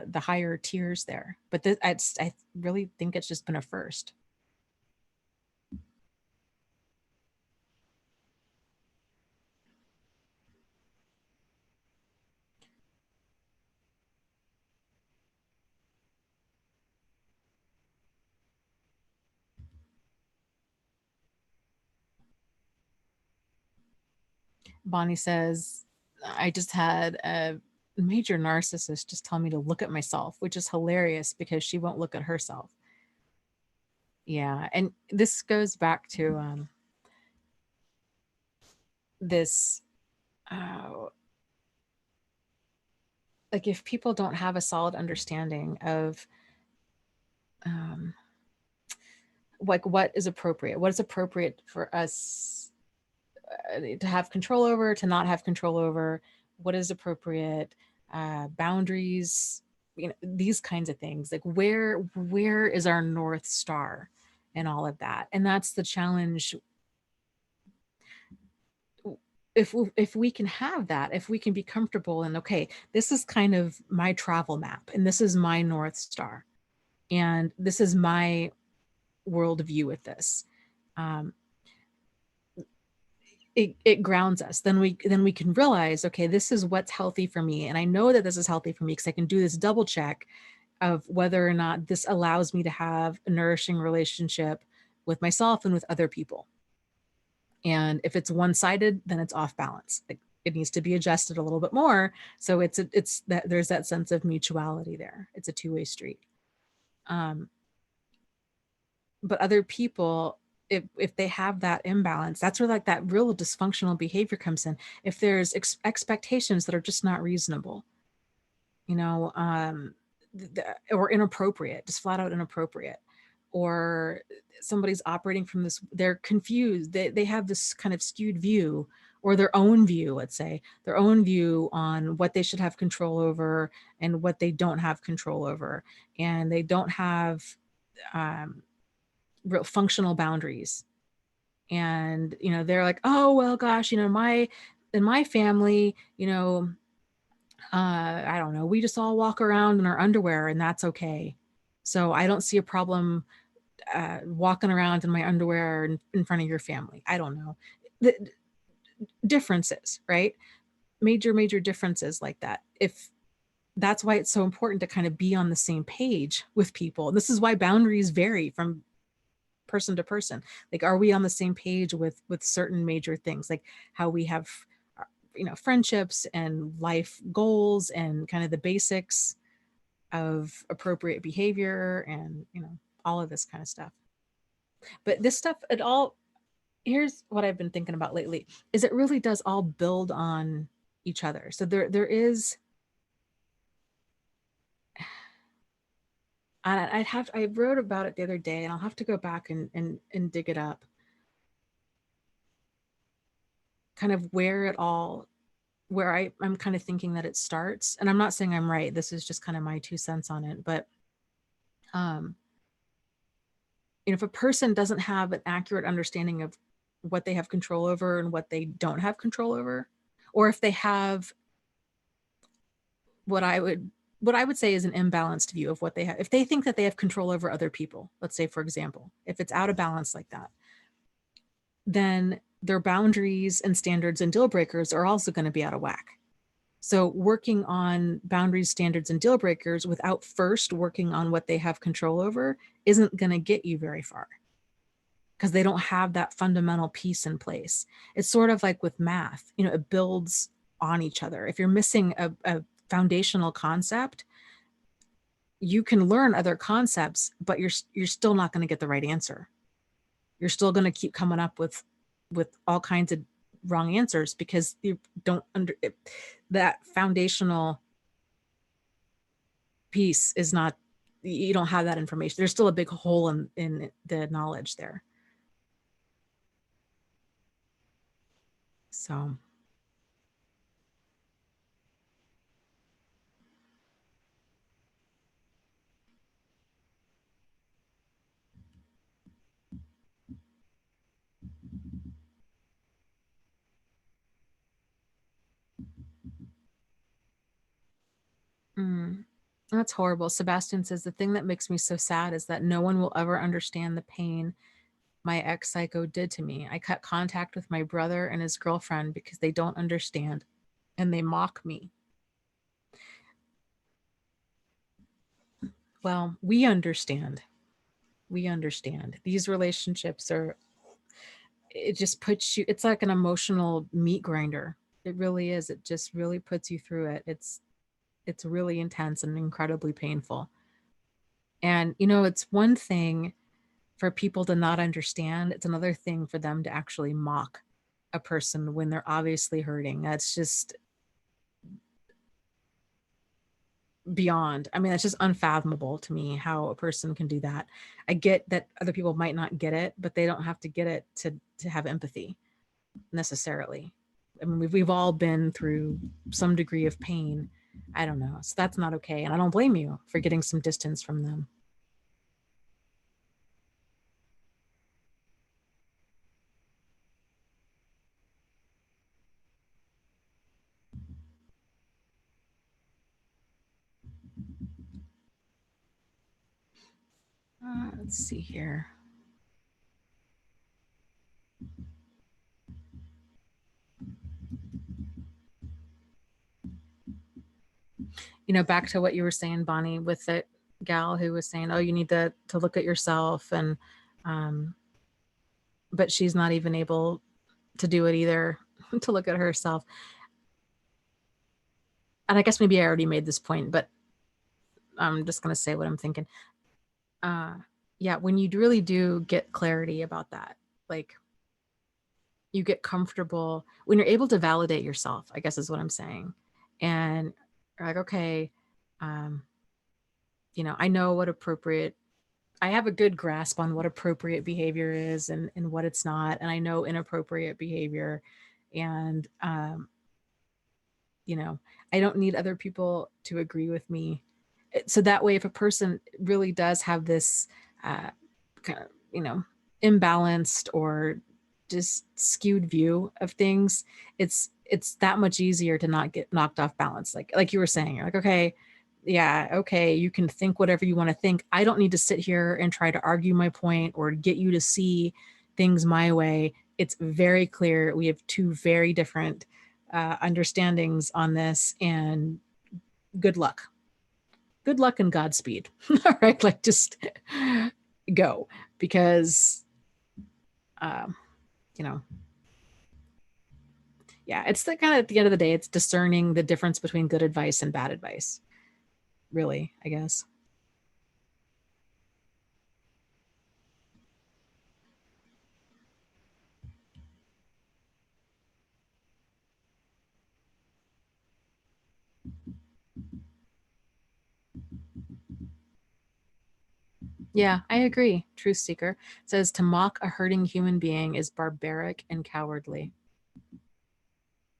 the higher tiers there. But I really think it's just been a first. Bonnie says, I just had a major narcissist just tell me to look at myself, which is hilarious because she won't look at herself. Yeah. And this goes back to this, like if people don't have a solid understanding of like what is appropriate for us to have control over, to not have control over, what is appropriate, boundaries, you know, these kinds of things. Like where is our North Star and all of that? And that's the challenge. If we can have that, if we can be comfortable and okay, this is kind of my travel map, and this is my North Star, and this is my worldview with this. It grounds us. Then we can realize, okay, this is what's healthy for me, and I know that this is healthy for me because I can do this double check of whether or not this allows me to have a nourishing relationship with myself and with other people. And if it's one-sided, then it's off balance. Like, it needs to be adjusted a little bit more. So it's that there's that sense of mutuality there. It's a two-way street. But other people, if they have that imbalance, that's where like that real dysfunctional behavior comes in. If there's expectations that are just not reasonable, you know, or inappropriate, just flat out inappropriate, or somebody's operating from this, they're confused, they have this kind of skewed view, or their own view, let's say, their own view on what they should have control over and what they don't have control over. And they don't have real functional boundaries. And, you know, they're like, oh, well, gosh, you know, in my family, you know, I don't know, we just all walk around in our underwear and that's okay. So I don't see a problem walking around in my underwear in front of your family. I don't know. The differences, right? Major differences like that. If that's why it's so important to kind of be on the same page with people. And this is why boundaries vary from person to person. Like, are we on the same page with certain major things, like how we have, you know, friendships and life goals and kind of the basics of appropriate behavior and, you know, all of this kind of stuff. But this stuff, it all, here's what I've been thinking about lately, is it really does all build on each other. So there is, I wrote about it the other day and I'll have to go back and dig it up. Kind of where it all, where I'm kind of thinking that it starts. And I'm not saying I'm right. This is just kind of my 2 cents on it. But you know, if a person doesn't have an accurate understanding of what they have control over and what they don't have control over, or if they have what I would say is an imbalanced view of what they have, if they think that they have control over other people, let's say, for example, if it's out of balance like that, then their boundaries and standards and deal breakers are also going to be out of whack. So working on boundaries, standards, and deal breakers without first working on what they have control over isn't going to get you very far, because they don't have that fundamental piece in place. It's sort of like with math, you know, it builds on each other. If you're missing a foundational concept, you can learn other concepts, but you're still not going to get the right answer. You're still going to keep coming up with all kinds of wrong answers because you don't that foundational piece is not, you don't have that information. There's still a big hole in the knowledge there. So that's horrible. Sebastian says, the thing that makes me so sad is that no one will ever understand the pain my ex-psycho did to me. I cut contact with my brother and his girlfriend because they don't understand and they mock me. Well, we understand. We understand. These relationships are, it just puts you, it's like an emotional meat grinder. It really is. It just really puts you through it. It's really intense and incredibly painful. And, you know, it's one thing for people to not understand. It's another thing for them to actually mock a person when they're obviously hurting. That's just beyond. I mean, that's just unfathomable to me how a person can do that. I get that other people might not get it, but they don't have to get it to have empathy necessarily. I mean, we've all been through some degree of pain. I don't know. So that's not okay. And I don't blame you for getting some distance from them. Let's see here. You know, back to what you were saying, Bonnie, with it, gal who was saying, oh, you need to look at yourself. And, but she's not even able to do it either, to look at herself. And I guess maybe I already made this point, but I'm just going to say what I'm thinking. Yeah, when you really do get clarity about that, like you get comfortable when you're able to validate yourself, I guess is what I'm saying. And you're like, okay, you know, I know what appropriate, I have a good grasp on what appropriate behavior is and what it's not. And I know inappropriate behavior. And, you know, I don't need other people to agree with me. So that way, if a person really does have this kind of, you know, imbalanced or just skewed view of things, it's that much easier to not get knocked off balance. Like you were saying, you're like, okay, yeah, okay, you can think whatever you want to think. I don't need to sit here and try to argue my point or get you to see things my way. It's very clear we have two very different understandings on this, and good luck. Good luck and Godspeed. All right, like just go, because you know, yeah, it's the kind of, at the end of the day, it's discerning the difference between good advice and bad advice, really, I guess. Yeah, I agree. Truth Seeker says to mock a hurting human being is barbaric and cowardly.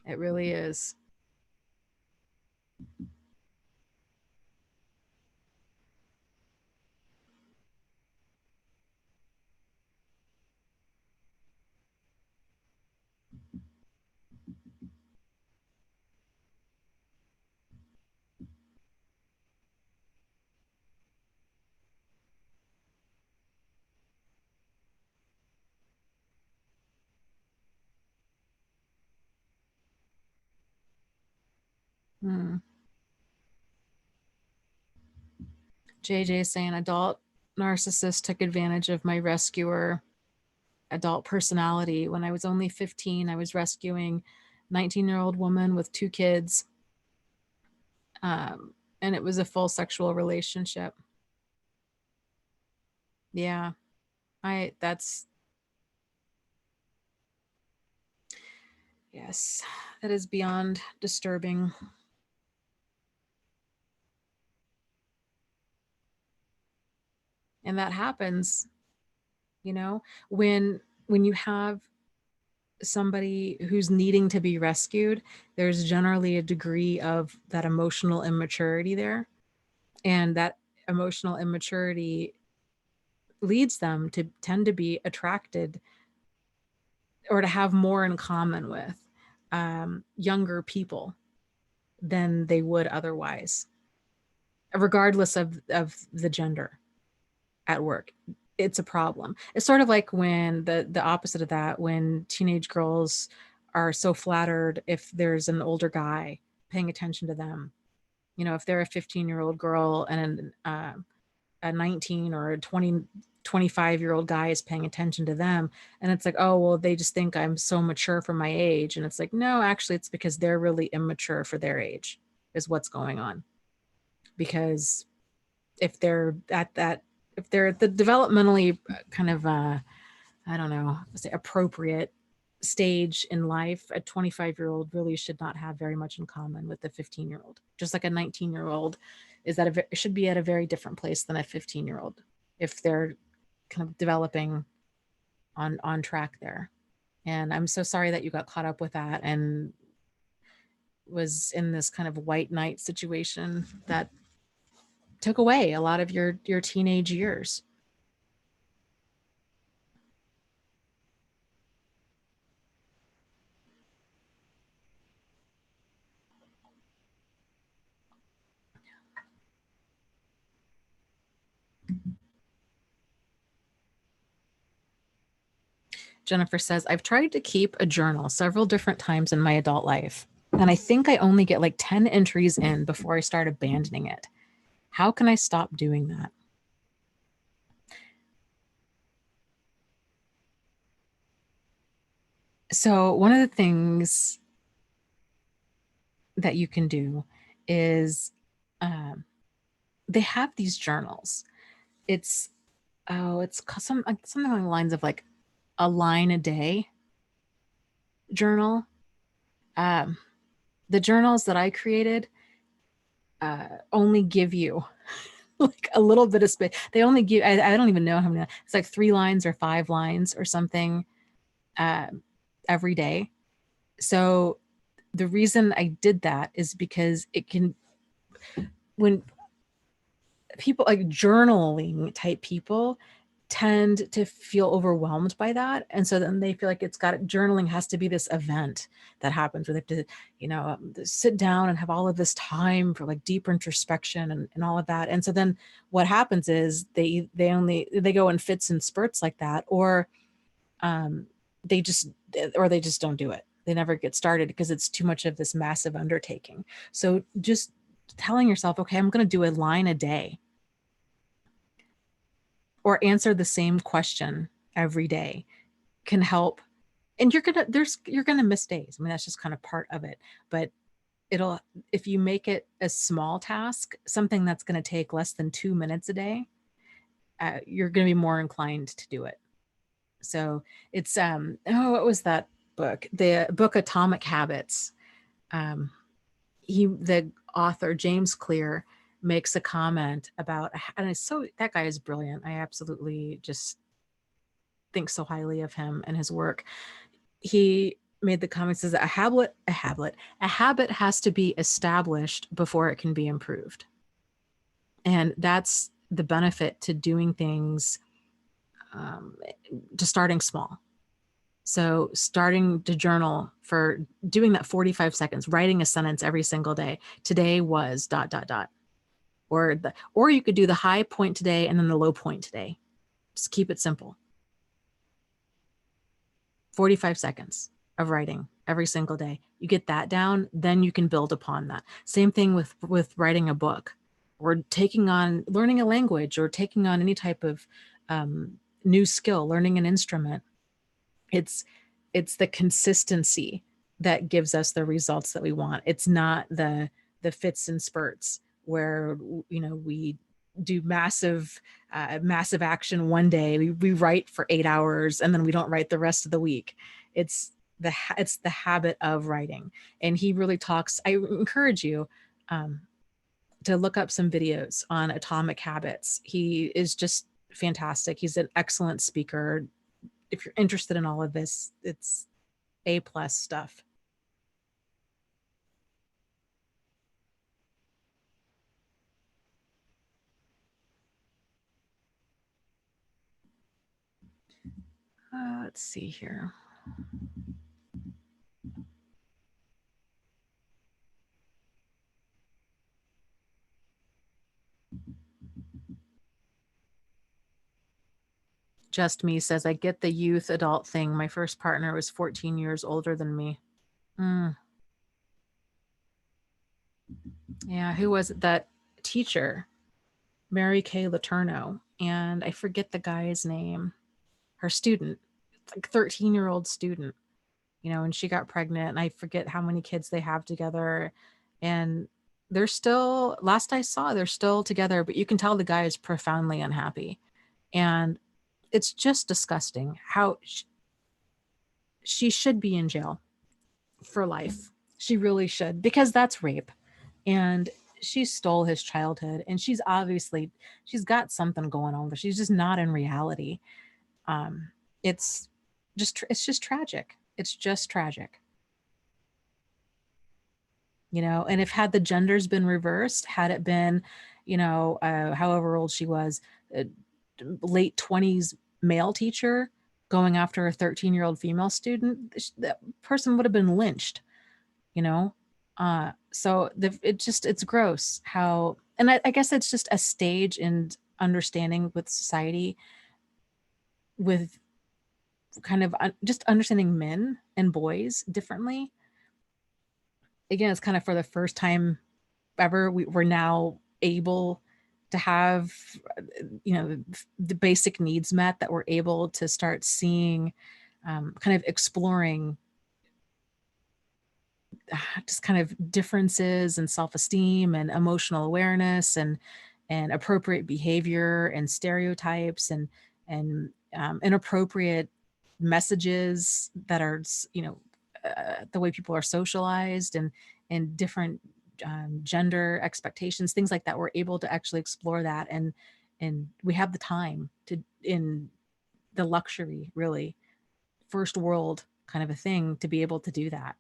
It really is. Hmm. JJ saying adult narcissist took advantage of my rescuer adult personality. When I was only 15, I was rescuing 19-year-old woman with 2 kids. And it was a full sexual relationship. Yeah, that's, yes, that is beyond disturbing. And that happens, you know, when you have somebody who's needing to be rescued, there's generally a degree of that emotional immaturity there. And that emotional immaturity leads them to tend to be attracted or to have more in common with younger people than they would otherwise, regardless of the gender at work. It's a problem. It's sort of like when the opposite of that, when teenage girls are so flattered if there's an older guy paying attention to them. You know, if they're a 15-year-old girl and a 19 or a 20, 25-year-old guy is paying attention to them, and it's like, oh, well, they just think I'm so mature for my age. And it's like, no, actually, it's because they're really immature for their age is what's going on. Because if they're at that, if they're at the developmentally kind of, I don't know, say appropriate stage in life, a 25-year-old really should not have very much in common with a 15-year-old. Just like a 19-year-old is that should be at a very different place than a 15-year-old if they're kind of developing on track there. And I'm so sorry that you got caught up with that and was in this kind of white knight situation that took away a lot of your teenage years. Jennifer says, I've tried to keep a journal several different times in my adult life, and I think I only get like 10 entries in before I start abandoning it. How can I stop doing that? So one of the things that you can do is they have these journals. It's something along the lines of like a line a day journal. The journals that I created only give you like a little bit of space. They only give, I don't even know how many, it's like 3 lines or 5 lines or something every day. So the reason I did that is because it can, when people like journaling type people tend to feel overwhelmed by that. And so then they feel like journaling has to be this event that happens where they have to, sit down and have all of this time for like deeper introspection and all of that. And so then what happens is they go in fits and spurts like that, or they just don't do it. They never get started because it's too much of this massive undertaking. So just telling yourself, okay, I'm going to do a line a day, or answer the same question every day, can help. And you're gonna miss days. I mean, that's just kind of part of it. But if you make it a small task, something that's going to take less than 2 minutes a day, you're going to be more inclined to do it. So it's what was that book? The book Atomic Habits. The author James Clear makes a comment about, and that guy is brilliant. I absolutely just think so highly of him and his work. He made the comment, says a habit has to be established before it can be improved. And that's the benefit to doing things, to starting small. So starting to journal, for doing that 45 seconds, writing a sentence every single day. Today was ... Or you could do the high point today and then the low point today. Just keep it simple. 45 seconds of writing every single day. You get that down, then you can build upon that. Same thing with writing a book, or learning a language, or taking on any type of new skill, learning an instrument. It's the consistency that gives us the results that we want. It's not the fits and spurts where we do massive action one day. We write for 8 hours and then we don't write the rest of the week. It's the habit of writing. And he really talks. I encourage you to look up some videos on Atomic Habits. He is just fantastic. He's an excellent speaker. If you're interested in all of this, it's A+ stuff. Let's see here. Just Me says, I get the youth adult thing. My first partner was 14 years older than me. Yeah, who was it? That teacher, Mary Kay Letourneau, and I forget the guy's name. Her student, it's like 13-year-old student, and she got pregnant, and I forget how many kids they have together. And they're still, last I saw, they're still together, but you can tell the guy is profoundly unhappy. And it's just disgusting how she should be in jail for life. She really should, because that's rape. And she stole his childhood, and she's got something going on, but she's just not in reality. It's just tragic. It's just tragic. And if had the genders been reversed, had it been, however old she was, late 20s male teacher going after a 13-year-old female student, that person would have been lynched, so it's gross how, and I guess it's just a stage in understanding with society, with kind of just understanding men and boys differently. Again, it's kind of for the first time ever, we're now able to have, the basic needs met, that we're able to start seeing, kind of exploring just kind of differences in self-esteem and emotional awareness and appropriate behavior and stereotypes and inappropriate messages that are the way people are socialized and different gender expectations, things like that. We're able to actually explore that, and we have the time to, in the luxury, really first world kind of a thing, to be able to do that.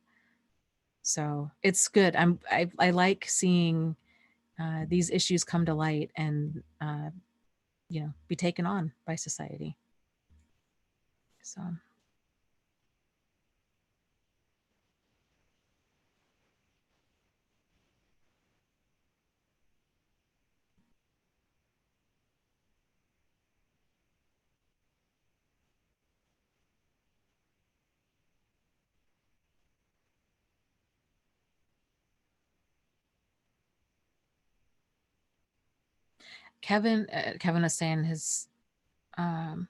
So it's good. I like seeing these issues come to light and be taken on by society. So Kevin is saying his um,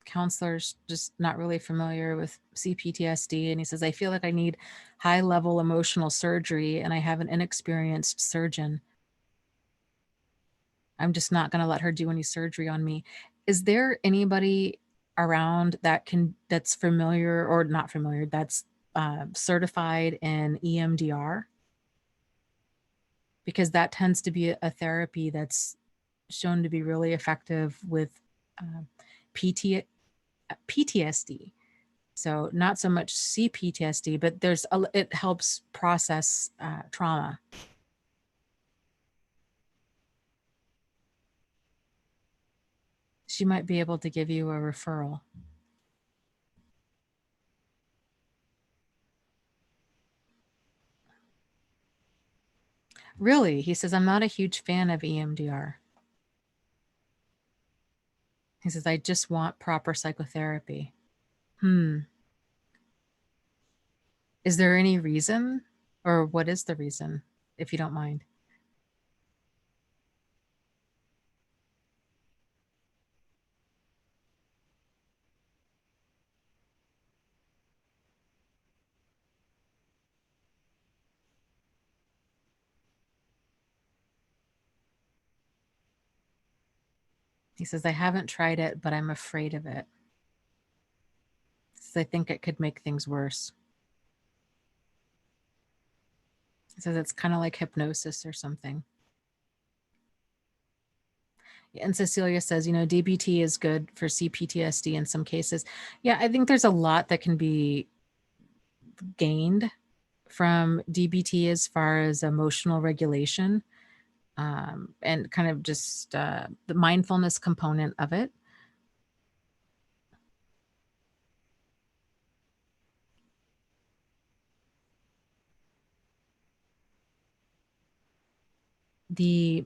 counselor's just not really familiar with CPTSD, and he says, I feel like I need high level emotional surgery and I have an inexperienced surgeon. I'm just not going to let her do any surgery on me. Is there anybody around that's familiar or not familiar, that's certified in EMDR? Because that tends to be a therapy that's shown to be really effective with uh, PT, PTSD. So not so much CPTSD, but it helps process trauma. She might be able to give you a referral. Really? He says, I'm not a huge fan of EMDR. He says, I just want proper psychotherapy. Is there any reason, or what is the reason, if you don't mind? He says, I haven't tried it, but I'm afraid of it. He says, I think it could make things worse. He says, it's kind of like hypnosis or something. And Cecilia says, DBT is good for CPTSD in some cases. Yeah, I think there's a lot that can be gained from DBT as far as emotional regulation, and kind of just the mindfulness component of it. The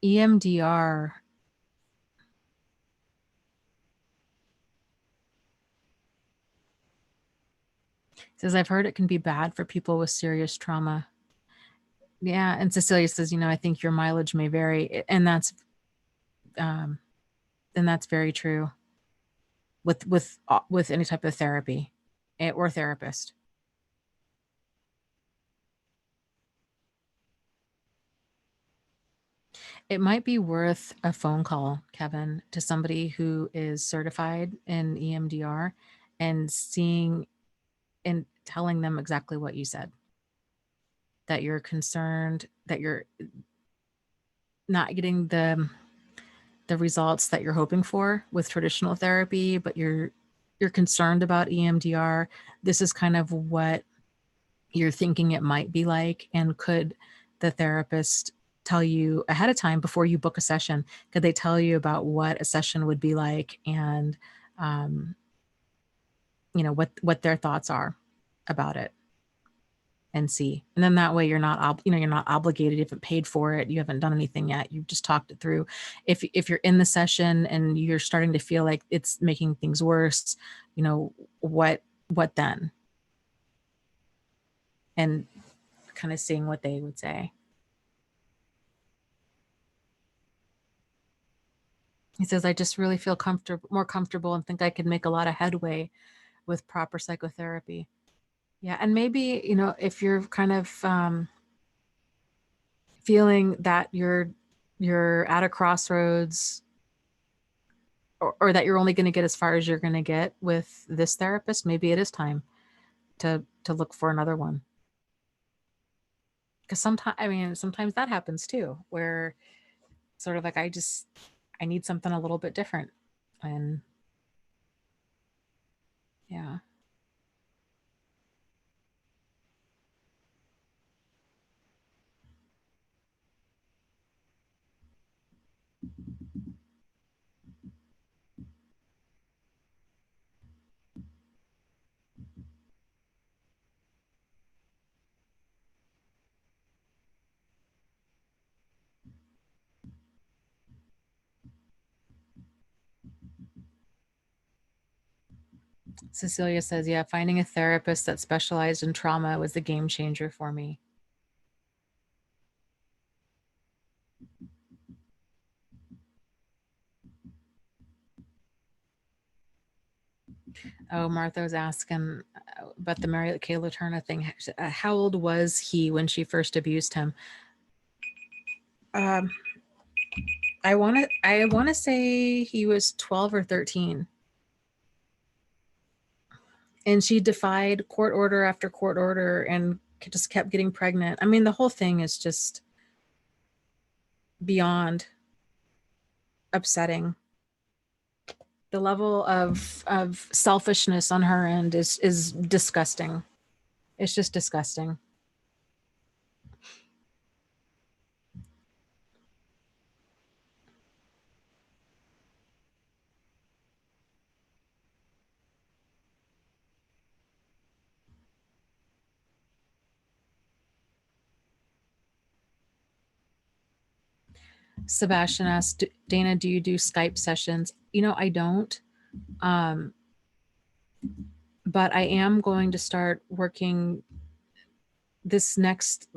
EMDR says, I've heard it can be bad for people with serious trauma. Yeah, and Cecilia says, I think your mileage may vary, and that's very true with any type of therapy or therapist. It might be worth a phone call, Kevin, to somebody who is certified in EMDR and seeing and telling them exactly what you said, that you're concerned, that you're not getting the results that you're hoping for with traditional therapy, but you're concerned about EMDR. This is kind of what you're thinking it might be like, and could the therapist tell you ahead of time before you book a session? Could they tell you about what a session would be like, and what their thoughts are about it, and see? And then that way you're not you're not obligated. If it paid for it, you haven't done anything yet, you've just talked it through. If you're in the session and you're starting to feel like it's making things worse, what then? And kind of seeing what they would say. He says, I just really feel more comfortable and think I could make a lot of headway with proper psychotherapy. Yeah. And maybe, you know, if you're kind of feeling that you're at a crossroads, or that you're only going to get as far as you're going to get with this therapist, maybe it is time to look for another one. Because sometimes that happens too, where sort of like I need something a little bit different. And yeah. Cecilia says, yeah, finding a therapist that specialized in trauma was a game changer for me. Oh, Martha was asking about the Mary Kay Letourneau thing. How old was he when she first abused him? Um, I want to say he was 12 or 13. And she defied court order after court order and just kept getting pregnant. I mean, the whole thing is just beyond upsetting. The level of selfishness on her end is disgusting. It's just disgusting. Sebastian asked, Dana, do you do Skype sessions? You know, I don't. Um, but I am going to start working this next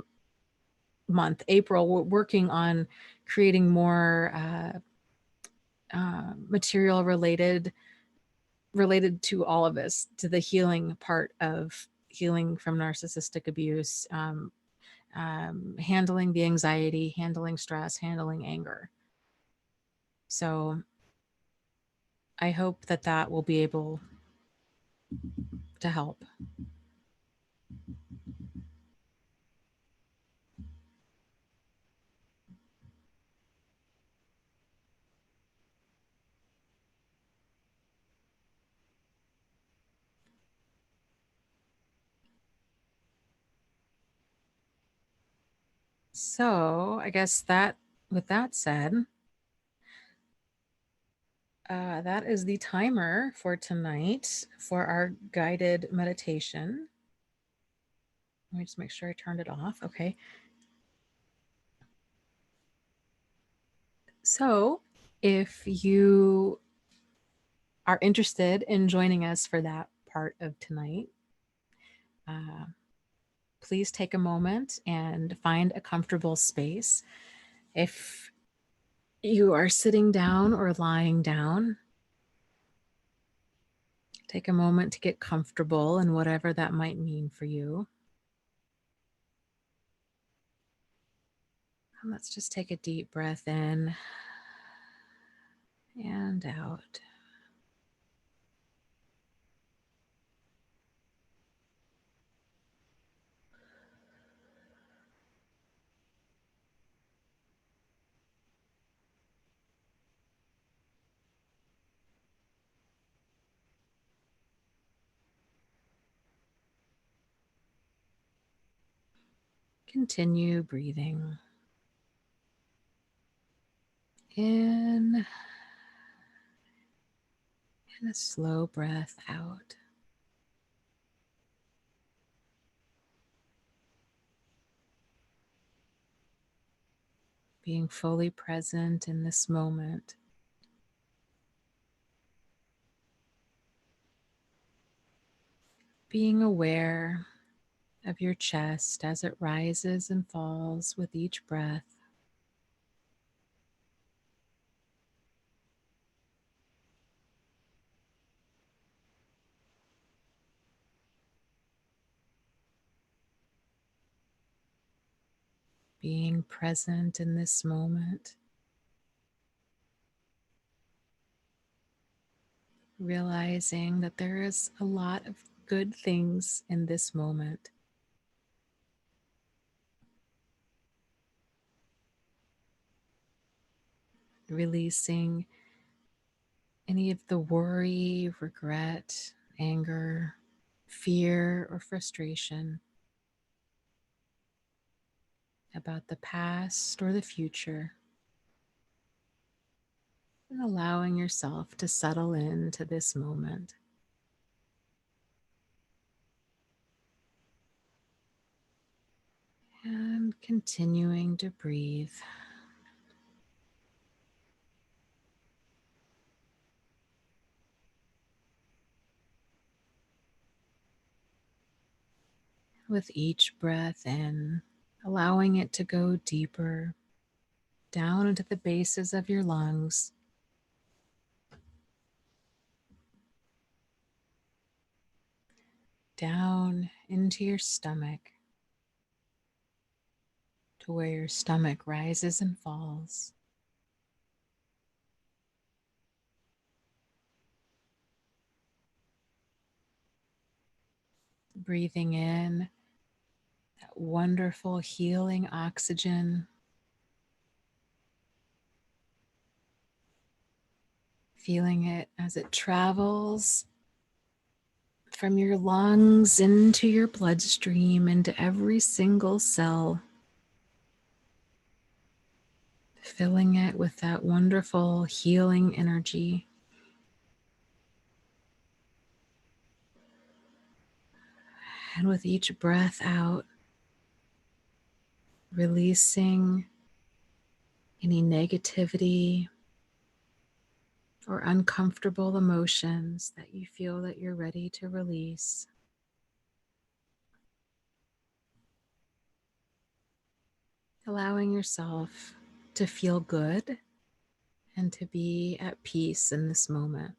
month, April. We're working on creating more material related to all of this, to the healing part of healing from narcissistic abuse, handling the anxiety, handling stress, handling anger. So I hope that that will be able to help. So I guess that, with that said, that is the timer for tonight for our guided meditation. Let me just make sure I turned it off. Okay. So if you are interested in joining us for that part of tonight, please take a moment and find a comfortable space. If you are sitting down or lying down, take a moment to get comfortable in whatever that might mean for you. And let's just take a deep breath in and out. Continue breathing in and a slow breath out. Being fully present in this moment. Being aware of your chest as it rises and falls with each breath. being present in this moment, realizing that there is a lot of good things in this moment. Releasing any of the worry, regret, anger, fear, or frustration about the past or the future, and allowing yourself to settle into this moment. And continuing to breathe. With each breath in, allowing it to go deeper down into the bases of your lungs, down into your stomach, to where your stomach rises and falls. Breathing in that wonderful healing oxygen, feeling it as it travels from your lungs into your bloodstream, into every single cell, filling it with that wonderful healing energy. And with each breath out, releasing any negativity or uncomfortable emotions that you feel that you're ready to release. Allowing yourself to feel good and to be at peace in this moment.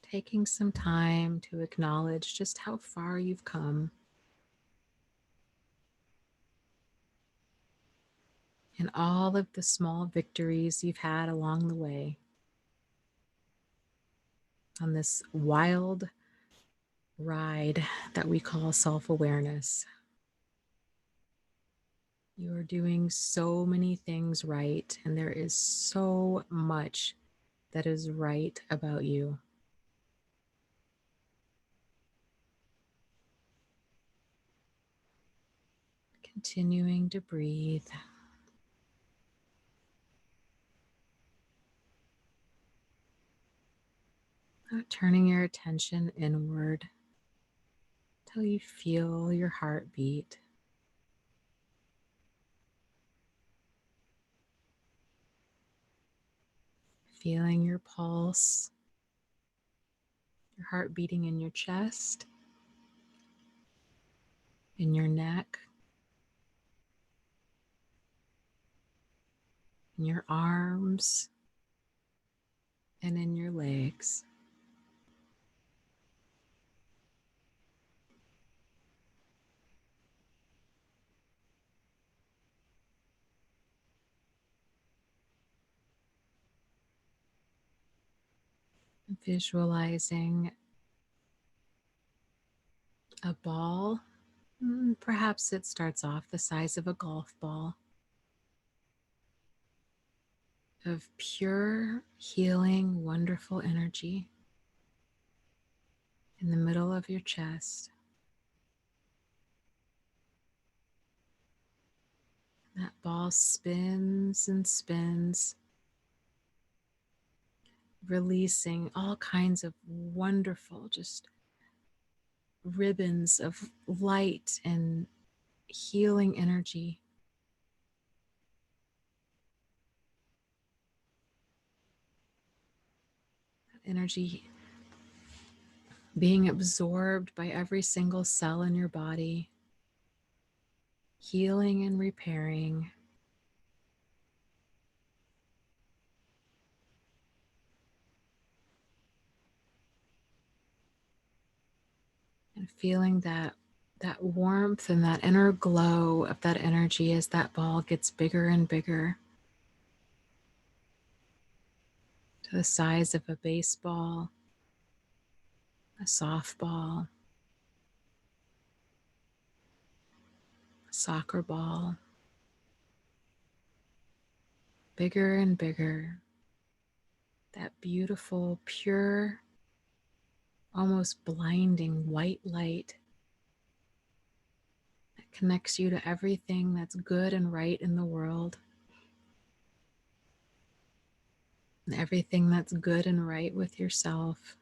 Taking some time to acknowledge just how far you've come and all of the small victories you've had along the way on this wild ride that we call self-awareness. You are doing so many things right, and there is so much that is right about you. Continuing to breathe. Turning your attention inward till you feel your heartbeat. Feeling your pulse, your heart beating in your chest, in your neck, in your arms, and in your legs. Visualizing a ball. Perhaps it starts off the size of a golf ball, of pure, healing, wonderful energy in the middle of your chest. That ball spins and spins, releasing all kinds of wonderful, just ribbons of light and healing energy. That energy being absorbed by every single cell in your body, healing and repairing. And feeling that warmth and that inner glow of that energy as that ball gets bigger and bigger, to the size of a baseball, a softball, a soccer ball, bigger and bigger. That beautiful, pure, almost blinding white light that connects you to everything that's good and right in the world, and everything that's good and right with yourself.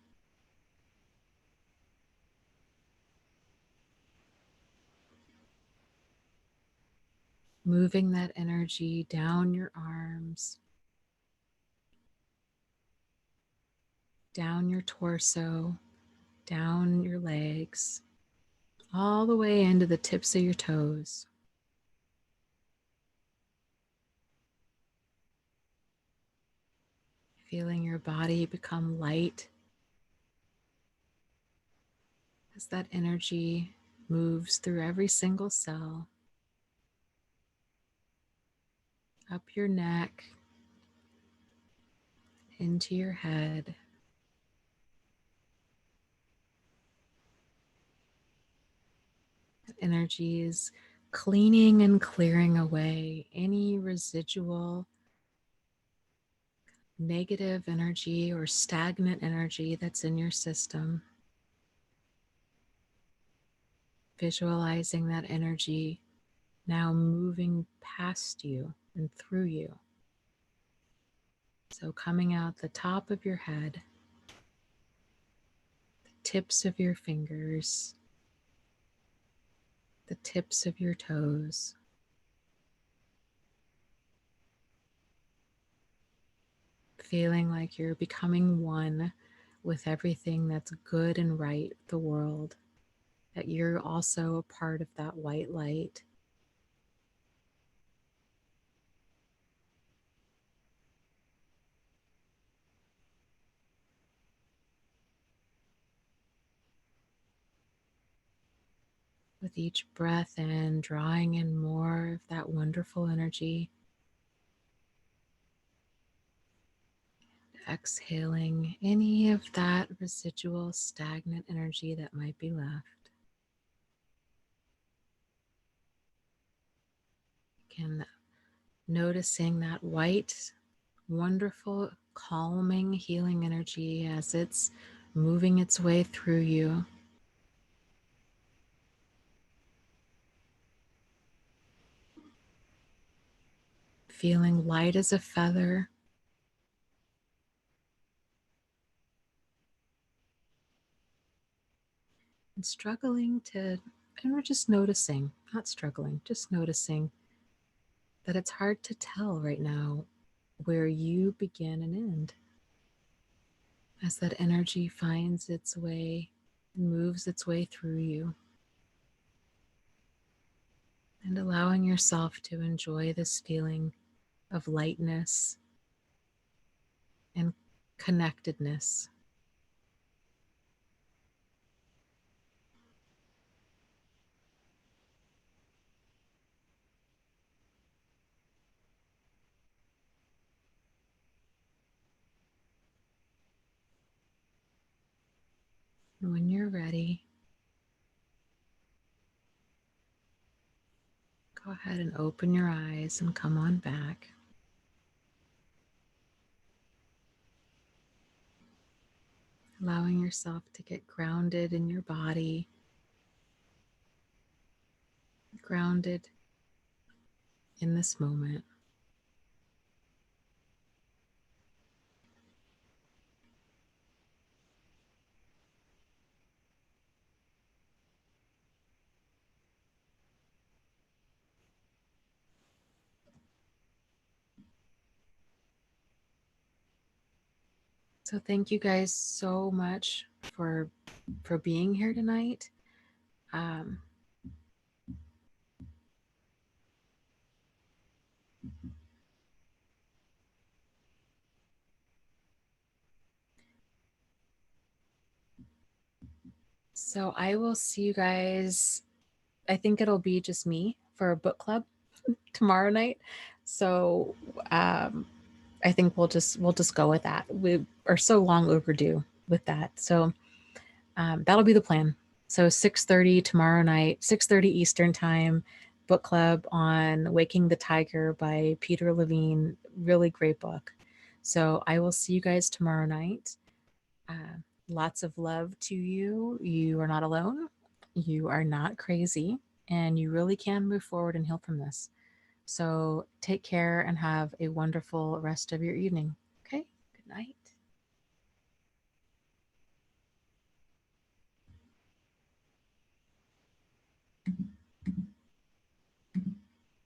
Moving that energy down your arms, down your torso, down your legs, all the way into the tips of your toes. Feeling your body become light as that energy moves through every single cell, up your neck, into your head. That energy is cleaning and clearing away any residual negative energy or stagnant energy that's in your system. Visualizing that energy now moving past you and through you. So coming out the top of your head, the tips of your fingers, the tips of your toes, feeling like you're becoming one with everything that's good and right with the world, that you're also a part of that white light. With each breath in, drawing in more of that wonderful energy. Exhaling any of that residual stagnant energy that might be left. Again, noticing that white, wonderful, calming, healing energy as it's moving its way through you. Feeling light as a feather. And struggling to, and we're just noticing, not struggling, just noticing that it's hard to tell right now where you begin and end. As that energy finds its way and moves its way through you. And allowing yourself to enjoy this feeling of lightness and connectedness. And when you're ready, go ahead and open your eyes and come on back. Allowing yourself to get grounded in your body, grounded in this moment. So thank you guys so much for being here tonight. So I will see you guys. I think it'll be just me for a book club tomorrow night. So I think we'll just go with that. We are so long overdue with that. So that'll be the plan. So 6:30 tomorrow night, 6:30 Eastern time, book club on Waking the Tiger by Peter Levine. Really great book. So I will see you guys tomorrow night. Uh, Lots of love to you. You are not alone. You are not crazy, and you really can move forward and heal from this. So take care and have a wonderful rest of your evening.